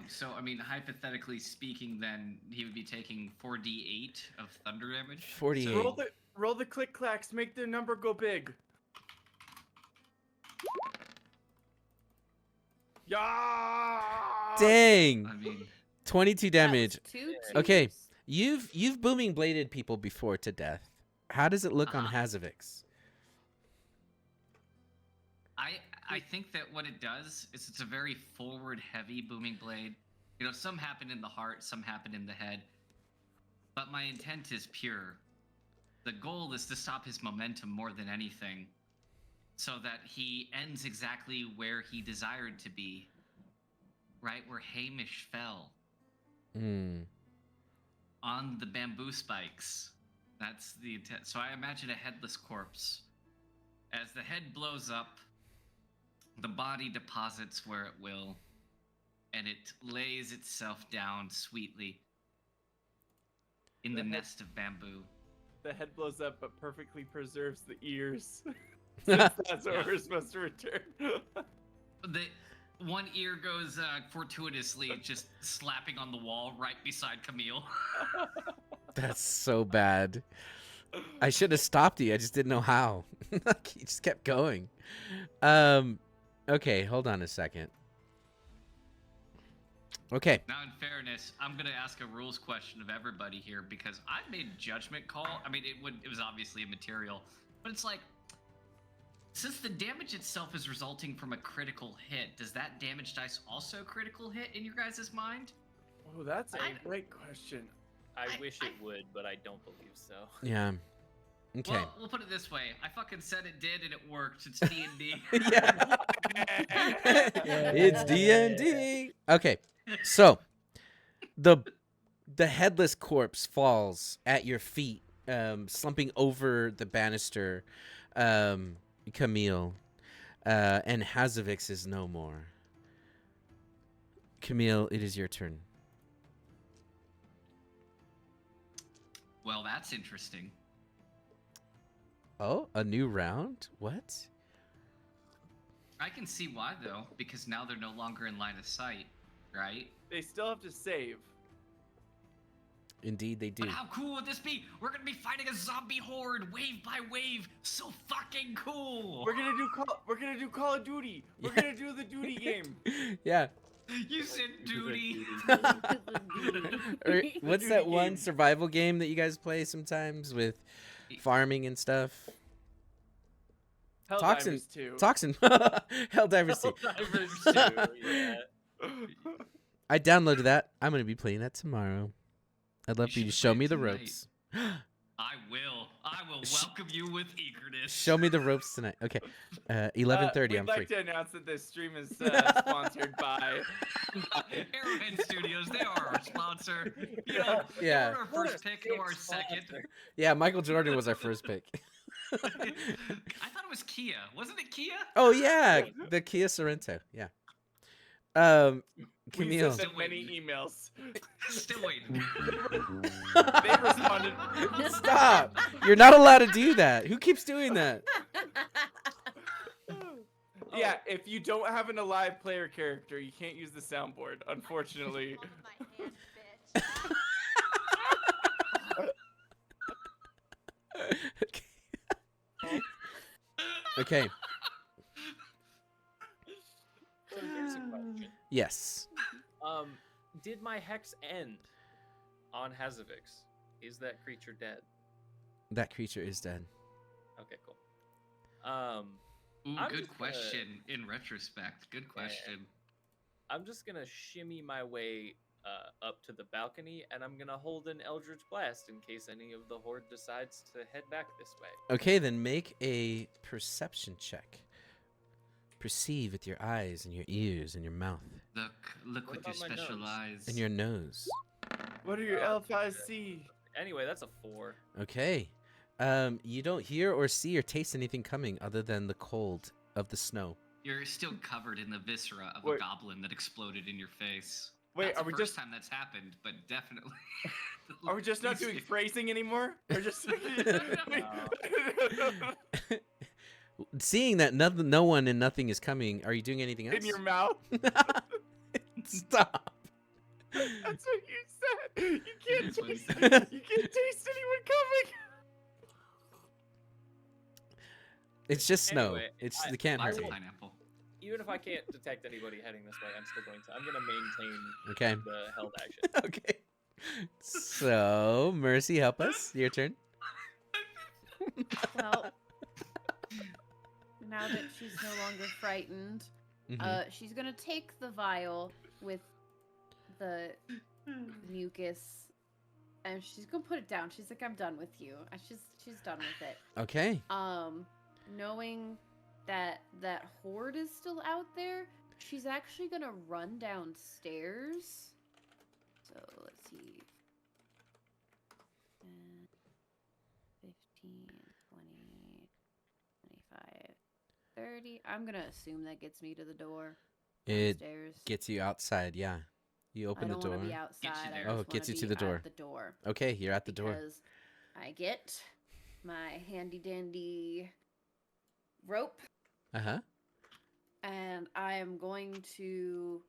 So, I mean, hypothetically speaking, then he would be taking 4d8 of thunder damage. 48. So, Roll the click clacks. Make the number go big. Yeah. Dang. I mean, 22 damage. That was 2 Okay. twos. You've booming bladed people before to death. How does it look on Hazavix? I think that what it does is it's a very forward heavy booming blade. You know, some happen in the heart, some happen in the head. But my intent is pure. The goal is to stop his momentum more than anything, so that he ends exactly where he desired to be. Right where Hamish fell. On the bamboo spikes. That's the intent. So I imagine a headless corpse. As the head blows up, the body deposits where it will, and it lays itself down sweetly in the nest of bamboo. The head blows up, but perfectly preserves the ears. Since that's what we're supposed to return. The one ear goes fortuitously just slapping on the wall right beside Camille. That's so bad. I should have stopped you. I just didn't know how. He just kept going. Okay, hold on a second. Okay. Now, in fairness, I'm gonna ask a rules question of everybody here because I made a judgment call. I mean, it was obviously immaterial, but it's like, Since the damage itself is resulting from a critical hit, does that damage dice also critical hit in your guys' mind? Oh, that's a I- great question. I wish it would, but I don't believe so. Yeah. Okay. Well, we'll put it this way. I fucking said it did, and it worked. It's D&D. Yeah. It's D&D. Okay. So, the headless corpse falls at your feet, slumping over the banister, Camille, and Hazavix is no more. Camille, it is your turn. Well, that's interesting. Oh, a new round? What? I can see why, though, because now they're no longer in line of sight, right? They still have to save. Indeed, they do. But how cool would this be? We're gonna be fighting a zombie horde, wave by wave. So fucking cool! We're gonna do Call of Duty. We're Yeah. gonna do the duty game. Yeah. You said duty. Or what's that Duty one game. survival game that you guys play sometimes with farming and stuff? Toxin. Helldivers 2. Toxin. Helldivers 2. Helldivers 2, yeah. I downloaded that. I'm going to be playing that tomorrow. I'd love You for you to should show play me it the tonight. ropes. I will welcome you with eagerness. Show me the ropes tonight. Okay. 11:30. We'd I'm like free. to announce that this stream is sponsored by. Arrowhead Studios, they are our sponsor. You know, they Yeah. were our first pick or our second. Yeah, Michael Jordan was our first pick. I thought it was Kia. Wasn't it Kia? Oh yeah, the Kia Sorento. Yeah. We Camille. sent them many emails. Still waiting. They responded. Stop. You're not allowed to do that. Who keeps doing that? Yeah, if you don't have an alive player character, you can't use the soundboard, unfortunately. Okay. So here's a question. Yes. Did my hex end on Hazavix? Is that creature dead? That creature is dead. Okay, cool. Ooh, I'm good just gonna- question. In retrospect, good question. I'm just gonna shimmy my way up to the balcony, and I'm gonna hold an Eldritch Blast in case any of the horde decides to head back this way. Okay, then make a perception check. Perceive with your eyes and your ears and your mouth Look What with your about my nose? special eyes. and your nose. What are your L5C? Anyway, that's a 4. Okay. You don't hear or see or taste anything coming other than the cold of the snow. You're still covered in the viscera of a Wait. goblin that exploded in your face. Wait, That's are the we first just time that's happened, but definitely. are we just not doing phrasing anymore? Or just Seeing that no one and nothing is coming, are you doing anything else? in your mouth? Stop. That's what you said. You can't That's what he taste. said. You can't taste anyone coming. It's just snow. Anyway, It's I- it can't I hurt Lots of you. pineapple. Even if I can't detect anybody heading this way, I'm still going to. I'm gonna maintain Okay. the held action. Okay. So, Mercy, help us. Your turn. Well, now that she's no longer frightened, Mhm. she's gonna take the vial with the mucus, and she's gonna put it down. She's like, "I'm done with you." She's done with it. Okay. Knowing that that horde is still out there, she's actually gonna run downstairs. So let's see. 15, 20, 25, 30. I'm gonna assume that gets me to the door. It Downstairs. gets you outside. Yeah. You I open the don't door. want to be outside. there. I Oh, just it gets wanna you to be the door. at the door. Okay, you're at the door. Because I get my handy dandy rope, Uh huh. and I am going to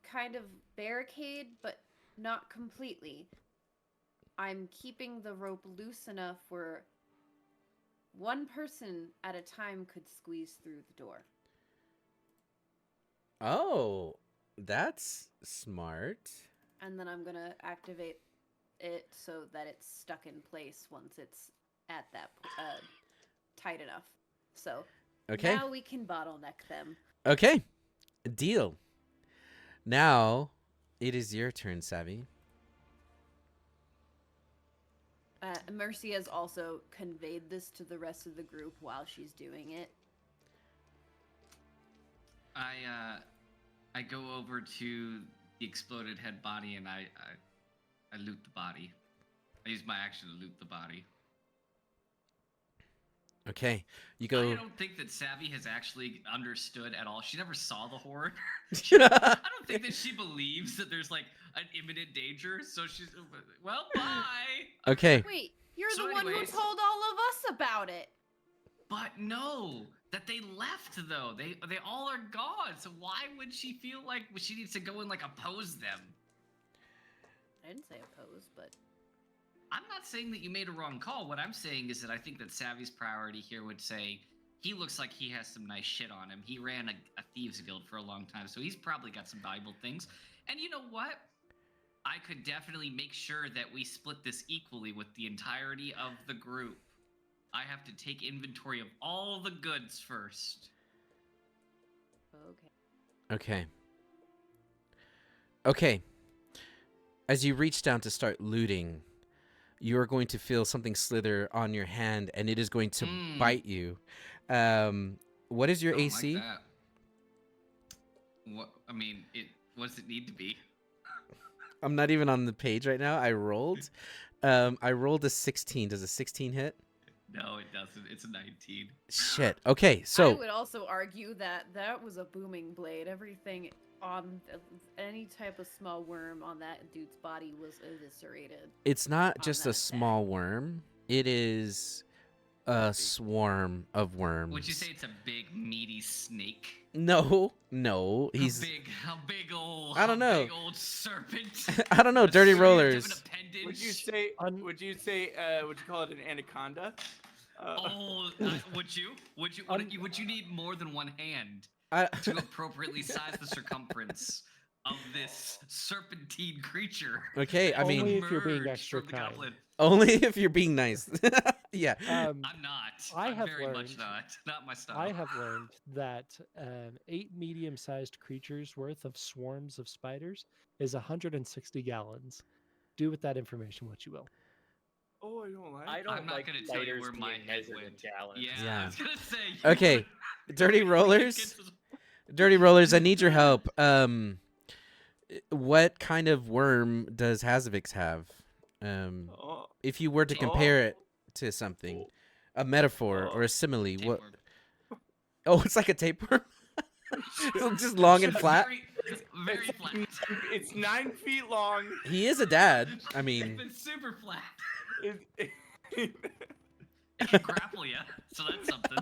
kind of barricade, but not completely. I'm keeping the rope loose enough where one person at a time could squeeze through the door. Oh, that's smart. And then I'm gonna activate it so that it's stuck in place once it's at that tight enough. So Okay. now we can bottleneck them. Okay. Deal. Now it is your turn, Savvy. Mercy has also conveyed this to the rest of the group while she's doing it. I go over to the exploded head body and I loot the body. I use my action to loot the body. Okay. You go. I don't think that Savvy has actually understood at all. She never saw the horde. I don't think that she believes that there's like an imminent danger. So she's well, bye. Okay. Wait, you're So the one who anyways- told all of us about it. But no, that they left though. They all are gone. So why would she feel like she needs to go and like oppose them? I didn't say oppose, but I'm not saying that you made a wrong call. What I'm saying is that I think that Savvy's priority here would say he looks like he has some nice shit on him. He ran a thieves guild for a long time, so he's probably got some valuable things. And you know what? I could definitely make sure that we split this equally with the entirety of the group. I have to take inventory of all the goods first. okay. Okay. Okay. As you reach down to start looting, you are going to feel something slither on your hand, and it is going to bite you. What is your I don't AC? like that. What? I mean, what does it need to be? I'm not even on the page right now. I rolled. I rolled a 16. Does a 16 hit? No, it doesn't. It's a 19. Shit. Okay, I so would also argue that that was a booming blade. Everything on any type of small worm on that dude's body was eviscerated. it's not on just that a attack. small worm. It is a swarm of worms. Would you say it's a big meaty snake? No. He's. How big old? I don't know. Big old serpent. I don't know. A Dirty serpent rollers. of an appendage? Would you say? Would you call it an anaconda? Oh, would you? Would you need more than one hand I, to appropriately size the circumference of this serpentine creature? okay. I Only mean, if you're being emerged extra from the kind. goblin? only if you're being nice. Yeah. I'm not. I I'm have very much learned- not. Not my style. I have learned that 8 medium-sized creatures worth of swarms of spiders is 160 gallons. Do with that information what you will. Oh, I don't like. I don't I'm not like gonna tell you spiders where my being head measured in went. gallons. Yeah, Yeah. I was gonna say. Okay, Dirty It rollers. gets us- Dirty rollers. I need your help. What kind of worm does Hazavix have? Oh, If you were to compare it to something, a metaphor or a simile, what? Tapeworm. Oh, it's like a tapeworm. So just long and flat. Very flat. it's 9 feet long. He is a dad. I mean, It's super flat. It, It can grapple you, so that's something.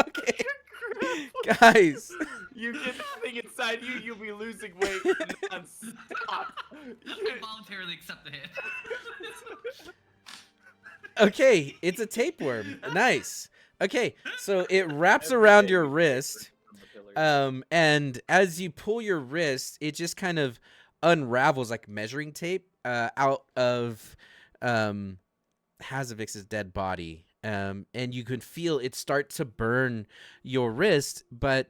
okay, guys. you get that thing inside you, you'll be losing weight non-stop. I voluntarily accept the hit. Okay, it's a tapeworm. Nice. Okay, so it wraps around your wrist. And as you pull your wrist, it just kind of unravels like measuring tape out of Hazavix's dead body. And you can feel it start to burn your wrist, but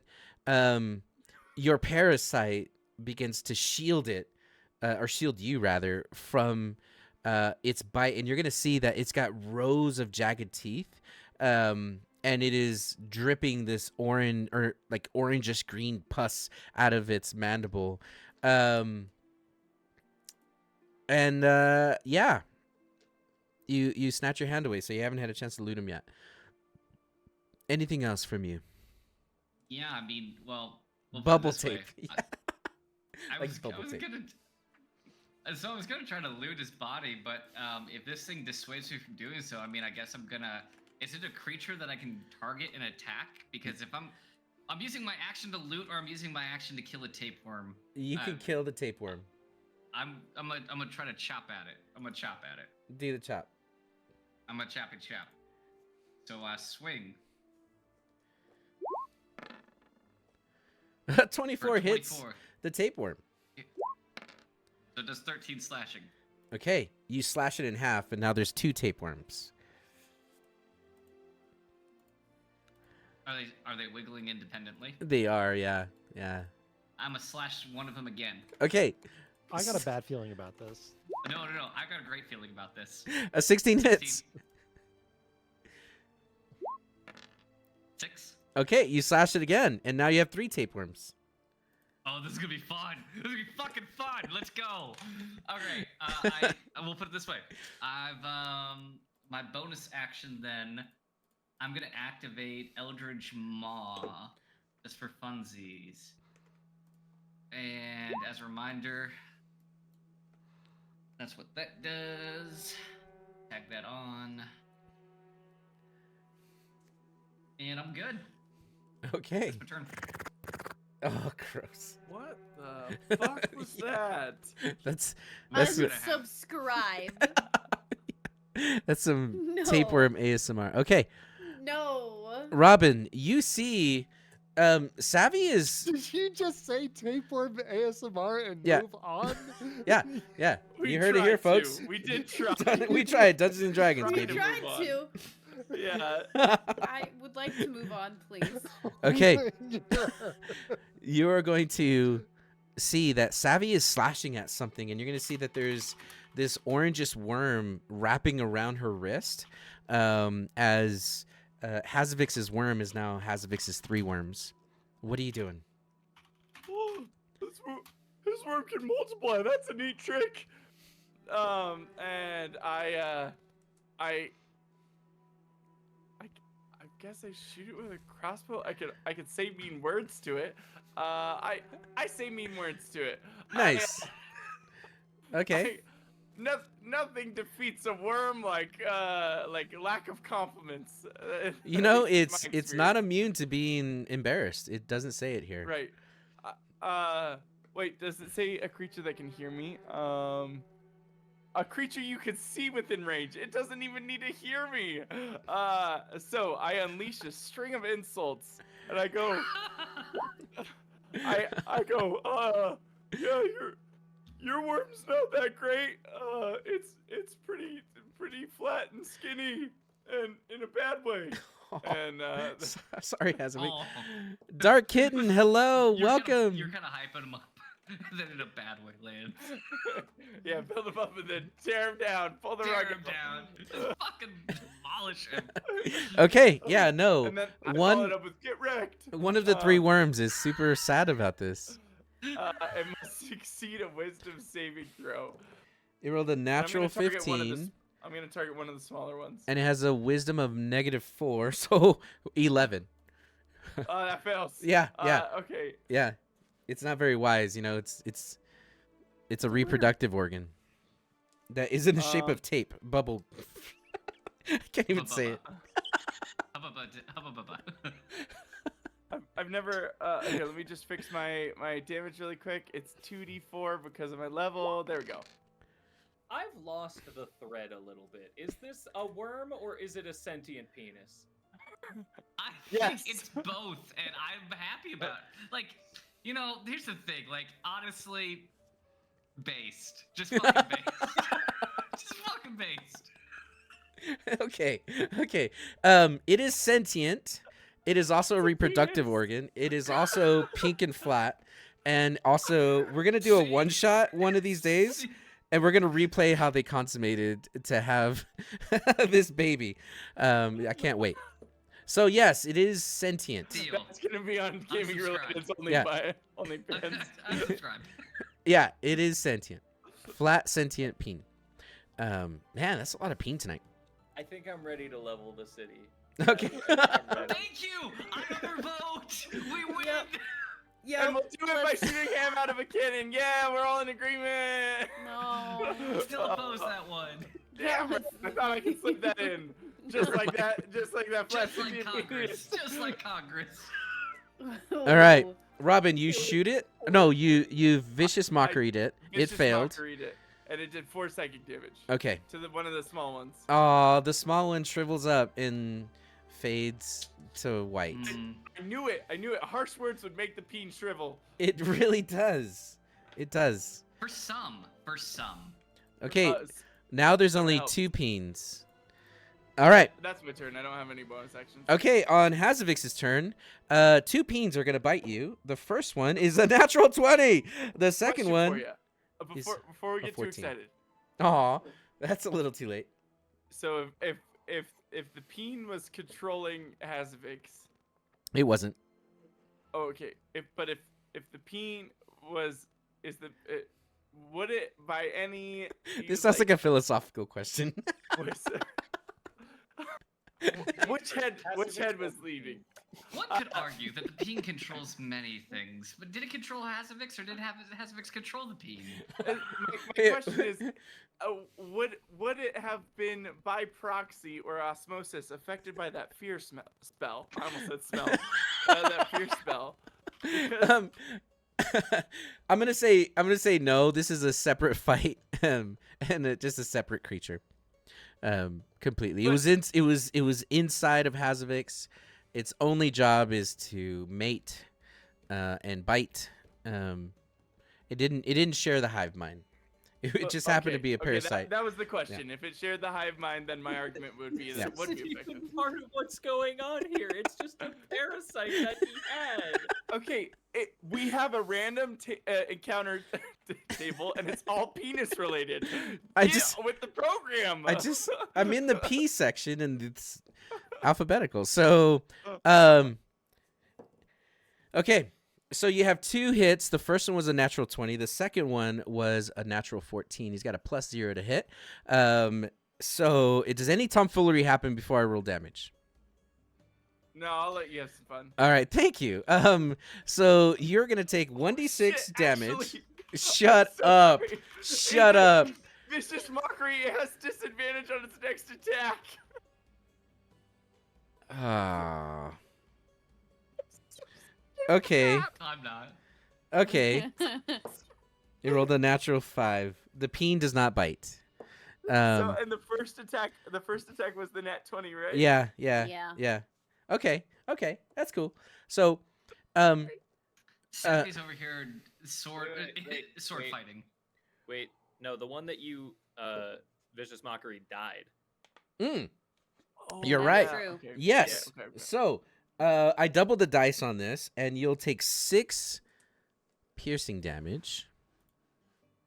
your parasite begins to shield it, or shield you rather, from its bite. And you're going to see that it's got rows of jagged teeth. And it is dripping this orange or like orangish green pus out of its mandible. Yeah, you snatch your hand away, so you haven't had a chance to loot him yet. Anything else from you? Yeah, I mean, well put it Bubble this way. tape. Yeah. I Like was, bubble I was tape. gonna. So I was gonna try to loot his body, but if this thing dissuades me from doing so, I mean, I guess I'm gonna. Is it a creature that I can target and attack? Because if I'm using my action to loot, or I'm using my action to kill a tapeworm. You can kill the tapeworm. I'm gonna try to chop at it. I'm gonna chop at it. Do the chop. I'm gonna chop. So swing. 24 hits 24. the tapeworm. So it does 13 slashing. Okay, you slash it in half, and now there's 2 tapeworms. Are they wiggling independently? They are, yeah. Yeah. I'm gonna slash one of them again. Okay. I got a bad feeling about this. No. I got a great feeling about this. A 16 hits. 6. Okay, you slash it again, and now you have 3 tapeworms. Oh, this is gonna be fun. This is gonna be fucking fun. Let's go. Okay, I will put it this way. I've my bonus action then. I'm gonna activate Eldritch Maw just for funsies. And as a reminder, that's what that does. Tag that on. And I'm good. Okay. That's my turn. Oh, gross. What the fuck was that? That's Unsubscribe. that's some No. tapeworm ASMR. Okay, No. Robin, you see, Savvy is Did you just say tapeworm ASMR and Yeah. move on? yeah. We You heard it here, tried to. folks. We did try. We tried Dungeons and Dragons, We We baby. tried. tried move on. to. Yeah. I would like to move on, please. Okay. You are going to see that Savvy is slashing at something, and you're going to see that there's this orangish worm wrapping around her wrist, as Hazavix's worm is now Hazavix's 3 worms. What are you doing? Oh, this worm can multiply. That's a neat trick. And I guess I shoot it with a crossbow. I could say mean words to it. I say mean words to it. Nice. Okay. Nothing defeats a worm like lack of compliments. You know, My it's not experience. immune to being embarrassed. It doesn't say it here. Right. Wait, does it say a creature that can hear me? A creature you can see within range. It doesn't even need to hear me. So I unleash a string of insults, and I go, I go, yeah, your worm's not that great. It's pretty flat and skinny, and in a bad way. And Sorry, Hazavix. Oh. Dark Kitten, hello, welcome. You're kind of hyping him up. Then in a bad way lands. yeah, build him up and then tear him down. Pull the Tear rug him down. Just fucking demolish him. Okay, yeah, no. And then I follow it One up with get wrecked. one of the 3 worms is super sad about this. It must succeed a wisdom saving throw. It rolled a And natural I'm gonna target 15, I'm gonna target one of the smaller ones. and it has a wisdom of -4, so 11. That fails. Yeah. Okay. Yeah. It's not very wise, you know. It's a reproductive organ that is in the shape of tape. Bubble. I can't even say it. I've never. Okay, let me just fix my damage really quick. It's 2d4 because of my level. There we go. I've lost the thread a little bit. Is this a worm or is it a sentient penis? I Yes. think it's both, and I'm happy about it. Like, you know, here's the thing. Like, honestly, based. Just fucking based. Just fucking based. Okay. It is sentient. It is also a reproductive organ. It is also pink and flat. And also, we're going to do a one-shot one of these days. And we're going to replay how they consummated to have this baby. I can't wait. So, yes, it is sentient. Deal. That's gonna be on gaming related only Yeah. by OnlyFans. I'm subscribed. Yeah, it is sentient. Flat sentient peen. Man, that's a lot of peen tonight. I think I'm ready to level the city. Okay. Thank you! I have your vote! We win! Yep. And we'll do it by shooting ham out of a cannon. Yeah, we're all in agreement. No. Still oppose that one. Damn it! I thought I could slip that in. Just like that. Just like that. Just flat like sentient Congress. penis. Just like Congress. All right. Robin, you shoot it? No, you vicious mockery'd it. It Vicious failed. mockery'd it, and it did 4 psychic damage Okay. to one of the small ones. Oh, the small one shrivels up and fades to white. Mm. I knew it. Harsh words would make the peen shrivel. It really does. It does. For some. Okay, s- now there's someone only help. 2 peens. All right. That's my turn. I don't have any bonus actions. Okay, on Hazavix's turn, 2 peens are gonna bite you. The first one is a natural 20. The second Question one for you. is Before we a get too 14. excited. Aw, that's a little too late. So if the peen was controlling Hazvix, It wasn't. oh, okay. If the peen would it by any This sounds like a philosophical question. was, which head was leaving? One could argue that the peen controls many things, but did it control Hazavix or did Hazavix control the peen? My question is, would it have been by proxy or osmosis affected by that fear spell? I almost said smell. That fear spell. Because I'm gonna say no. This is a separate fight, and just a separate creature. Completely. It was inside of Hazavix. Its only job is to mate, and bite. It didn't share the hive mind. It just happened to be a parasite. That was the question. If it shared the hive mind, then my argument would be that it would be effective. Even part of what's going on here. It's just a parasite that he had. Okay, we have a random encounter table, and it's all penis related. With the program. I'm in the P section, and it's alphabetical. So, okay. So you have 2 hits. The first one was a natural 20. The second one was a natural 14. He's got a +0 to hit. So does any tomfoolery happen before I roll damage? No, I'll let you have some fun. All right, thank you. So you're gonna take 1d6 damage. Actually, Shut so up. sorry. Shut up. Vicious Mockery has disadvantage on its next attack. Ah. Okay. I'm not. Okay. You rolled a natural 5. The peen does not bite. So, and the first attack was the nat 20, right? Yeah. Yeah. Okay. That's cool. So, Sappy's over here sword sword wait. fighting. Wait, no, the one that you Vicious Mockery died. Oh, You're yeah. right. True. Okay. Yes. Yeah, okay. So, I doubled the dice on this, and you'll take 6 piercing damage.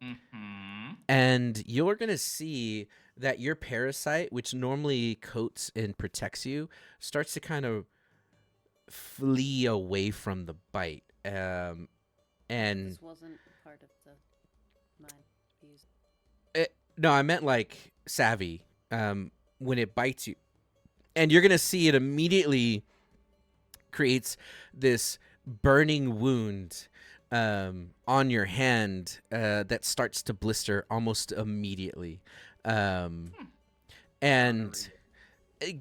Mm-hmm. And you're going to see that your parasite, which normally coats and protects you, starts to kind of flee away from the bite. And This wasn't part of my views. no, I meant like savvy. When it bites you, and you're going to see it immediately creates this burning wound on your hand that starts to blister almost immediately. And I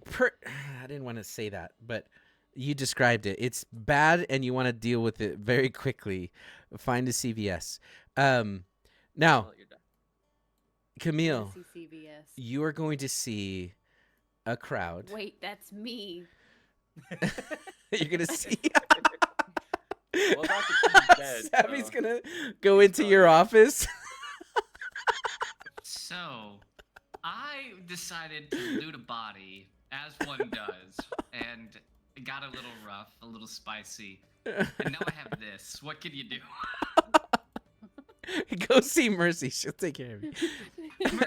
didn't want to say that, but you described it. It's bad, and you want to deal with it very quickly. Find a CVS. Now, Oh, you're done. Camille, CVS. you are going to see a crowd. Wait, that's me. You're going to see... Well, Dr. King's dead. Savvy's so- gonna go into your office. So, I decided to loot a body, as one does, and it got a little rough, a little spicy. And now I have this. What can you do? Go see Mercy. She'll take care of you.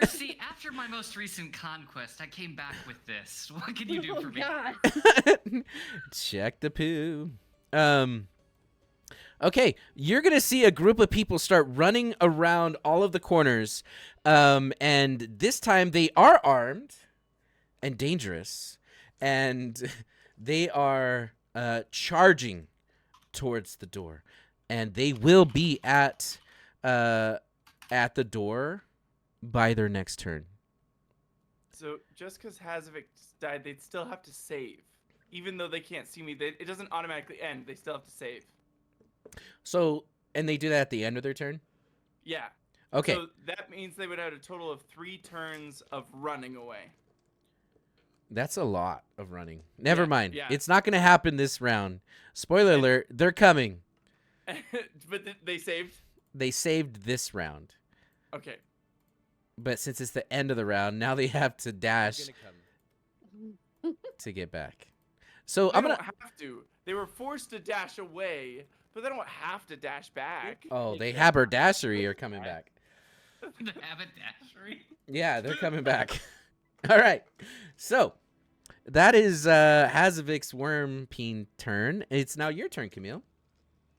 Mercy, after my most recent conquest, I came back with this. What can you do for me? God. Check the poo. Okay, you're gonna see a group of people start running around all of the corners, and this time they are armed and dangerous, and they are charging towards the door, and they will be at the door by their next turn. So just because Hazavik died, they'd still have to save. Even though they can't see me, it doesn't automatically end. They still have to save. So, and they do that at the end of their turn? Yeah. Okay. So that means they would have a total of 3 turns of running away. That's a lot of running. Never Yeah, mind. yeah. It's not going to happen this round. Spoiler alert, they're coming. But they saved? They saved this round. Okay. but since it's the end of the round, now they have to dash to get back. So They I'm gonna. don't have to. They were forced to dash away, but they don't have to dash back. Oh, they haberdashery are coming back. The haberdashery. Yeah, they're coming back. All right. So that is Hazovik's worm peen turn. It's now your turn, Camille.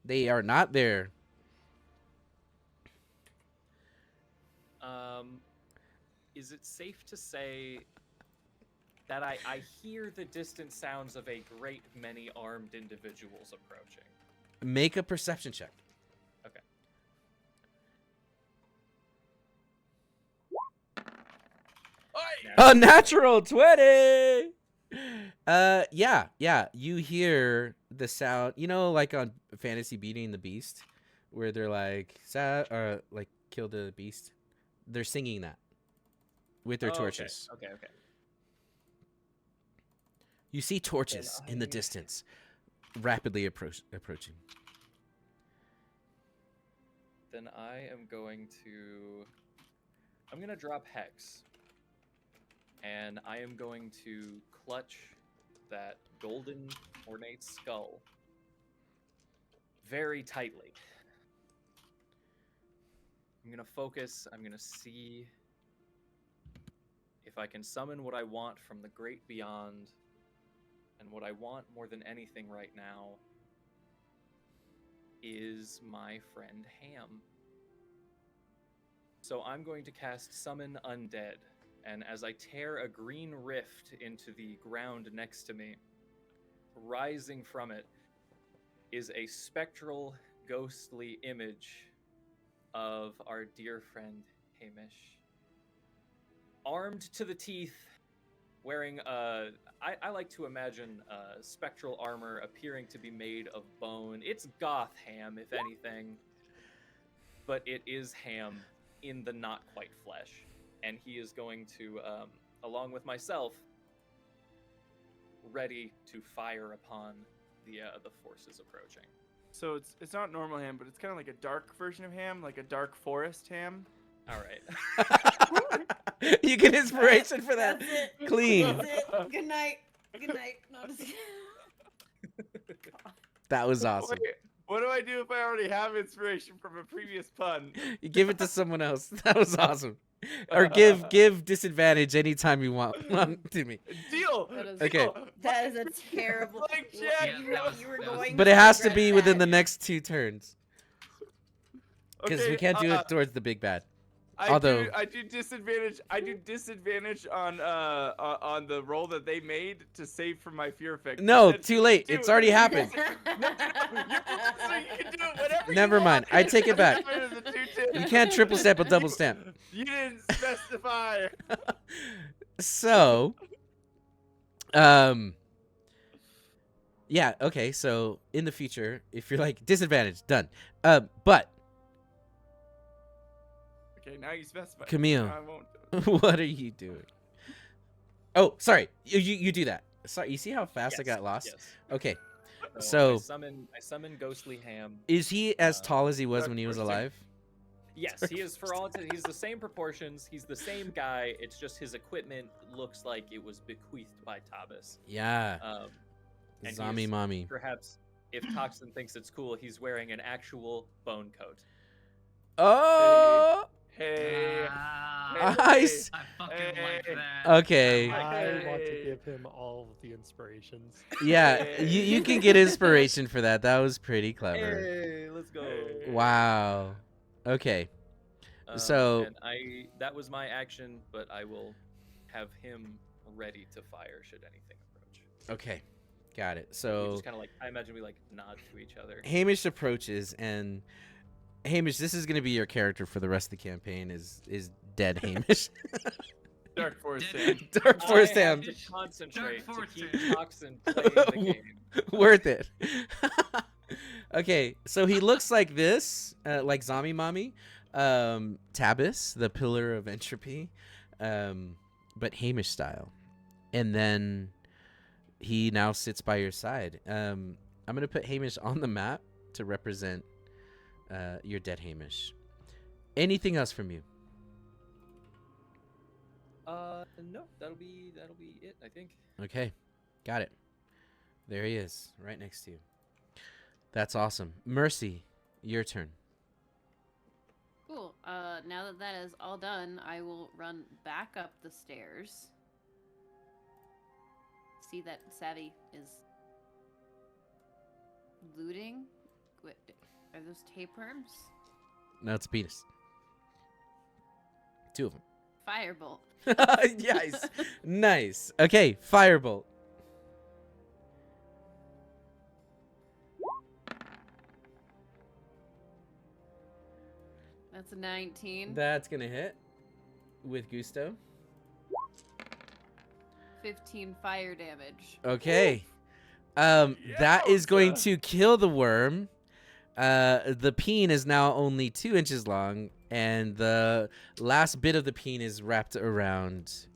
They are not there. Is it safe to say that I hear the distant sounds of a great many armed individuals approaching? Make a perception check. Okay. A natural 20. Yeah. You hear the sound, like on Fantasy Beating the Beast, where they're like, like kill the beast. They're singing that with their torches. Okay. You see torches in the distance, rapidly approaching. Then I'm going to drop Hex. And I am going to clutch that golden ornate skull very tightly. I'm going to focus. I'm going to see if I can summon what I want from the great beyond. And what I want more than anything right now is my friend Ham. So I'm going to cast Summon Undead. And as I tear a green rift into the ground next to me, rising from it is a spectral, ghostly image of our dear friend Hamish. Armed to the teeth, wearing I like to imagine spectral armor appearing to be made of bone. It's goth Ham, if anything, but it is Ham in the not quite flesh. And he is going to, along with myself, ready to fire upon the forces approaching. So it's not normal ham, but it's kind of like a dark version of ham, like a dark forest ham. All right. You get inspiration for that. That's it. Clean. That's it. Good night. Good night. No, just kidding. That was awesome. Wait, what do I do if I already have inspiration from a previous pun? You give it to someone else. That was awesome. Or give disadvantage anytime you want to me. Deal. Okay. That is a terrible. Like What- Jack, you, that was- you were that was- going But to it has to regret be within the that. next 2 turns. Because we can't do it towards the big bad. Although- I do disadvantage. I do disadvantage on the roll that they made to save from my fear effect. No, Instead, too late. do It's it. already happened. So you can do it whatever you Never mind. want. I take it back. It's a 2-10. You can't triple stamp a double stamp. You didn't specify. So, yeah, okay. So in the future, if you're like disadvantage, done. But Okay, now you specify. Camille. No, I won't. what are you doing? Oh, sorry. You do that. Sorry. You see how fast I Yes, got lost? yes. Okay. I So- summon Ghostly Ham. Is he as tall as he was Dark when he was Forest. alive? Yes, he is for all intents. He's the same proportions. He's the same guy. It's just his equipment looks like it was bequeathed by Tabas. Yeah. And he Zombie is- mommy. Perhaps if Toxin thinks it's cool, he's wearing an actual bone coat. Oh. Hey. Ah, I Hey. s- I fucking like Hey. that. Okay. I want to Hey. give him all of the inspirations. Yeah. You can get inspiration for that. That was pretty clever. Hey, let's go. Hey. Wow. Okay. So- and that was my action, but I will have him ready to fire should anything approach. Okay. Got it. We So just kind of I imagine we nod to each other. Hamish approaches, and Hamish, this is going to be your character for the rest of the campaign. Is dead Hamish? Dark Forest Dead. Sam. Dark Forest I have Ham. to concentrate to Forest keep Ham. Toxin playing the game. Worth it. Okay, so he looks like this, like Zombie Mommy, Tabis, the Pillar of Entropy, but Hamish style. And then he now sits by your side. I'm gonna put Hamish on the map to represent your dead Hamish. Anything else from you? No, that'll be it, I think. Okay, got it. There he is, right next to you. That's awesome. Mercy, your turn. Cool. Now that that is all done, I will run back up the stairs. See that Savvy is looting. What, are those tapeworms? No, it's a penis. 2 of them. Firebolt. Yes. Nice. Okay, firebolt. That's a 19. That's gonna hit with gusto. 15 fire damage. Okay. That is going to kill the worm. The peen is now only 2 inches long, and the last bit of the peen is wrapped around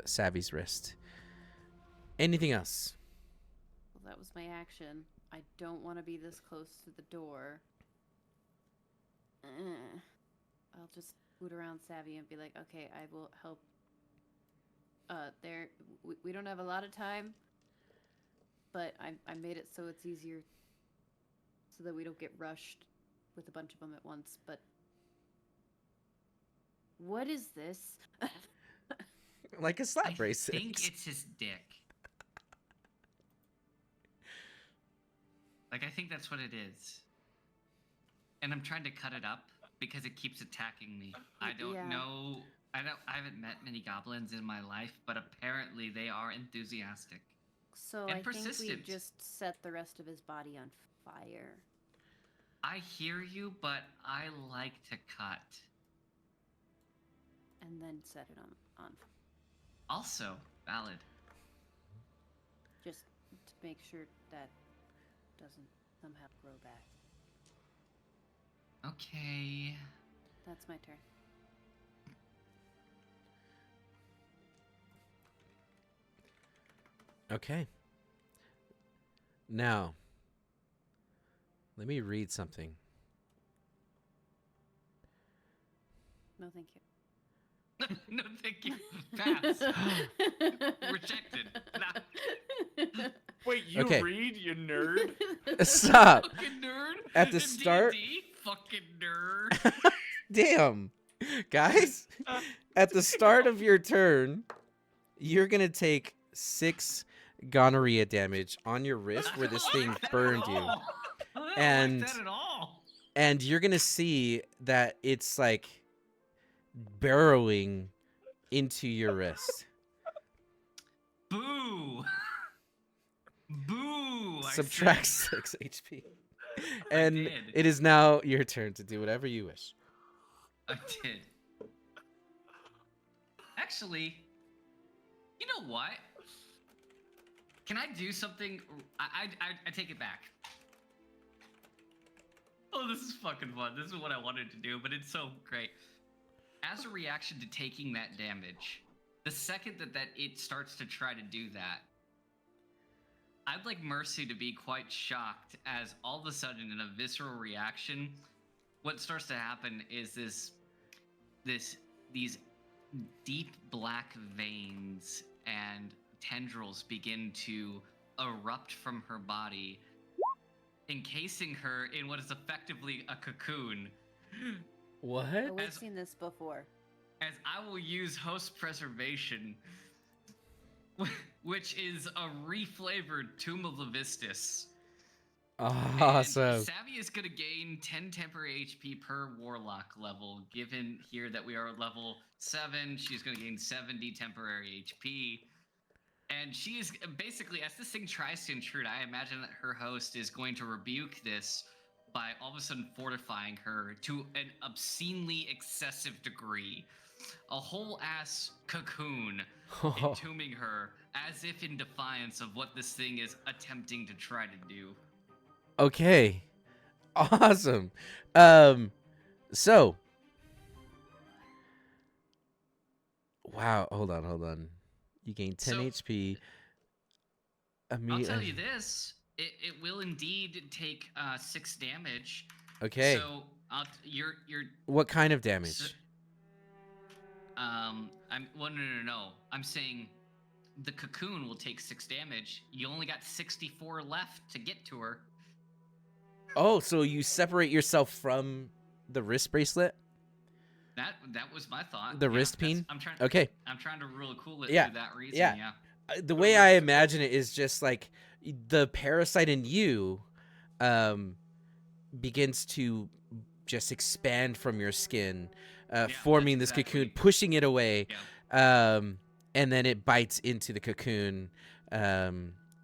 Savvy's wrist. Anything else? Well, that was my action. I don't want to be this close to the door. I'll just boot around Savvy and be like, okay, I will help. We don't have a lot of time, but I made it so it's easier so that we don't get rushed with a bunch of them at once. But what is this? Like a slap I bracelet. think it's his dick. Like, I think that's what it is. And I'm trying to cut it up because it keeps attacking me. I don't Yeah. know. I haven't met many goblins in my life, but apparently they are enthusiastic. So And I think we persistent. just set the rest of his body on fire. I hear you, but I like to cut. And then set it on Also, valid. just to make sure that doesn't somehow grow back. Okay. That's my turn. Okay. Now, let me read something. No, thank you. No, thank you. Pass. Rejected. Nah. Wait, you Okay. read, you nerd? Stop. Fucking nerd. At the In start- D&D? Fucking nerd. Damn. Guys, at the start of your turn, you're going to take 6 gonorrhea damage on your wrist where this thing burned you. I don't And- like that at all. And you're going to see that it's like burrowing into your wrist. Boo. Boo. I Subtract said. 6 HP. And did. it is now your turn to do whatever you wish. I did. Actually, you know what? Can I do something? I take it back. Oh, this is fucking fun. This is what I wanted to do, but it's so great. As a reaction to taking that damage, the second that it starts to try to do that, I'd like Mercy to be quite shocked as all of a sudden in a visceral reaction, what starts to happen is these deep black veins and tendrils begin to erupt from her body, encasing her in what is effectively a cocoon. What? Oh, we've As- seen this before. As I will use host preservation, which is a reflavored Tomb of Levistus. Awesome. And Savvy is going to gain 10 temporary HP per warlock level. Given here that we are at level 7, she's going to gain 70 temporary HP. And she is basically, as this thing tries to intrude, I imagine that her host is going to rebuke this by all of a sudden fortifying her to an obscenely excessive degree. A whole ass cocoon entombing her as if in defiance of what this thing is attempting to try to do. Okay. Awesome. So. Wow. Hold on. You gain 10 So- HP. I'll tell you this: it will indeed take 6 damage. Okay. So you're What kind of damage? So- No. I'm saying the cocoon will take 6 damage. You only got 64 left to get to her. Oh, so you separate yourself from the wrist bracelet? That was my thought. The wrist peen? I'm trying. Okay. I'm trying to really cool it Yeah. through that reason. Yeah. Yeah. The way I imagine it is just like the parasite in you begins to just expand from your skin, forming this cocoon, pushing it away, and then it bites into the cocoon,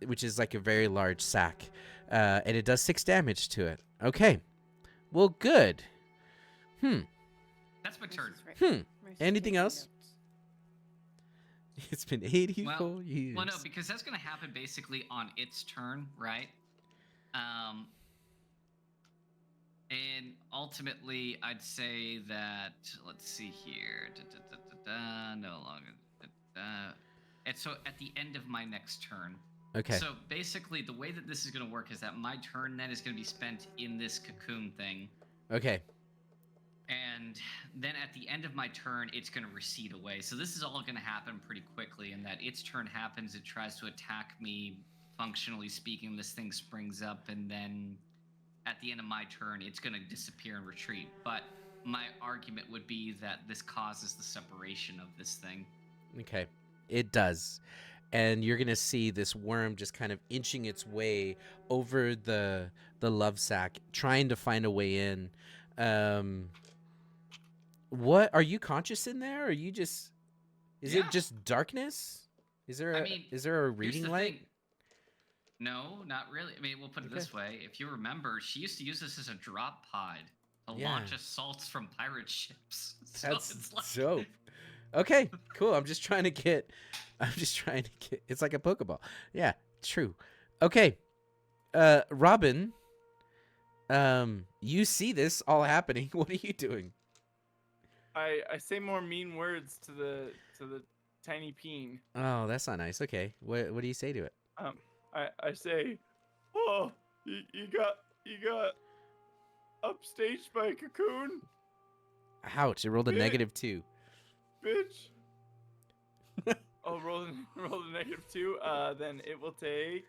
which is like a very large sack, and it does 6 damage to it. Okay, well, good. That's my turn. Anything else? It's been 84 years. Well, no, because that's going to happen basically on its turn, right? And ultimately, I'd say that, let's see here. No longer. And so at the end of my next turn. Okay. So basically, the way that this is going to work is that my turn then is going to be spent in this cocoon thing. Okay. And then at the end of my turn, it's going to recede away. So this is all going to happen pretty quickly. And that its turn happens, it tries to attack me. Functionally speaking, this thing springs up, and then at the end of my turn, it's going to disappear and retreat. But my argument would be that this causes the separation of this thing. Okay, it does. And you're going to see this worm just kind of inching its way over the love sack, trying to find a way in. What are you conscious in there? Or are you just? Is it just darkness? Is there a reading light? Thing. No, not really. I mean, we'll put it this way: if you remember, she used to use this as a drop pod to launch assaults from pirate ships. So That's it's like... dope. Okay, cool. I'm just trying to get. It's like a Pokeball. Yeah, true. Okay, Robin. You see this all happening. What are you doing? I say more mean words to the tiny peen. Oh, that's not nice. Okay, what do you say to it? I say, oh, you got upstaged by a cocoon. Ouch! It rolled a -2. Bitch. Oh, roll a -2. Then it will take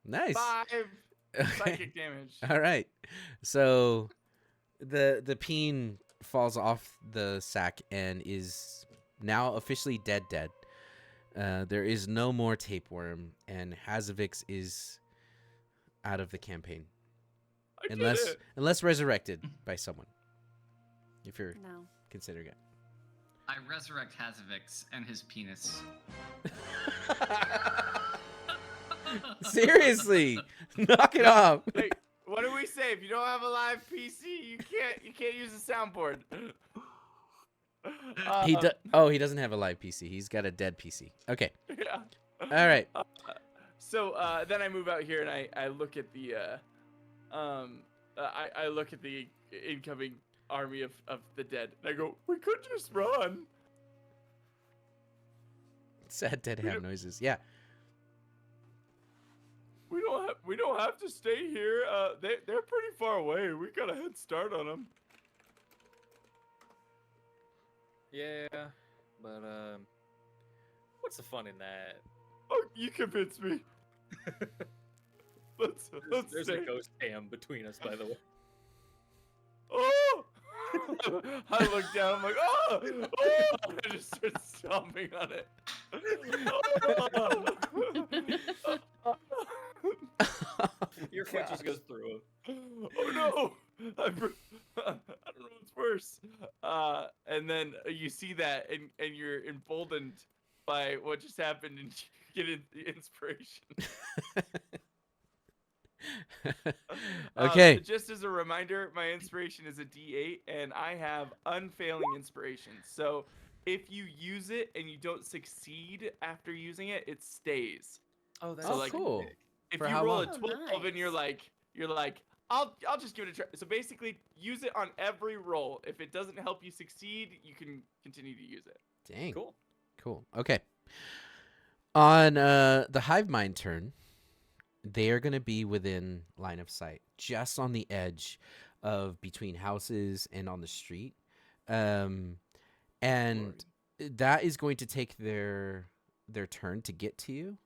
Nice. 5 psychic damage. All right. So the peen falls off the sack and is now officially dead. There is no more tapeworm, and Hazavix is out of the campaign. Unless resurrected by someone. If you're considering it. I resurrect Hazavix and his penis. Seriously, knock it off. Hey, what do we say? If you don't have a live PC, you can't use the soundboard. He doesn't have a live PC. He's got a dead PC. Okay. Yeah. All right. So then I move out here and I look at the I look at the incoming army of the dead. And I go, we could just run. Sad dead have noises. Yeah. We don't have to stay here. They're pretty far away. We got a head start on them. Yeah, but what's the fun in that? Oh, you convinced me. Let's There's stay. a ghost cam between us, by the way. Oh! I look down. I'm like, oh! Oh! I just start stomping on it. Oh! Your foot just goes through him. Oh no! I don't know what's worse. And then you see that, and you're emboldened by what just happened, and you get the inspiration. Okay. Just as a reminder, my inspiration is a D8, and I have unfailing inspiration. So if you use it and you don't succeed after using it, it stays. Oh, that's So, cool. If For you how roll long? a 12 and you're like, I'll just give it a try. So basically, use it on every roll. If it doesn't help you succeed, you can continue to use it. Dang. cool. Okay. On the hive mind turn, they are going to be within line of sight, just on the edge of between houses and on the street. and that is going to take their turn to get to you.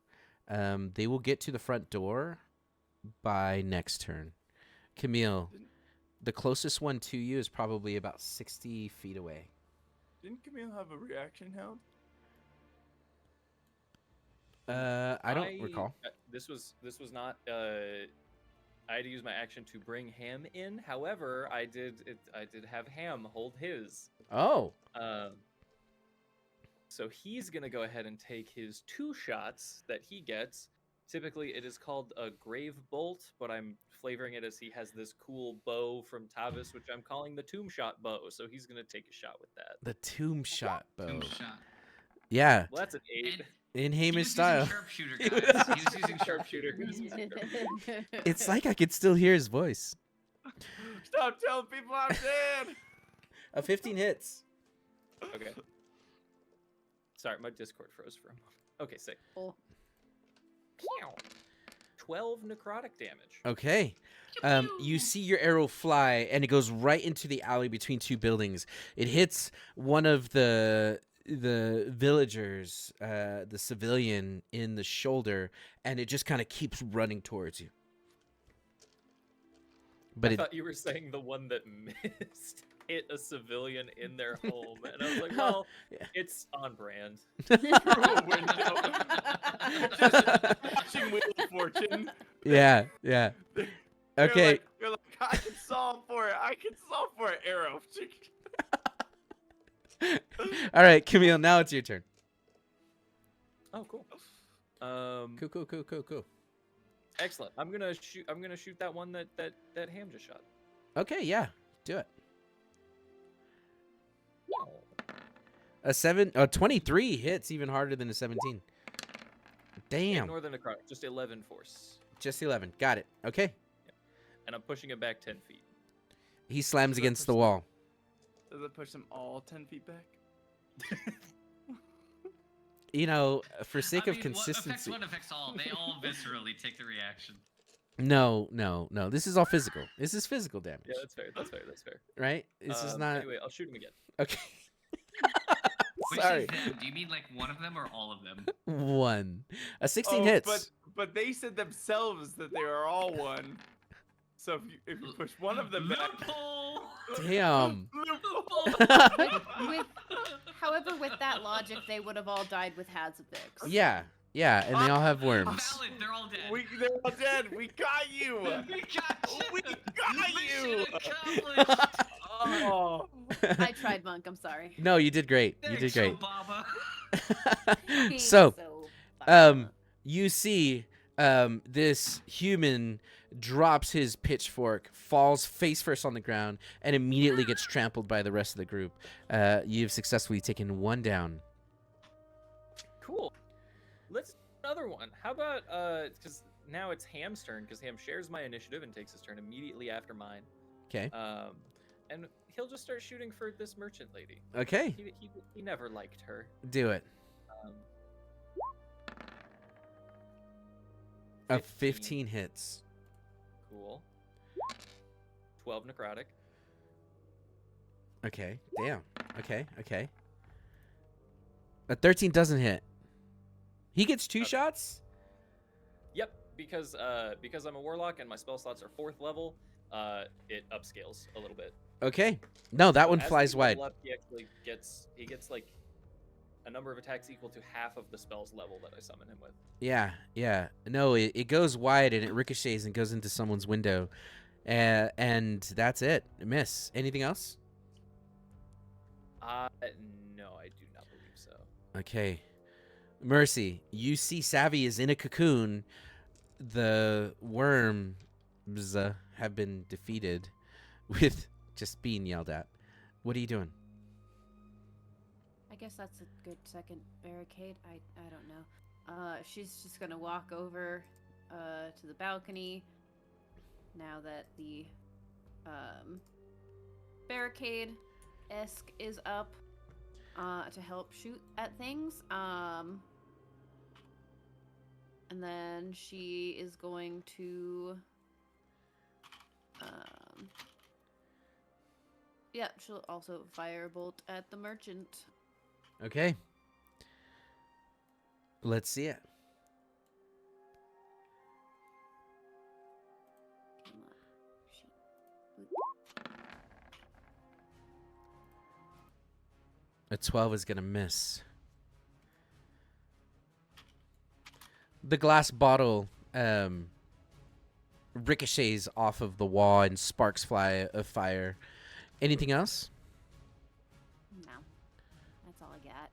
They will get to the front door by next turn. Camille, the closest one to you is probably about 60 feet away. Didn't Camille have a reaction hound? I don't recall. This was not. I had to use my action to bring Ham in. However, I did have Ham hold his. Oh. So he's gonna go ahead and take his 2 shots that he gets. Typically, it is called a grave bolt, but I'm flavoring it as he has this cool bow from Tavis, which I'm calling the tomb shot bow. So he's gonna take a shot with that. The tomb shot bow. Tomb shot. Yeah. Well, that's an 8. In He Hamish was style. using sharpshooter, guys. He was using sharpshooter. It's like I could still hear his voice. Stop telling people I'm dead. A 15 hits. Okay. Sorry, my Discord froze for a moment. Okay, sick. Oh. 12 necrotic damage. Okay. You see your arrow fly, and it goes right into the alley between 2 buildings. It hits one of the villagers, the civilian, in the shoulder, and it just kind of keeps running towards you. But I thought you were saying the one that missed hit a civilian in their home, and I was like, well, Yeah. it's on brand. Through a window. Just watching Wheel of Fortune. Yeah. Okay. You're like, I can solve for it. I can solve for it. Arrow. All right, Camille. Now it's your turn. Oh, cool. Cool. Excellent. I'm gonna shoot that one that Ham just shot. Okay. Yeah. Do it. A 23 hits even harder than a 17. Damn. Ignore the necrotic. Just 11 force. Just 11. Got it. Okay. And I'm pushing it back 10 feet. He slams against the wall. Does it push them all 10 feet back? You know, for sake I of mean, consistency. What affects all? They all viscerally take the reaction. No. This is all physical. This is physical damage. Yeah, that's fair. Right? This is not. Anyway, I'll shoot him again. Okay. When you Sorry. say them, do you mean like one of them or all of them? One. A 16 hits. But they said themselves that they are all one. So if you push one of them back. Loophole! Damn. However, with that logic, they would have all died with Hazavix. Yeah, and they all have worms. Valid, they're all dead. They're all dead. We got you. We got you. We got you. Mission accomplished. Oh. I tried, Monk. I'm sorry. No, you did great. You did Thanks, great. Obama. So, Baba. you see, this human drops his pitchfork, falls face first on the ground, and immediately gets trampled by the rest of the group. You've successfully taken 1 down. Cool. Let's do another one. How about because now it's Ham's turn, because Ham shares my initiative and takes his turn immediately after mine. Okay. And he'll just start shooting for this merchant lady. Okay. He never liked her. Do it. A 15 hits. Cool. 12 necrotic. Okay. Damn. Okay. A 13 doesn't hit. He gets 2 shots? Yep, because I'm a warlock and my spell slots are 4th level, it upscales a little bit. Okay. No, that one As flies he wide. level up, he actually gets like a number of attacks equal to half of the spell's level that I summon him with. Yeah. No, it goes wide and it ricochets and goes into someone's window. And that's it. Miss. Anything else? No, I do not believe so. Okay. Mercy, you see Savvy is in a cocoon. The worms have been defeated with just being yelled at. What are you doing? I guess that's a good second barricade. I don't know. She's just gonna walk over to the balcony now that the barricade-esque is up to help shoot at things. And then she is going to Yep, she'll also firebolt at the merchant. Okay. Let's see it. Come on. A 12 is going to miss. The glass bottle ricochets off of the wall and sparks fly of fire. Anything else? No. That's all I got.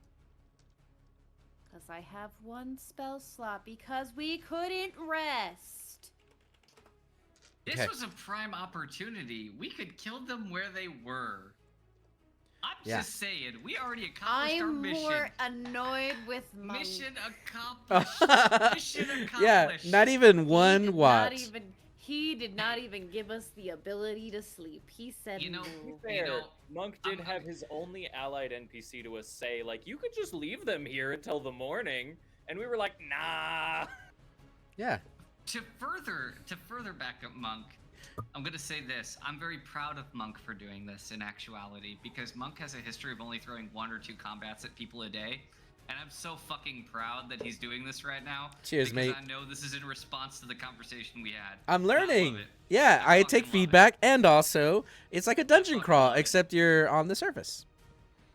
Because I have one spell slot because we couldn't rest. This Okay. was a prime opportunity. We could kill them where they were. I'm Yeah. just saying, we already accomplished our I'm mission. more annoyed with Monk. Mission accomplished. Mission accomplished. Yeah, not even one watt. He did not even give us the ability to sleep. He said You know, no. Fair. Monk did have his only allied NPC to us say, like, you could just leave them here until the morning. And we were like, nah. Yeah. To further back up Monk, I'm gonna say this. I'm very proud of Monk for doing this in actuality, because Monk has a history of only throwing 1 or 2 combats at people a day. And I'm so fucking proud that he's doing this right now. Cheers, because mate. I know this is in response to the conversation we had. I'm I learning. love it. Yeah, I I fucking take love feedback, and also it's like a dungeon fucking crawl, love it. except you're on the surface.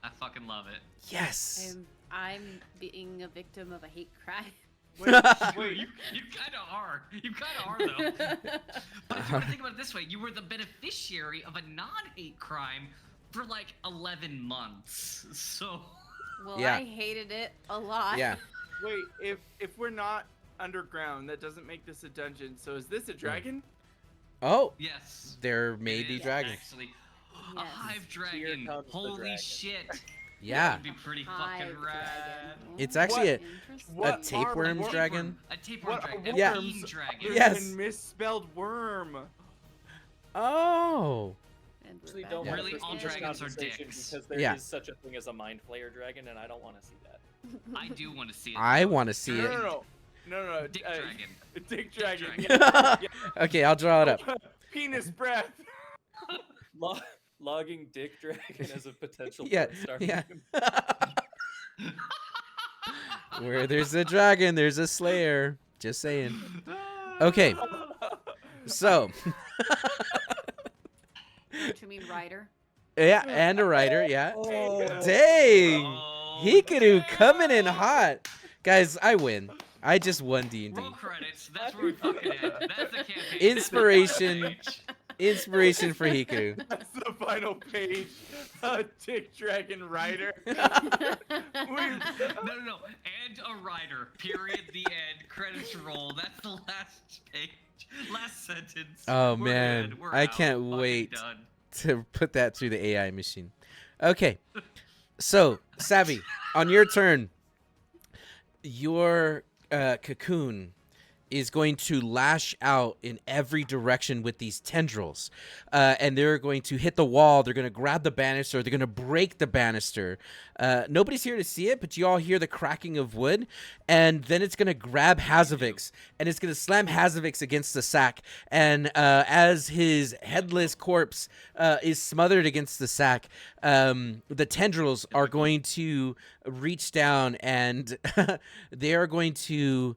I fucking love it. Yes. I'm being a victim of a hate crime. Wait, You kind of are. You kind of are, though. But if you were to think about it this way, you were the beneficiary of a non-hate crime for like 11 months. So. Well, Yeah. I hated it a lot. Yeah. wait. If we're not underground, that doesn't make this a dungeon. So is this a dragon? Oh, Yes. there may it be is, dragons. Actually. A Yes. hive Here dragon. comes the Holy dragon. shit. Yeah. That'd be pretty Hive fucking rad. dragon. It's actually a What tapeworm armor- dragon. A tapeworm What dragon. Yeah. A beam dragon. There's Yes. a misspelled worm. Oh. And we're Actually, back don't Yeah. want Really, to all pursue this dragons are conversation dicks. because there is Yeah. such a thing as a mind flayer dragon, and I don't want to see that. I do want to see it. I though. want to see No, it. no. Dick dragon. Dick dragon. Dick Yeah. Okay, I'll draw it up. Penis breath. Logging Dick Dragon as a potential Yeah, porn star. yeah. Where there's a dragon, there's a slayer. Just saying. Okay, so What you mean, Ryder? yeah, and a writer, yeah. Oh. Dang, Oh, Hikaru coming in hot, guys. I win. I just won D&D. Roll credits. That's where we fucking end. That's the campaign. Inspiration. That's the final Inspiration for Hikaru. That's the final page. Dick dragon rider. page. No. And a writer. Period. The end. Credits roll. That's the last page. Last sentence. Oh, We're man. good. We're I out. can't Fucking wait. done. To put that through the AI machine. Okay, so Savvy, on your turn, your cocoon is going to lash out in every direction with these tendrils, and they're going to hit the wall. They're going to grab the banister. They're going to break the banister. Nobody's here to see it, but you all hear the cracking of wood, and then it's going to grab Hazavix, and it's going to slam Hazavix against the sack. And as his headless corpse is smothered against the sack, the tendrils are going to reach down, and they are going to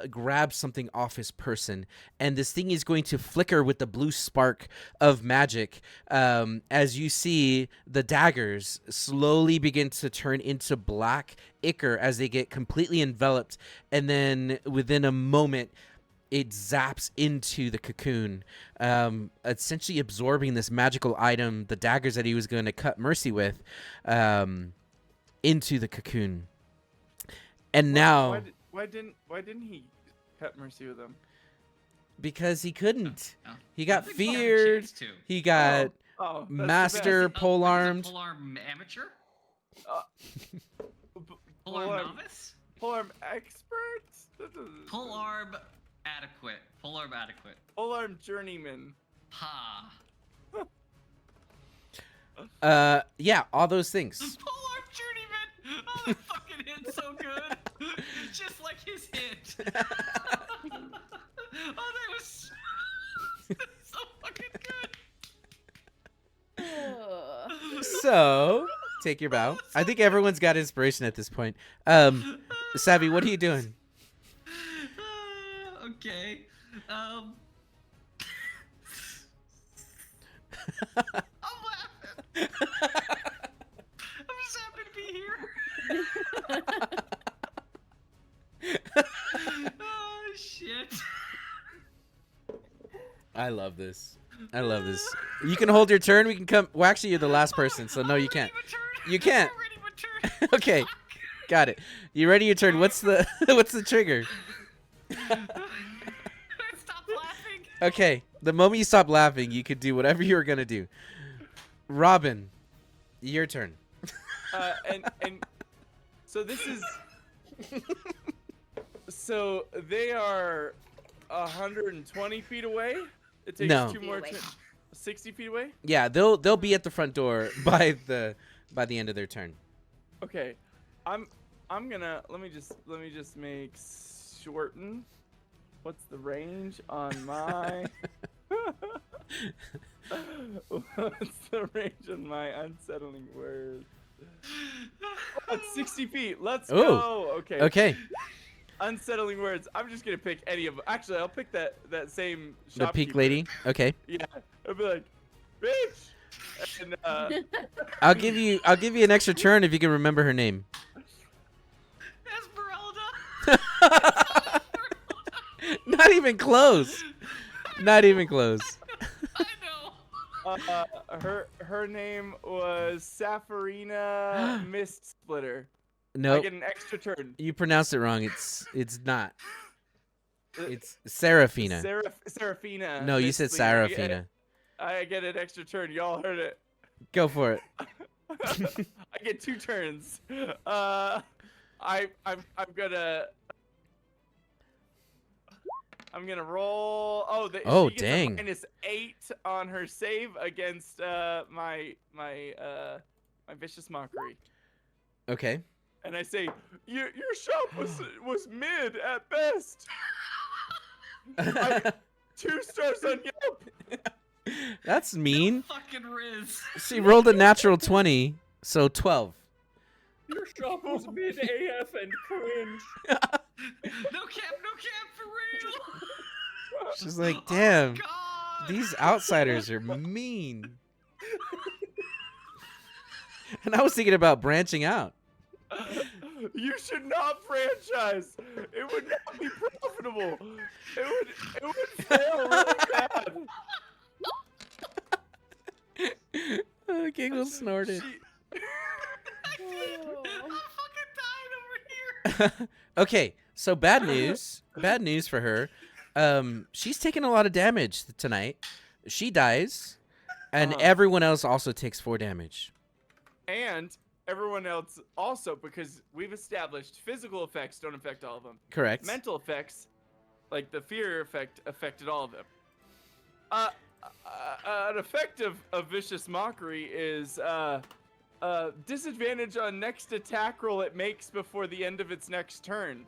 grab something off his person, and this thing is going to flicker with the blue spark of magic as you see the daggers slowly begin to turn into black ichor as they get completely enveloped, and then within a moment it zaps into the cocoon, essentially absorbing this magical item, the daggers that he was going to cut Mercy with, into the cocoon. And now Why didn't he cut Mercy with him? because he couldn't. Oh. He I got think he had a feared. chance to. He got Oh, that's the master best. polearmed. Polearm amateur? P- Polearm Polearm- novice? Polearm experts? Polearm adequate. Polearm adequate. Polearm journeyman. Ha. Yeah, all those things. Polearm journeyman! Oh, that fucking hit's so good! Just like his hit! Oh, that was so fucking good! Take your bow. I think everyone's got inspiration at this point. Savvy, what are you doing? Okay. I'm laughing. I'm just happy to be here. Oh shit. I love this. I love this. You can hold your turn. We can come. Well, actually, you're the last person, so no, you can't. You can't. Okay, got it. You ready? Your turn. What's the what's the trigger? Stop laughing. Okay, the moment you stop laughing, you could do whatever you were gonna do. Robin, your turn. And so this is. So they are 120 feet away. It takes No. 2 more. 60 feet away. Yeah, they'll be at the front door by the end of their turn. Okay, I'm gonna let me just make shorten. What's the range on my? What's the range on my unsettling word? Oh, it's 60 feet. Let's go. Okay. Okay. Unsettling words. I'm just gonna pick any of them. Actually, I'll pick that same The shopkeeper. peak lady. Okay. Yeah. I'll be like, bitch. And I'll give you an extra turn if you can remember her name. Esmeralda. Not even close. Not even close. I know. her name was Safarina Mist Splitter. I No, get an extra turn. you pronounced it wrong. It's not. It's Serafina. Serafina. No, you Mist said Splitter. Serafina. I get an extra turn. Y'all heard it. Go for it. I get 2 turns. I'm gonna roll. Oh, she gets dang. a -8 on her save against my vicious mockery. Okay. And I say, your shop was mid at best. 2 stars on Yelp. That's mean. Fucking Riz. She rolled a natural 20, so 12. Your shop was mid AF and cringe. No cap for real. She's like, damn, God. these outsiders are mean. And I was thinking about branching out. You should not franchise. It would not be profitable. It would fail really bad. Giggle snorted. I'm fucking dying over here. Okay, so bad news. Bad news for her. She's taking a lot of damage tonight. She dies, and everyone else also takes 4 damage. And everyone else also, because we've established physical effects don't affect all of them. Correct. Mental effects, like the fear effect, affected all of them. An effect of vicious mockery is disadvantage on next attack roll it makes before the end of its next turn.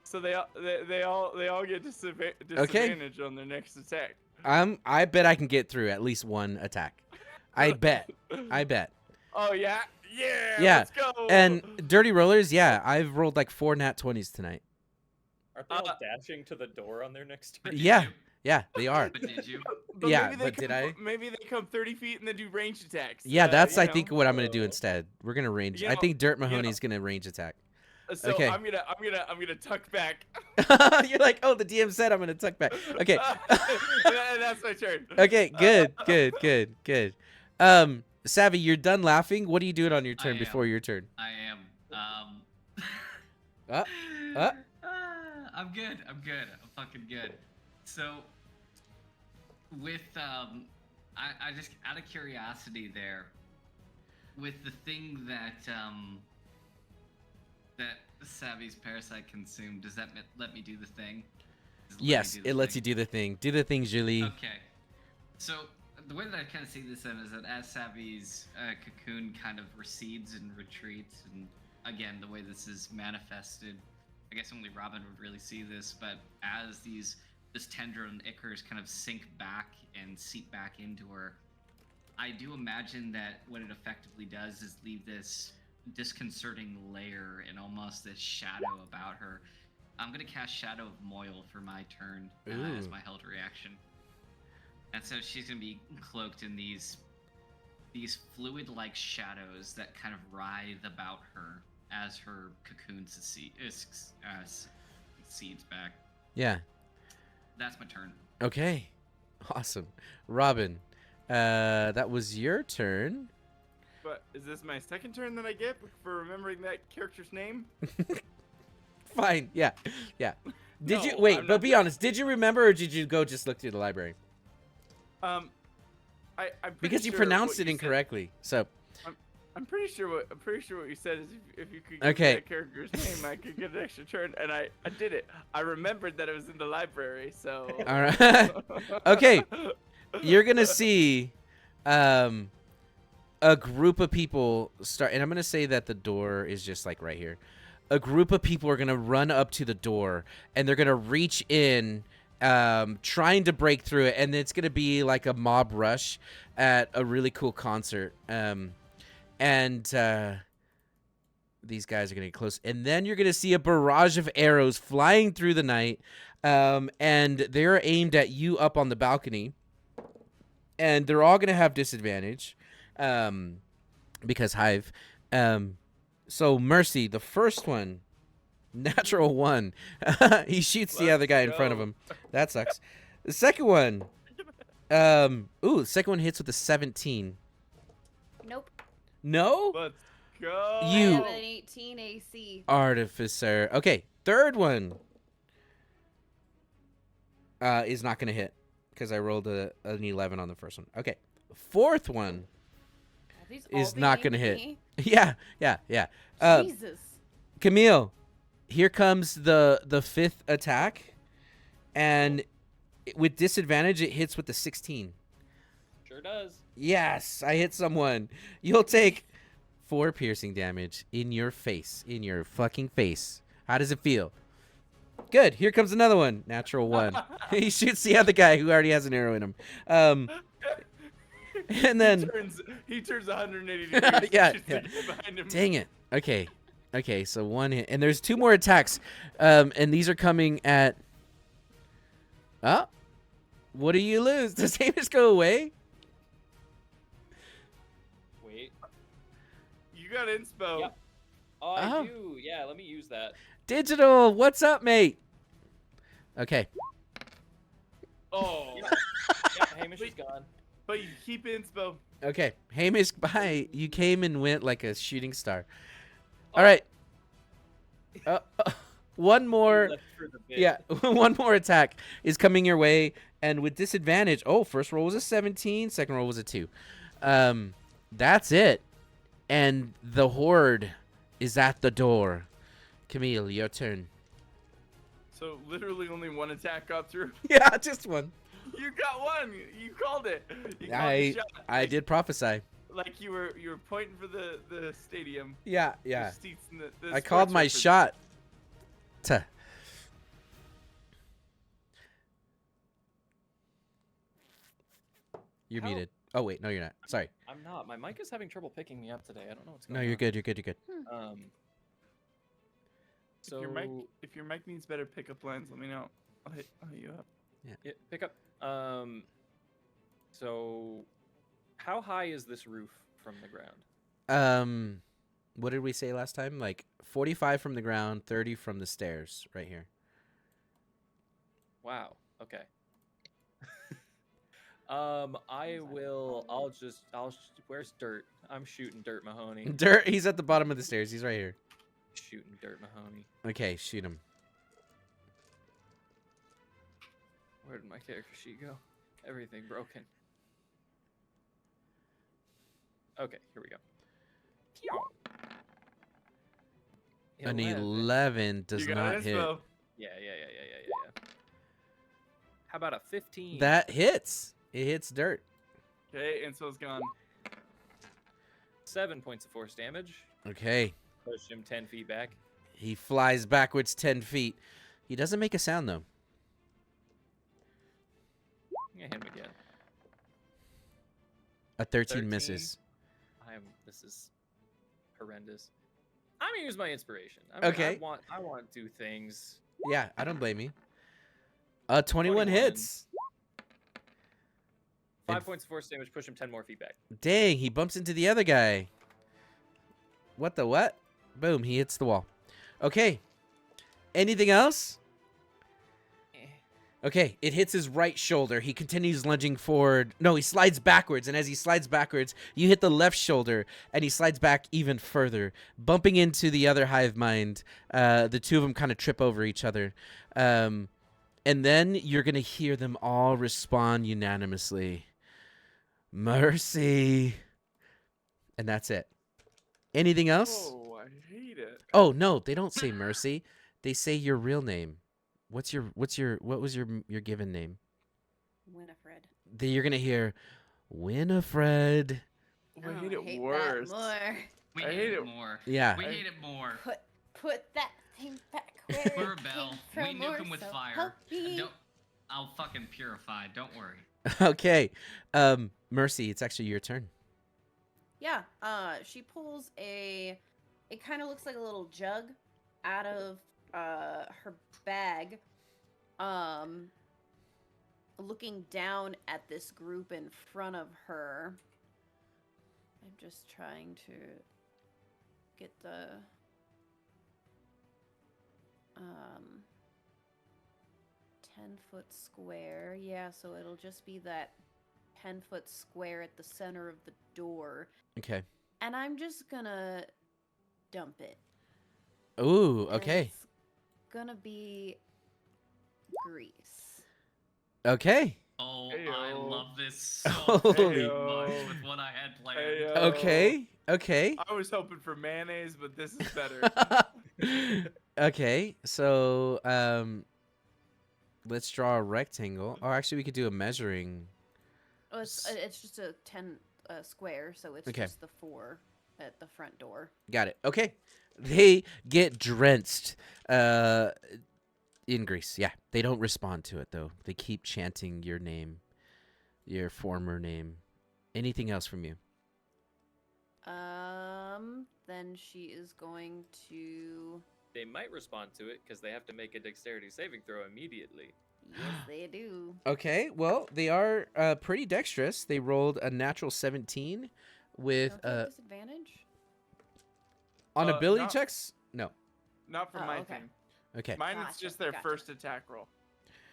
So they all get disadvantage on their next attack. I bet I can get through at least 1 attack. I bet. Oh yeah, yeah. Yeah. Let's go. And dirty rollers, yeah, I've rolled like 4 nat 20s tonight. Aren't they all dashing to the door on their next turn? Yeah, they are. But did you? Yeah, maybe they but did I? Maybe they come 30 feet and then do ranged attacks. Yeah, that's you I know. think what I'm gonna do instead. We're gonna range. You I know- think Dirt you know- Mahoney's gonna range attack. So Okay. I'm gonna tuck back. You're like, oh, the DM said I'm gonna tuck back. Okay. And that's my turn. Okay. Good. Savvy, you're done laughing. What are you doing on your turn am. before your turn? I am. I'm good. I'm fucking good. So, with I just out of curiosity there, with the thing that that Savvy's parasite consumed, does that let me do the thing? Yes, it lets you do the thing. Do the thing, Julie. Okay. So the way that I kind of see this then is that as Savvy's cocoon kind of recedes and retreats, and again, the way this is manifested, I guess only Robin would really see this, but as this tendril and ichors kind of sink back and seep back into her, I do imagine that what it effectively does is leave this disconcerting layer and almost this shadow about her. I'm gonna cast Shadow of Moil for my turn as Ooh. my held reaction, and so she's gonna be cloaked in these fluid-like shadows that kind of writhe about her as her cocoon seeds back. Yeah. That's my turn. Okay. Awesome. Robin, that was your turn. But is this my second turn that I get for remembering that character's name? Fine. Yeah. Yeah. Did No, you wait? I'm But not be doing- honest. Did you remember, or did you go just look through the library? I'm pretty Because you sure pronounced what it you said- incorrectly. So I'm pretty sure what you said is if you could get Okay. that character's name, I could get an extra turn, and I did it. I remembered that it was in the library, so. all right. Okay. You're gonna see, a group of people start, and I'm gonna say that the door is just like right here. A group of people are gonna run up to the door, and they're gonna reach in, trying to break through it, and it's gonna be like a mob rush at a really cool concert. And these guys are gonna get close, and then you're gonna see a barrage of arrows flying through the night, and they're aimed at you up on the balcony, and they're all gonna have disadvantage, because Hive. So Mercy, the first one, natural 1. He shoots the Let's other guy in front of go. him. That sucks. The second one, the second one hits with a 17. Nope. No? Let's go. I You- have an 18 AC. Artificer. Okay, third one is not going to hit because I rolled an 11 on the first one. Okay, fourth one Are these is all not being gonna hit. me? yeah. Jesus. Camille, here comes the fifth attack, and with disadvantage, it hits with the 16. Sure does. Yes, I hit someone. You'll take 4 piercing damage in your face, in your fucking face. How does it feel? Good. Here comes another one. Natural 1. He shoots the other guy who already has an arrow in him. And then he turns 180 degrees. and Yeah, shoots yeah. the guy behind him. dang it. Okay, so 1 hit, and there's 2 more attacks, and these are coming at. Oh, what do you lose? Does Hamish go away? Wait. You got inspo. Yep. Oh, I Oh. do. Yeah, let me use that. Digital, what's up, mate? Okay. Oh. Yeah, Hamish is gone. But you keep inspo. Okay, Hamish, bye. You came and went like a shooting star. Oh. All right. One He more. left for the bit. Yeah, one more attack is coming your way, and with disadvantage. Oh, first roll was a 17, second roll was a 2. That's it. And the horde is at the door. Camille, your turn. So literally only one attack got through. Yeah, just one. You got one. You called it. You called I the shot. I did prophesy. Like you were pointing for the stadium. Yeah, the yeah. seats in the I called sports my reference. shot. Tuh. You're How- muted. Oh wait, no, you're not. Sorry. I'm not. My mic is having trouble picking me up today. I don't know what's going No, on. you're good. You're good. You're good. So If your mic needs better pickup lines, let me know. I'll hit you up. yeah, pick up. So how high is this roof from the ground? What did we say last time? Like 45 from the ground, 30 from the stairs, right here. Wow. Okay. Where's Dirt? I'm shooting Dirt Mahoney. Dirt. He's at the bottom of the stairs. He's right here. Shooting Dirt Mahoney. Okay, shoot him. Where did my character sheet go? Everything broken. Okay, here we go. An 11. 11 does you got not inspo. hit. Yeah. How about a 15? That hits. It hits Dirt. Okay, inspo's gone. 7 points of force damage. Okay. Push him 10 feet back. He flies backwards 10 feet. He doesn't make a sound, though. I'm gonna hit him again. A 13 misses. This is horrendous. I'm gonna use my inspiration. Okay. I want to do things. Yeah, I don't blame you. 21 21. hits. 5 points of force damage. Push him 10 more feet back. Dang, he bumps into the other guy. What the what? Boom, he hits the wall. Okay. Anything else? Okay, it hits his right shoulder. He continues lunging forward. No, he slides backwards, and as he slides backwards, you hit the left shoulder, and he slides back even further, bumping into the other hive mind. The two of them kind of trip over each other. And then you're going to hear them all respond unanimously. Mercy. And that's it. Anything else? Oh, I hate it. Oh, no, they don't say mercy. They say your real name. What was your given name? Winifred. You're gonna hear Winifred. Oh, I hate I it hate worse. that more. We I hate hate it it. more. Yeah. We hate it more. Put that thing back where We're it rebel. came We from, nuke or him with so fire. help me. I'll fucking purify. Don't worry. Okay. Mercy, it's actually your turn. Yeah. She pulls it kind of looks like a little jug out of her bag. Looking down at this group in front of her. I'm just trying to get the 10-foot square. Yeah, so it'll just be that 10-foot square at the center of the door. Okay. And I'm just gonna dump it. Ooh, And okay. It's gonna be grease. Okay. Oh, I Heyo. love this so Holy- much with what I had planned. Heyo. Okay. Okay. I was hoping for mayonnaise, but this is better. Okay. So, let's draw a rectangle. Or actually, we could do a measuring. Oh, it's just a 10 square, so it's Okay. just the 4 at the front door. Got it. Okay. They get drenched in grease. Yeah. They don't respond to it, though. They keep chanting your name, your former name. Anything else from you? Then she is going to. They might respond to it because they have to make a dexterity saving throw immediately. Yes, they do. Okay. Well, they are pretty dexterous. They rolled a natural 17 with Don't they have disadvantage? on ability no. checks. No. Not for Oh, my okay. thing. Okay. Mine is Gotcha, just their gotcha. first attack roll.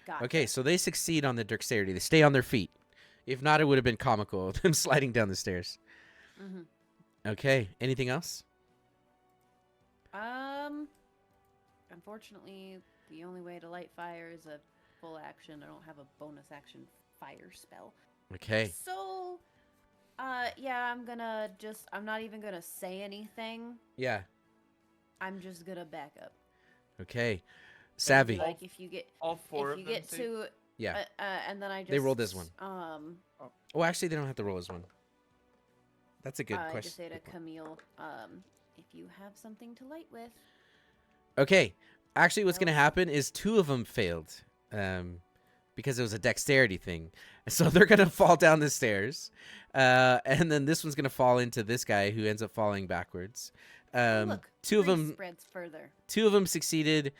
Gotcha. Okay, so they succeed on the dexterity. They stay on their feet. If not, it would have been comical, them sliding down the stairs. Mm-hmm. Okay, anything else? Unfortunately, the only way to light fire is a full action. I don't have a bonus action fire spell. Okay. So, yeah, I'm not even gonna say anything. Yeah. I'm just gonna back up. Okay. Savvy. Like if you get All four if you of them. get to Yeah. and then I just They rolled this one. Oh, Oh, actually, they don't have to roll as one. That's a good I question. just say to Good point. Camille, if you have something to light with. Okay. Actually, what's Well- going to happen is two of them failed because it was a dexterity thing. So they're going to fall down the stairs. And then this one's going to fall into this guy who ends up falling backwards. Oh, look, Two of grease them spreads further. Two of them succeeded,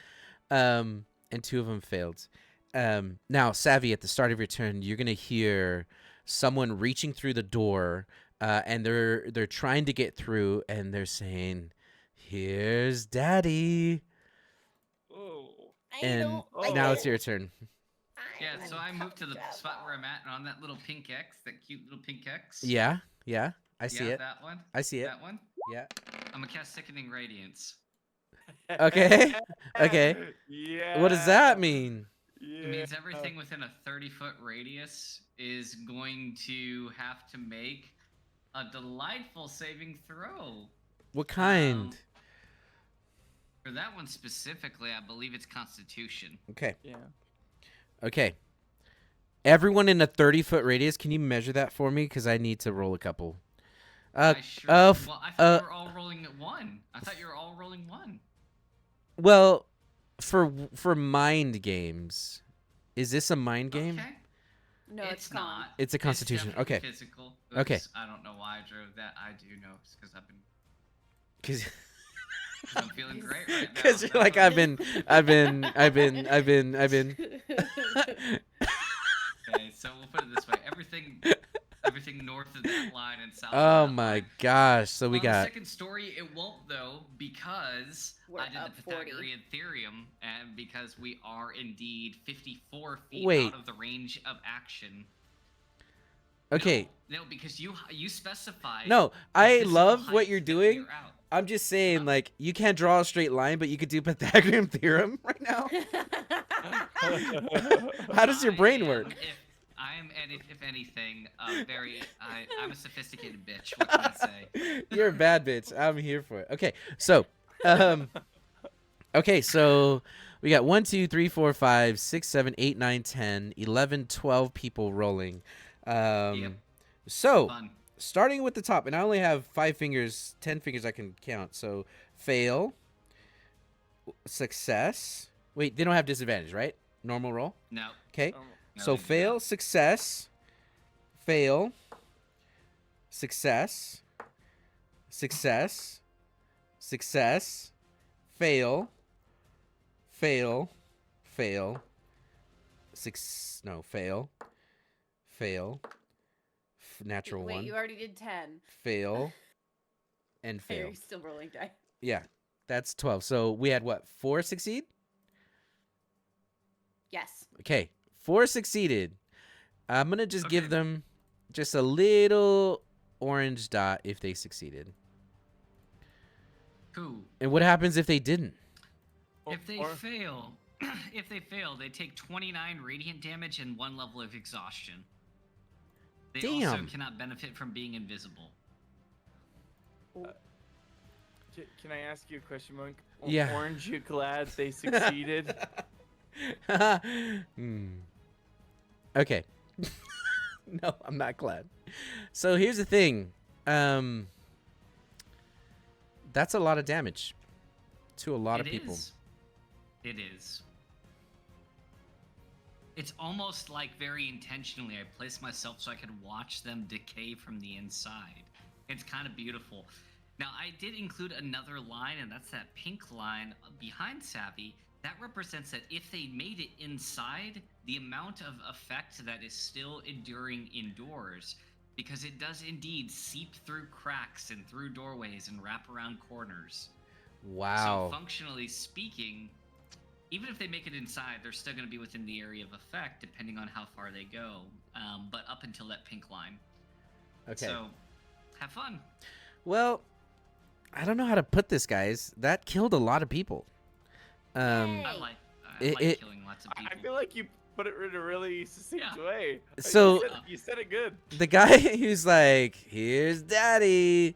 and two of them failed. Now, Savvy, at the start of your turn, you're gonna hear someone reaching through the door, and they're trying to get through, and they're saying, "Here's Daddy." Oh. And like now it. it's your turn. Yeah, so I moved to the spot where I'm at, and on that little pink X, that cute little pink X. Yeah, I see Yeah, it. that one. I see it. That one. Yeah. I'm gonna cast Sickening Radiance. Okay. Okay. Yeah. What does that mean? Yeah. It means everything within a 30-foot radius is going to have to make a delightful saving throw. What kind? For that one specifically, I believe it's Constitution. Okay. Yeah. Okay. Everyone in a 30-foot radius, can you measure that for me? Because I need to roll a couple. I sure. Well, I thought you were all rolling at one. I thought you were all rolling one. Well, for mind games, is this a mind game? Okay. No, it's con. not. It's a Constitution. definitely Okay. Physical. Okay. Oops, I don't know why I drove that. I do know because I've been. 'Cause I'm feeling great right now. Because you're That's like, what- I've been. Okay, so we'll put it this way: everything north of that line and south. Oh of that my line. gosh! So we On the got second story, it won't though because We're I did up the 40. Pythagorean theorem, and because we are indeed 54 feet Wait. out of the range of action. okay. No, because you specified. No, the I physical love what height you're that doing. we're out. I'm just saying, like, you can't draw a straight line, but you could do Pythagorean theorem right now. How does your brain work? If anything, I'm a sophisticated bitch. What can I say? You're a bad bitch. I'm here for it. Okay, so, we got 1, 2, 3, 4, 5, 6, 7, 8, 9, 10, 11, 12 people rolling. Yep. So, Fun. starting with the top, and I only have 5 fingers, 10 fingers I can count. So, fail, success. Wait, they don't have disadvantage, right? Normal roll. No. Okay. No, So they do fail, not. success, fail, success, success, success, fail, fail, fail, fail, natural Wait, one, you already did 10. fail, and Hey, fail. you're still rolling die. Yeah, that's 12. So we had what? 4 succeed? Yes. Okay, 4 succeeded. I'm gonna just give Okay. them just a little orange dot if they succeeded. Cool. And what happens if they didn't? If they Or- fail, they take 29 radiant damage and 1 level of exhaustion. They also Damn. cannot benefit from being invisible. Can I ask you a question, Monk? Yeah. Orange, you glad they succeeded? Okay. No, I'm not glad. So here's the thing. That's a lot of damage to a lot of people. It is. It's almost like very intentionally I placed myself so I could watch them decay from the inside. It's kind of beautiful. Now, I did include another line, and that's that pink line behind Savvy. That represents that if they made it inside, the amount of effect that is still enduring indoors, because it does indeed seep through cracks and through doorways and wrap around corners. Wow. So functionally speaking, even if they make it inside, they're still going to be within the area of effect, depending on how far they go. But up until that pink line. Okay. So, have fun. Well, I don't know how to put this, guys. That killed a lot of people. I Yay. like It- killing lots of people. I feel like you put it in a really succinct Yeah. way. So- you said it good. The guy who's like, "Here's Daddy,"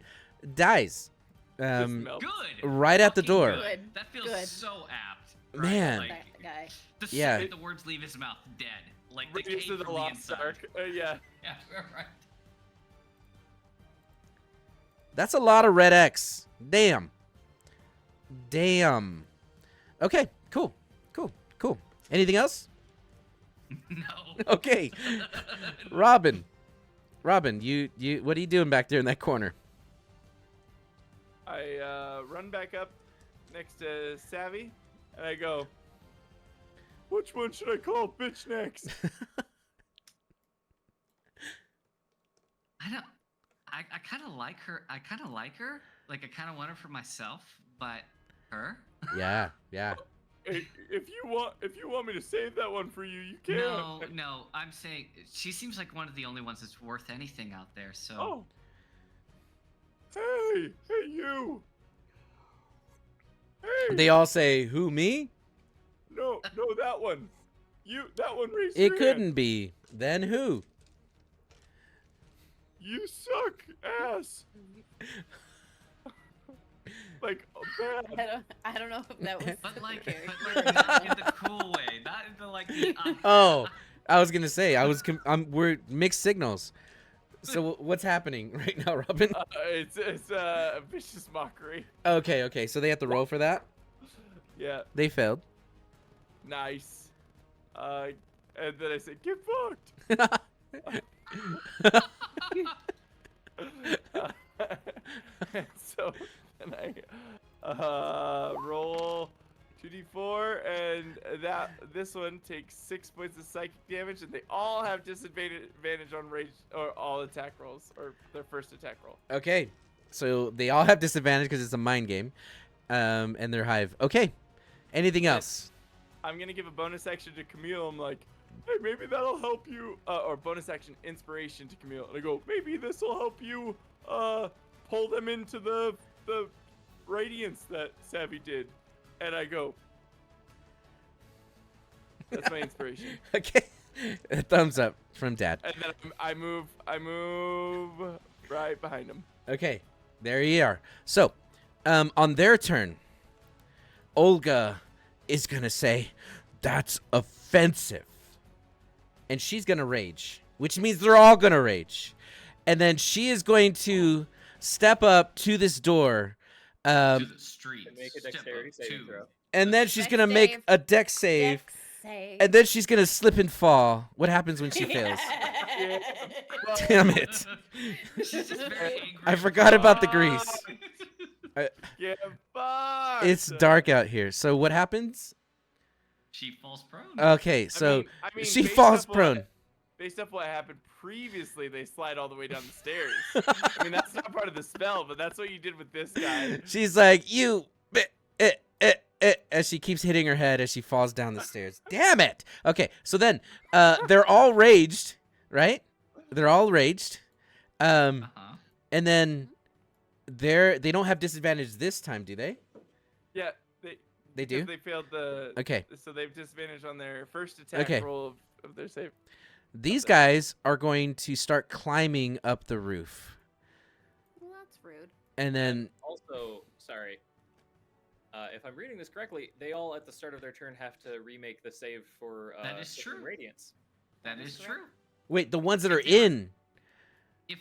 dies. Just melt. Good. Right at the Fucking door. Good. That feels Good. so apt. Right? Man. Like, That guy. the Yeah. second the words leave his mouth, dead. Like decay Raiders of from the the Lost inside. Ark. Yeah. Yeah, right. That's a lot of red X. Damn. Okay, cool. Anything else? No. Okay. Robin, you what are you doing back there in that corner? I run back up next to Savvy, and I go, which one should I call bitch next? I kind of like her. Like, I kind of want her for myself, but her? Yeah. Hey, if you want me to save that one for you, you can. No. I'm saying she seems like one of the only ones that's worth anything out there. So. Oh. Hey, you. Hey. They all say, "Who, me?" No, that one. That one raised It your couldn't hand. be. Then who? You suck ass. Like, bad. I don't know if that was. But like, okay. not in the cool way, not in the like the. Oh, I was gonna say we're mixed signals. So what's happening right now, Robin? It's a vicious mockery. Okay. So they have to roll for that. Yeah, They failed. nice. and then I say, "Get fucked." And so then I roll 2d4, and this one takes 6 points of psychic damage, and they all have disadvantage on rage or all attack rolls or their first attack roll. Okay, so they all have disadvantage because it's a mind game, and they're Hive. Okay, anything else? I'm gonna give a bonus action to Camille. I'm like, hey, maybe that'll help you, or bonus action inspiration to Camille, and I go, maybe this will help you, pull them into the radiance that Savvy did, and I go, that's my inspiration. Okay, a thumbs up from Dad. And then I move right behind him. Okay, there you are. So, on their turn, Olga is gonna say, "That's offensive," and she's gonna rage, which means they're all gonna rage, and then she is going to step up to this door, To the street. And make a Step dexterity up saving to- throw. and then she's Dex gonna make save. a dex save, Dex save. and then she's gonna slip and fall. What happens when she fails? Damn it! She's just very angry. I forgot about the grease. Get fucked. It's dark out here. So what happens? She falls prone. Okay, so I mean, she based falls off prone. Based off what happened previously, they slide all the way down the stairs. I mean, that's not part of the spell, but that's what you did with this guy. She's like, you, as she keeps hitting her head as she falls down the stairs. Damn it. Okay, so then they're all raged, right? They're all raged. Uh-huh. And then they don't have disadvantage this time, do they? Yeah, They do? They failed the. Okay. So they've disadvantage on their first attack Okay. roll of their save. These guys are going to start climbing up the roof. Well, that's rude. And then Also, sorry. If I'm reading this correctly, they all at the start of their turn have to remake the save for That is Sacred true. Radiance. That is true. wait, the ones that are If they are- in. If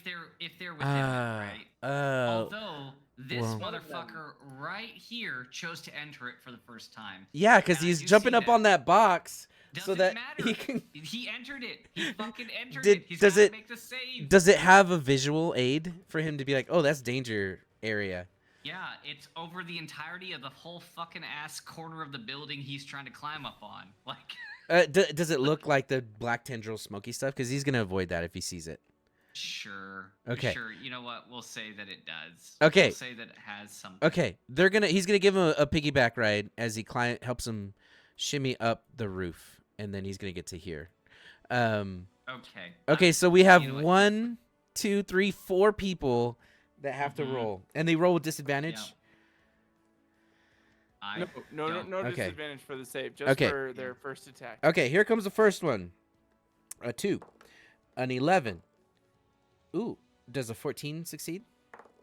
they're within it, right? Although this well. motherfucker right here chose to enter it for the first time. Yeah, because And I he's do jumping see up that. on that box so Doesn't that matter. he can. He entered it. He fucking entered Did- it. He's does gotta it- make the save. Does it have a visual aid for him to be like, oh, that's danger area? Yeah, it's over the entirety of the whole fucking ass corner of the building he's trying to climb up on. Like, Does it look like the black tendril smoky stuff? Because he's gonna avoid that if he sees it. sure. Okay. Sure. You know what? We'll say that it does. Okay. We'll say that it has something. Okay, he's gonna give him a piggyback ride as he helps him shimmy up the roof, and then he's gonna get to here. Okay. Okay, so we have You know what? 1, 2, 3, 4 people that have to Mhm. roll, and they roll with disadvantage. Yeah. I No don't- okay. Okay. Disadvantage for the save, just Okay. for their first attack. Okay, here comes the first one. A 2, an 11. Ooh, does a 14 succeed?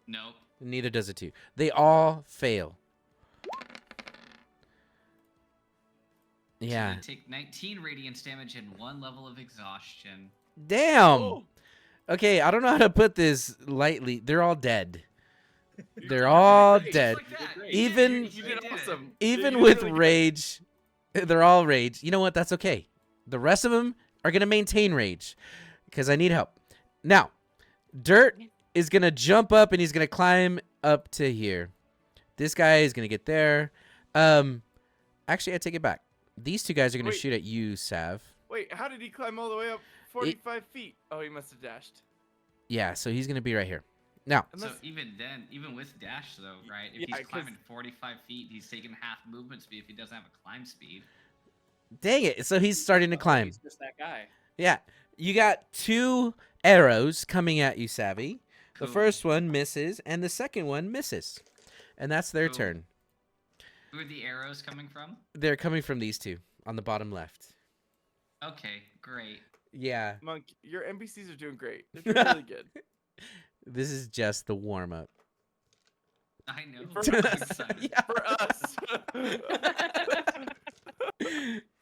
Nope. Neither does a 2. They all fail. So Yeah. you take 19 radiance damage and 1 level of exhaustion. Damn. Oh. Okay, I don't know how to put this lightly. They're all dead. You They're did all great. dead. Just like that. Great. Even- You did it. awesome. Even You did with really good. rage, they're all rage. You know what? That's okay. The rest of them are going to maintain rage because I need help. Now, Dirt is going to jump up and he's going to climb up to here. This guy is going to get there. Actually, I take it back. These two guys are going to Wait. shoot at you, Sav. Wait, how did he climb all the way up 45 feet? Oh, he must have dashed. Yeah, so he's going to be right here. Now, So Unless- even then, even with dash though, right? If Yeah, he's 'cause- climbing 45 feet, he's taking half movement speed if he doesn't have a climb speed. dang it. So he's starting to climb. He's just that guy. Yeah. You got 2 arrows coming at you, Savvy. The Cool. first one misses, and the second one misses. And that's their Cool. turn. Who are the arrows coming from? They're coming from these 2 on the bottom left. Okay, great. Yeah. Monk, your NPCs are doing great. They're doing really good. This is just the warm up. I know. For I'm us. excited. Yeah. For us.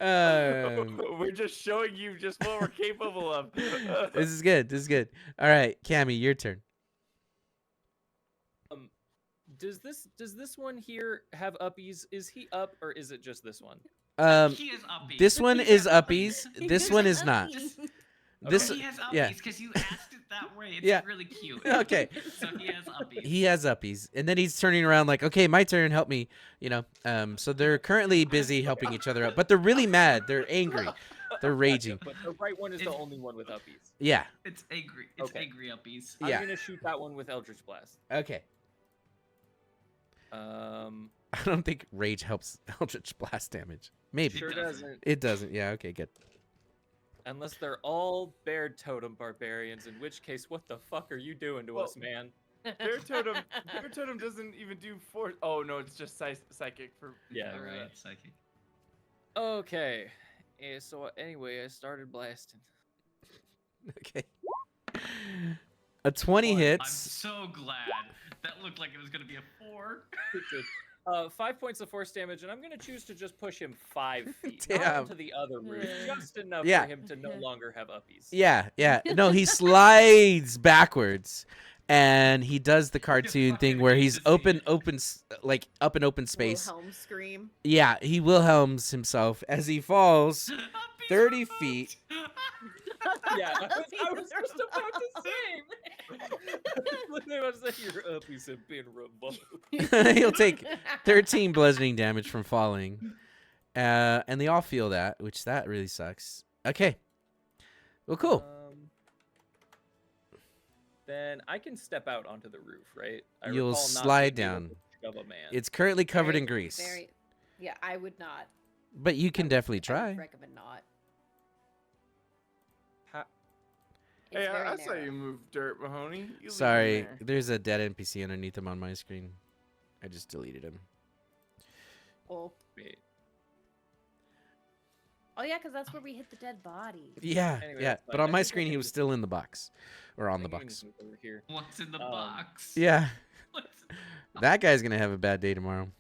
We're just showing you just what we're capable of. This is good. This is good. All right, Cammy, your turn. Does this one here have uppies? Is he up or is it just this one? He is uppies. This one He is has uppies. This one is not. Just- This he has yeah. uppies because you asked it that way. It's Yeah. really cute. Okay. So he has uppies. He has uppies, and then he's turning around like, "Okay, my turn. Help me." You know. So they're currently busy helping each other out, but they're really mad. They're angry. They're raging. But the right one is the It's- only one with uppies. Yeah. It's angry. It's Okay. angry uppies. I'm Yeah. gonna shoot that one with Eldritch Blast. Okay. I don't think rage helps Eldritch Blast damage. Maybe Sure doesn't. doesn't. it doesn't. Yeah. Okay. Good. Unless they're all bear totem barbarians, in which case, what the fuck are you doing to Well, us, man? Bear totem doesn't even do force. Oh no, it's just psychic for. Yeah, All right, right. psychic. Okay. So anyway, I started blasting. Okay. A 20 I'm I'm hits. so glad. That looked like it was gonna be a 4. 5 points of force damage, and I'm gonna choose to just push him 5 feet, Damn. not into the other roof, just enough Yeah. for him to no longer have uppies. Yeah. Yeah. No, he slides backwards, and he does the cartoon thing where he's open, like up in open space. Wilhelm scream. Yeah, he Wilhelms himself as he falls 30 feet. Yeah, I was just about to say. I was about to say your uppies have been revoked. He'll take 13 bludgeoning damage from falling. And they all feel that, which that really sucks. Okay. Well, cool. Then I can step out onto the roof, right? I You'll recall not slide being able down. to shove a man. It's currently covered Very- in grease. Very. Yeah, I would not. But you can definitely I try. would recommend not. Ha- It's Hey, very I saw narrow. you move dirt, Mahoney. You leave him Sorry, there. there's a dead NPC underneath him on my screen. I just deleted him. Oh. Wait. Oh yeah, because that's where we hit the dead body. Yeah, Anyway, yeah. that's But fine. on I my think I screen, can he was just- still in the box. Or on the I can box. move over here. What's in the Um, box? Yeah. What's- That guy's going to have a bad day tomorrow.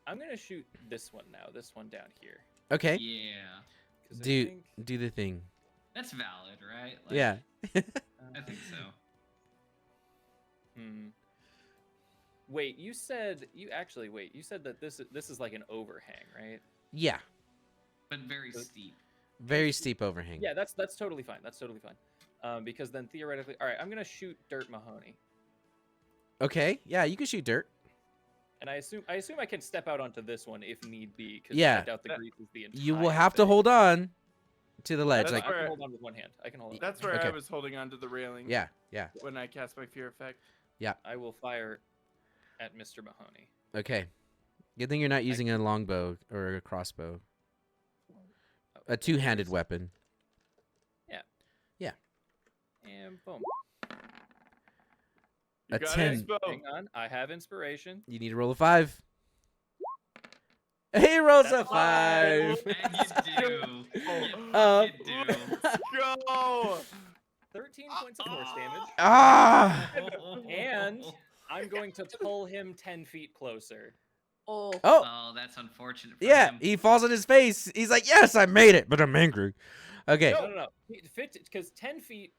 I'm gonna shoot this one now. This one down here. Okay. Yeah, 'Cause I Do think, do the thing. that's valid, right? Like, Yeah. I think so. Wait, you said you said that this is like an overhang, right? Yeah. But very So- steep. Very steep overhang. Yeah, that's totally fine. That's totally fine. Because then theoretically, all right, I'm gonna shoot Dirt Mahoney, Okay. Yeah, you can shoot dirt. and I assume I can step out onto this one if need be. Because Yeah. I doubt the grease is the entire. You will have to thing. hold on to the ledge. That's Like, I can where- hold on with one hand. I can hold on. That's where Okay. I was holding onto the railing. yeah, yeah. When I cast my fear effect. I will fire at Mr. Mahoney. Okay. Good thing you're not using a longbow or a crossbow. Oh, A two-handed there's- weapon. And boom. You A got 10. inspo. Hang on, I have inspiration. You need to roll a 5. He rolls a That's 5. And you do. You Uh, fucking do. Let's go. 13 points of force damage, Ah! and I'm going to pull him 10 feet closer. Oh. Oh, Oh, that's unfortunate. For yeah. him. He falls on his face. He's like, yes, I made it, but I'm angry. Okay. No. Because 10 feet,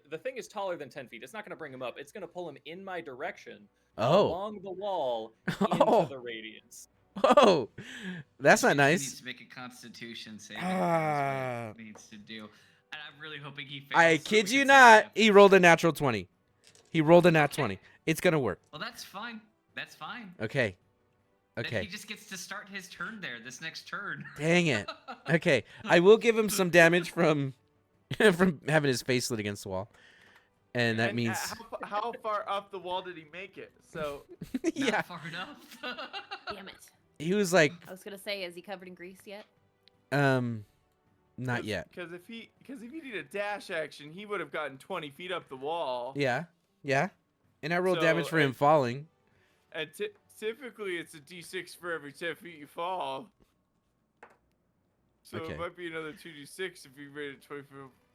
the thing is taller than 10 feet. It's not going to bring him up. It's going to pull him in my direction, Oh. along the wall, into Oh. the radiance. Oh. That's not He nice. needs to make a Constitution saving Ah. throw. Is what he needs to do. And I'm really hoping he fails. I so kid we you can save not. him. He rolled a natural 20. He rolled a nat 20. It's going to work. Well, that's fine. That's fine. Okay. Then Okay. he just gets to start his turn there. This next turn. Dang it. Okay. I will give him some damage from from having his face lit against the wall. And that means How far off the wall did he make it? So Not yeah. far enough. Damn it. He was like I was gonna say, is he covered in grease yet? not yet. Because if he did a dash action, he would have gotten 20 feet up the wall. Yeah. Yeah. And I rolled So, damage for him falling. And typically it's a d6 for every 10 feet you fall. So Okay. it might be another 2d6 if you rated 20 feet.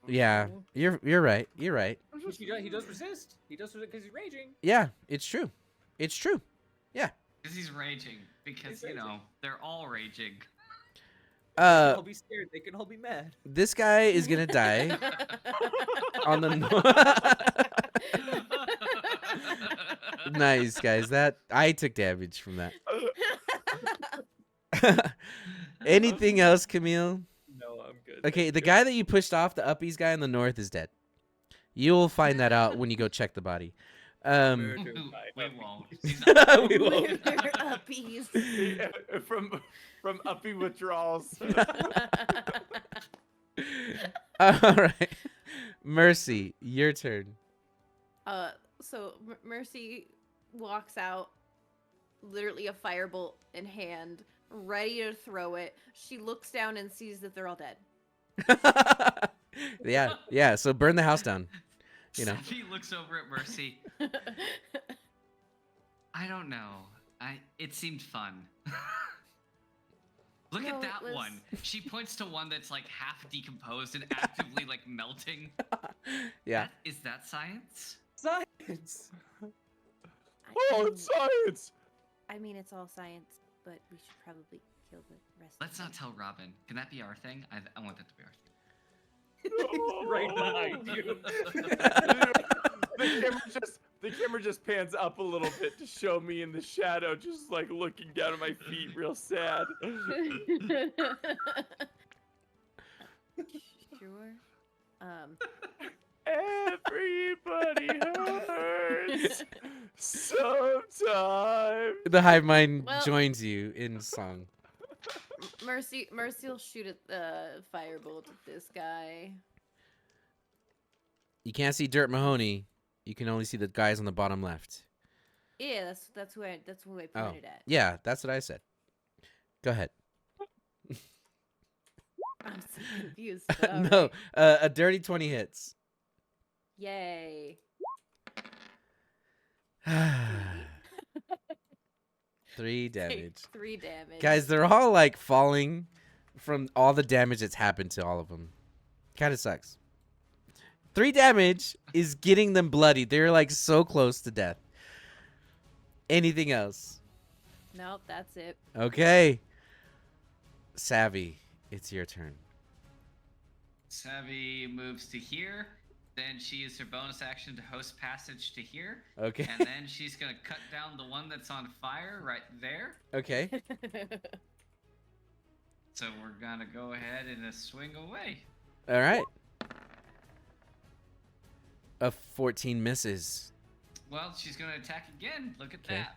Yeah. You're right. You're right. He does resist. He does resist because he's raging. Yeah, it's true. It's true. Because he's raging. Because, He's you know, raging. they're all raging. I'll be scared. They can all be mad. This guy is going to die on the Nice, guys. That I took damage from that. Anything else, Camille? No, I'm good. Okay, thank the you. guy that you pushed off, the uppies guy in the north, is dead. You'll find that out when you go check the body. Murdered we by uppies. won't. He's not We won't. Uppies. From uppy withdrawals. All right, Mercy, your turn. So Mercy walks out, literally a firebolt in hand, ready to throw it. She looks down and sees that they're all dead. Yeah. So burn the house down. You know. He looks over at Mercy. I don't know. It seemed fun. Look No, at it that was- one. She points to one that's like half decomposed and actively like melting. Yeah. Is that science? Science. Oh, it's science! I mean, it's all science, but we should probably kill the rest. Let's of not them. tell Robin. Can that be our thing? I want that to be our thing. Right behind you. The camera just pans up a little bit to show me in the shadow, just like looking down at my feet, real sad. Sure. Everybody hurts sometime. The hive mind Well- joins you in song. Mercy will shoot at the firebolt at this guy. You can't see Dirt Mahoney. You can only see the guys on the bottom left. Yeah, that's who I Oh, pointed at. yeah, that's what I said. Go ahead. I'm so confused. but all No, right. a dirty 20 hits. Yay. 3 Take damage. 3 damage. Guys, they're all like falling from all the damage that's happened to all of them. Kind of sucks. 3 damage is getting them bloody. They're like so close to death. Anything else? Nope, that's it. Okay. Savvy, it's your turn. Savvy moves to here. Then she uses her bonus action to host passage to here. Okay. And then she's going to cut down the one that's on fire right there. Okay. So we're going to go ahead and swing away. All right. A 14 misses. Well, she's going to attack again. Look at Okay. that.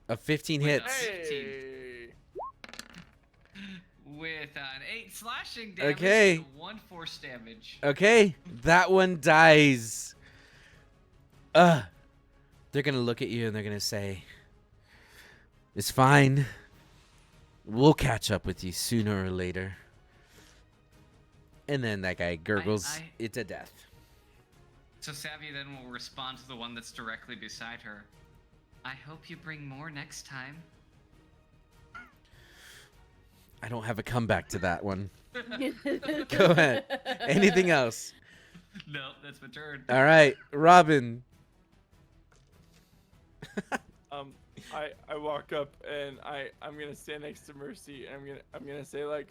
A 15 hits. Hey. With an 8 slashing damage Okay. and 1 force damage. Okay, that one dies. They're gonna look at you and they're gonna say, "It's fine. We'll catch up with you sooner or later." And then that guy gurgles it to death. So Savvy then will respond to the one that's directly beside her. I hope you bring more next time. I don't have a comeback to that one. Go ahead. Anything else? No, that's my turn. All right, Robin. I walk up and I'm gonna stand next to Mercy and I'm gonna say like,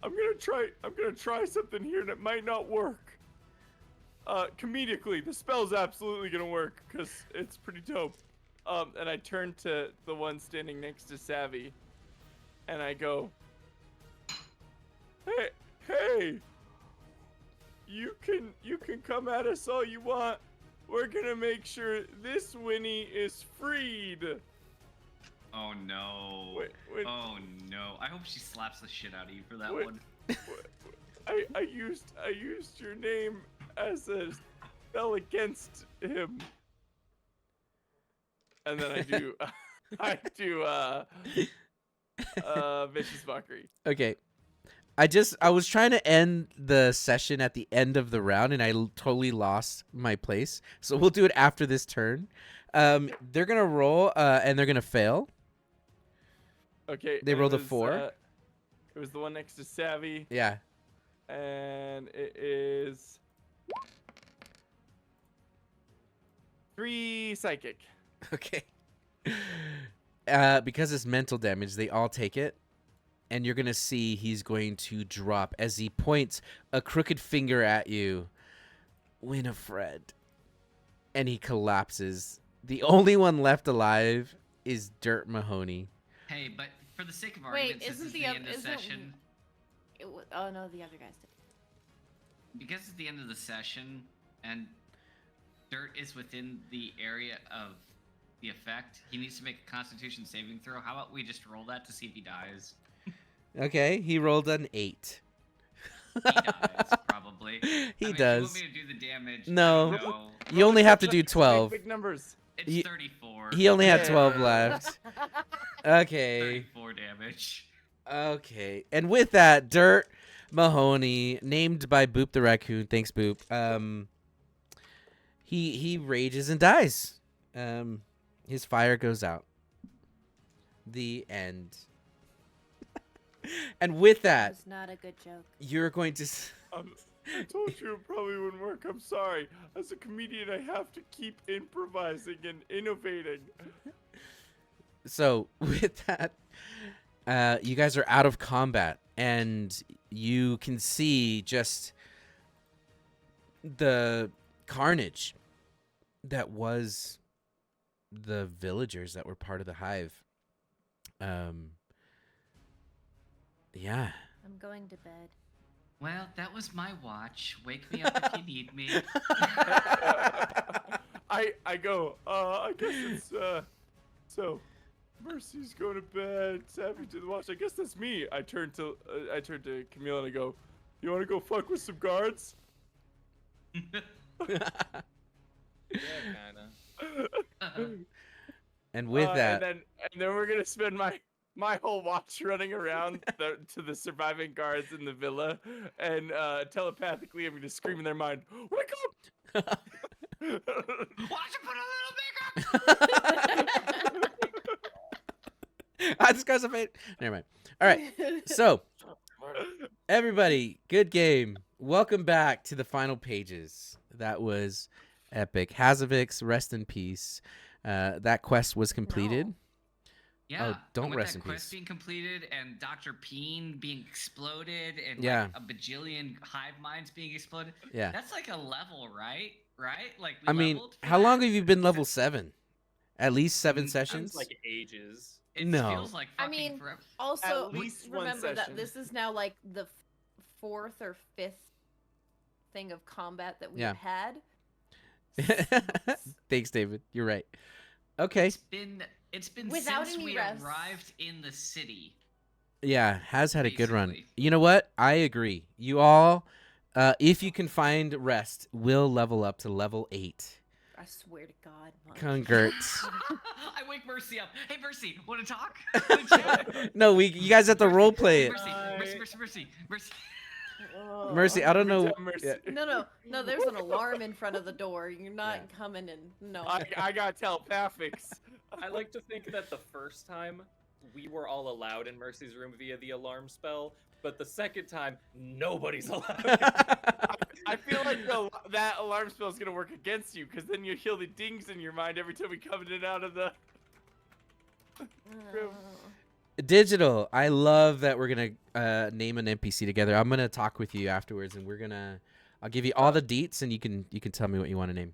I'm gonna try something here and it might not work. Comedically, the spell's absolutely gonna work because it's pretty dope. And I turn to the one standing next to Savvy, and I go, hey, you can come at us all you want. We're gonna make sure this Winnie is freed. Oh no. Wait. Oh no. I hope she slaps the shit out of you for that Wait. one. I used your name as a spell against him. And then I do vicious mockery. Okay. I was trying to end the session at the end of the round and I totally lost my place. So we'll do it after this turn. They're going to roll and they're going to fail. Okay. They and rolled a it was, 4. It was the one next to Savvy, Yeah. and it is 3 psychic. Okay. Because it's mental damage, they all take it. And you're going to see he's going to drop as he points a crooked finger at you. Winifred. And he collapses. The only one left alive is Dirt Mahoney. Hey, but for the sake of Wait, argument, since isn't it's the the oth- end of isn't- session, Oh no, the other guys did. because it's the end of the session and Dirt is within the area of the effect, he needs to make a Constitution saving throw. How about we just roll that to see if he dies? Okay, he rolled an 8. He dies, probably. He I mean, does. If you want me to do the damage, No. I don't know. You only have to do Big 12. numbers. It's He- 34. He only had Yeah. 12 left. Okay. 34 damage. Okay. And with that, Dirt Mahoney, named by Boop the Raccoon. Thanks, Boop. He rages and dies. His fire goes out. The end. And with that, It's not a good joke. you're going to. I told you it probably wouldn't work. I'm sorry. As a comedian, I have to keep improvising and innovating. So with that, you guys are out of combat, and you can see just the carnage that was the villagers that were part of the hive. Yeah. I'm going to bed. Well, that was my watch. Wake me up if you need me. I go, I guess it's, so, Mercy's going to bed, Savvy to the watch. I guess that's me. I turn to Camille and I go, you want to go fuck with some guards? Yeah, kinda. And with that, and then we're gonna spend my whole watch running around to the surviving guards in the villa, and telepathically I'm gonna scream in their mind, "Wake up!" Why don't you put a little makeup? this guy's a fate. Never mind. All right. So, everybody, good game. Welcome back to the final pages. That was epic. Hazavix, rest in peace. That quest was completed. No. Yeah. don't and with rest that in quest peace. being completed and Dr. Peen being exploded and Yeah. like a bajillion hive minds being exploded. Yeah. That's like a level, right? Right? Like we I mean, leveled for how that? long have you been level 7? At least 7 Mm, sessions? Sounds like ages. It No. feels like I fucking mean, forever. Also, At least one remember that session. this is now like the fourth or fifth thing of combat that we've Yeah. had. Thanks, David. You're right. Okay. It's been Without since any we rest. arrived in the city. Yeah, has had a good run. Basically. You know what? I agree. You all, if you can find rest, will level up to level 8. I swear to God. Monk. Congrats. I wake Mercy up. Hey, Mercy, want to talk? Wanna chat? No, you guys have to role play it. Mercy. Oh. Mercy, I don't know. Mercy. Yeah. No, there's an alarm in front of the door. You're not coming in. No. I got telepathics. I like to think that the first time we were all allowed in Mercy's room via the alarm spell, but the second time nobody's allowed. I feel like that alarm spell is gonna work against you, because then you hear the dings in your mind every time we come in and out of the. room. Digital. I love that we're gonna name an NPC together. I'm gonna talk with you afterwards, and I'll give you all the deets, and you can tell me what you want to name.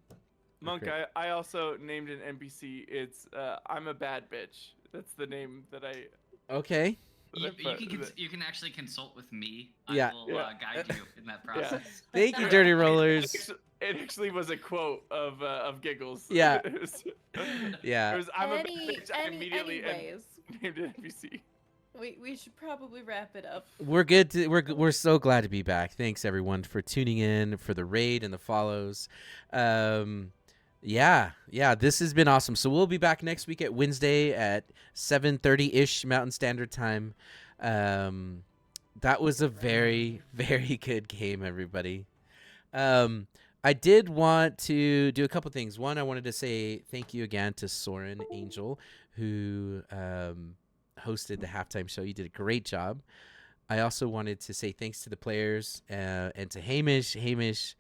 Monk, Great. I also named an NPC. It's I'm a bad bitch. That's the name that I. Okay. You can actually consult with me. Yeah. I will Yeah. Guide you in that process. Thank you, Dirty Rollers. It actually was a quote of Giggles. Yeah. It was, Yeah. It was I'm a bad bitch. I immediately anyways, named an NPC. we should probably wrap it up. We're good. We're so glad to be back. Thanks everyone for tuning in, for the raid and the follows. Yeah. This has been awesome. So we'll be back next week at Wednesday at 7:30 Mountain Standard Time. That was a very, very good game, everybody. I did want to do a couple things. One, I wanted to say thank you again to Soren Angel, who hosted the halftime show. You did a great job. I also wanted to say thanks to the players and to Hamish. Hamish,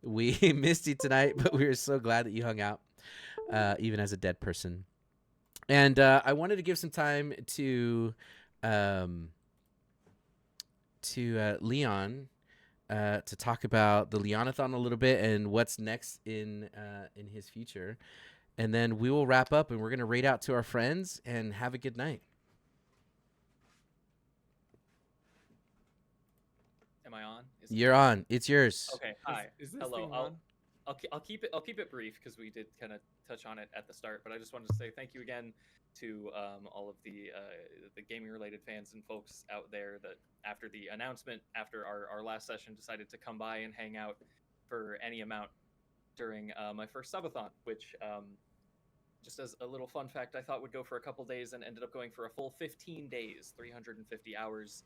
we missed you tonight, but we were so glad that you hung out, even as a dead person. And I wanted to give some time to Leon to talk about the Leonathon a little bit and what's next in his future. And then we will wrap up, and we're going to raid out to our friends and have a good night. on? Is it You're on. It's yours. Okay. Hi. Is this Hello. thing on? I'll keep it brief because we did kind of touch on it at the start, but I just wanted to say thank you again to all of the gaming related fans and folks out there that after the announcement after our last session decided to come by and hang out for any amount during my first subathon, which just as a little fun fact, I thought would go for a couple days and ended up going for a full 15 days, 350 hours,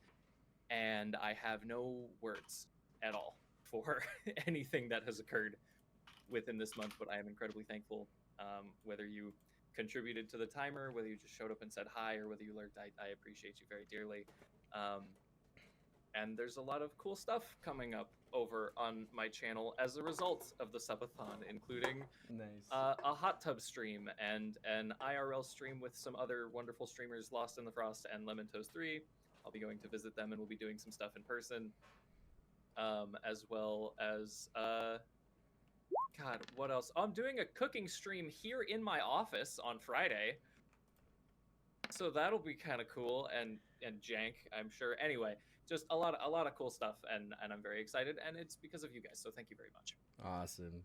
and I have no words at all for anything that has occurred within this month, but I am incredibly thankful. Whether you contributed to the timer, whether you just showed up and said hi, or whether you lurked, I appreciate you very dearly. And there's a lot of cool stuff coming up over on my channel as a result of the subathon, including a hot tub stream and an IRL stream with some other wonderful streamers, Lost in the Frost and Lemon Toast 3. I'll be going to visit them and we'll be doing some stuff in person. As well as God, what else? I'm doing a cooking stream here in my office on Friday, so that'll be kind of cool and jank, I'm sure. Anyway, just a lot of cool stuff, and I'm very excited, and it's because of you guys. So thank you very much. Awesome.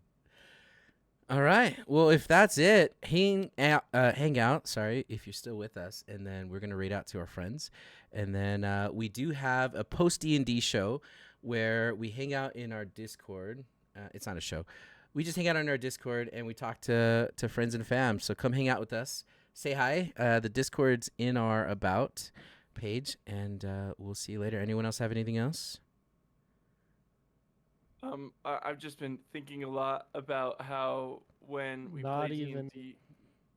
All right. Well, if that's it, hang out. Sorry, if you're still with us, and then we're gonna read out to our friends, and then we do have a post D&D show where we hang out in our Discord. It's not a show. We just hang out on our Discord and we talk to friends and fam. So come hang out with us. Say hi. The Discord's in our about page, and we'll see you later. Anyone else have anything else? I've just been thinking a lot about how when we Not play even- D&D,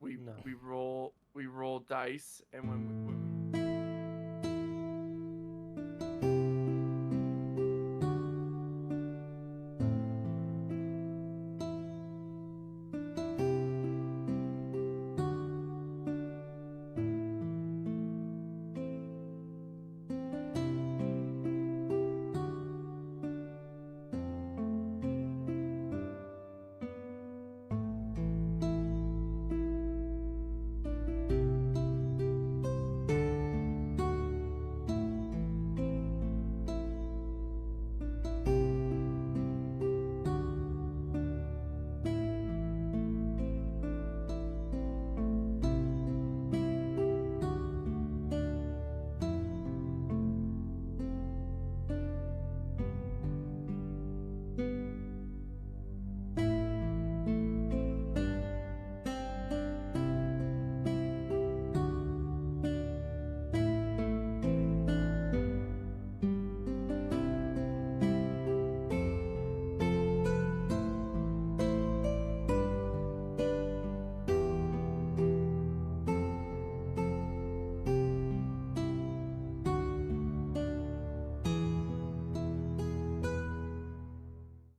we No. we roll dice, and when we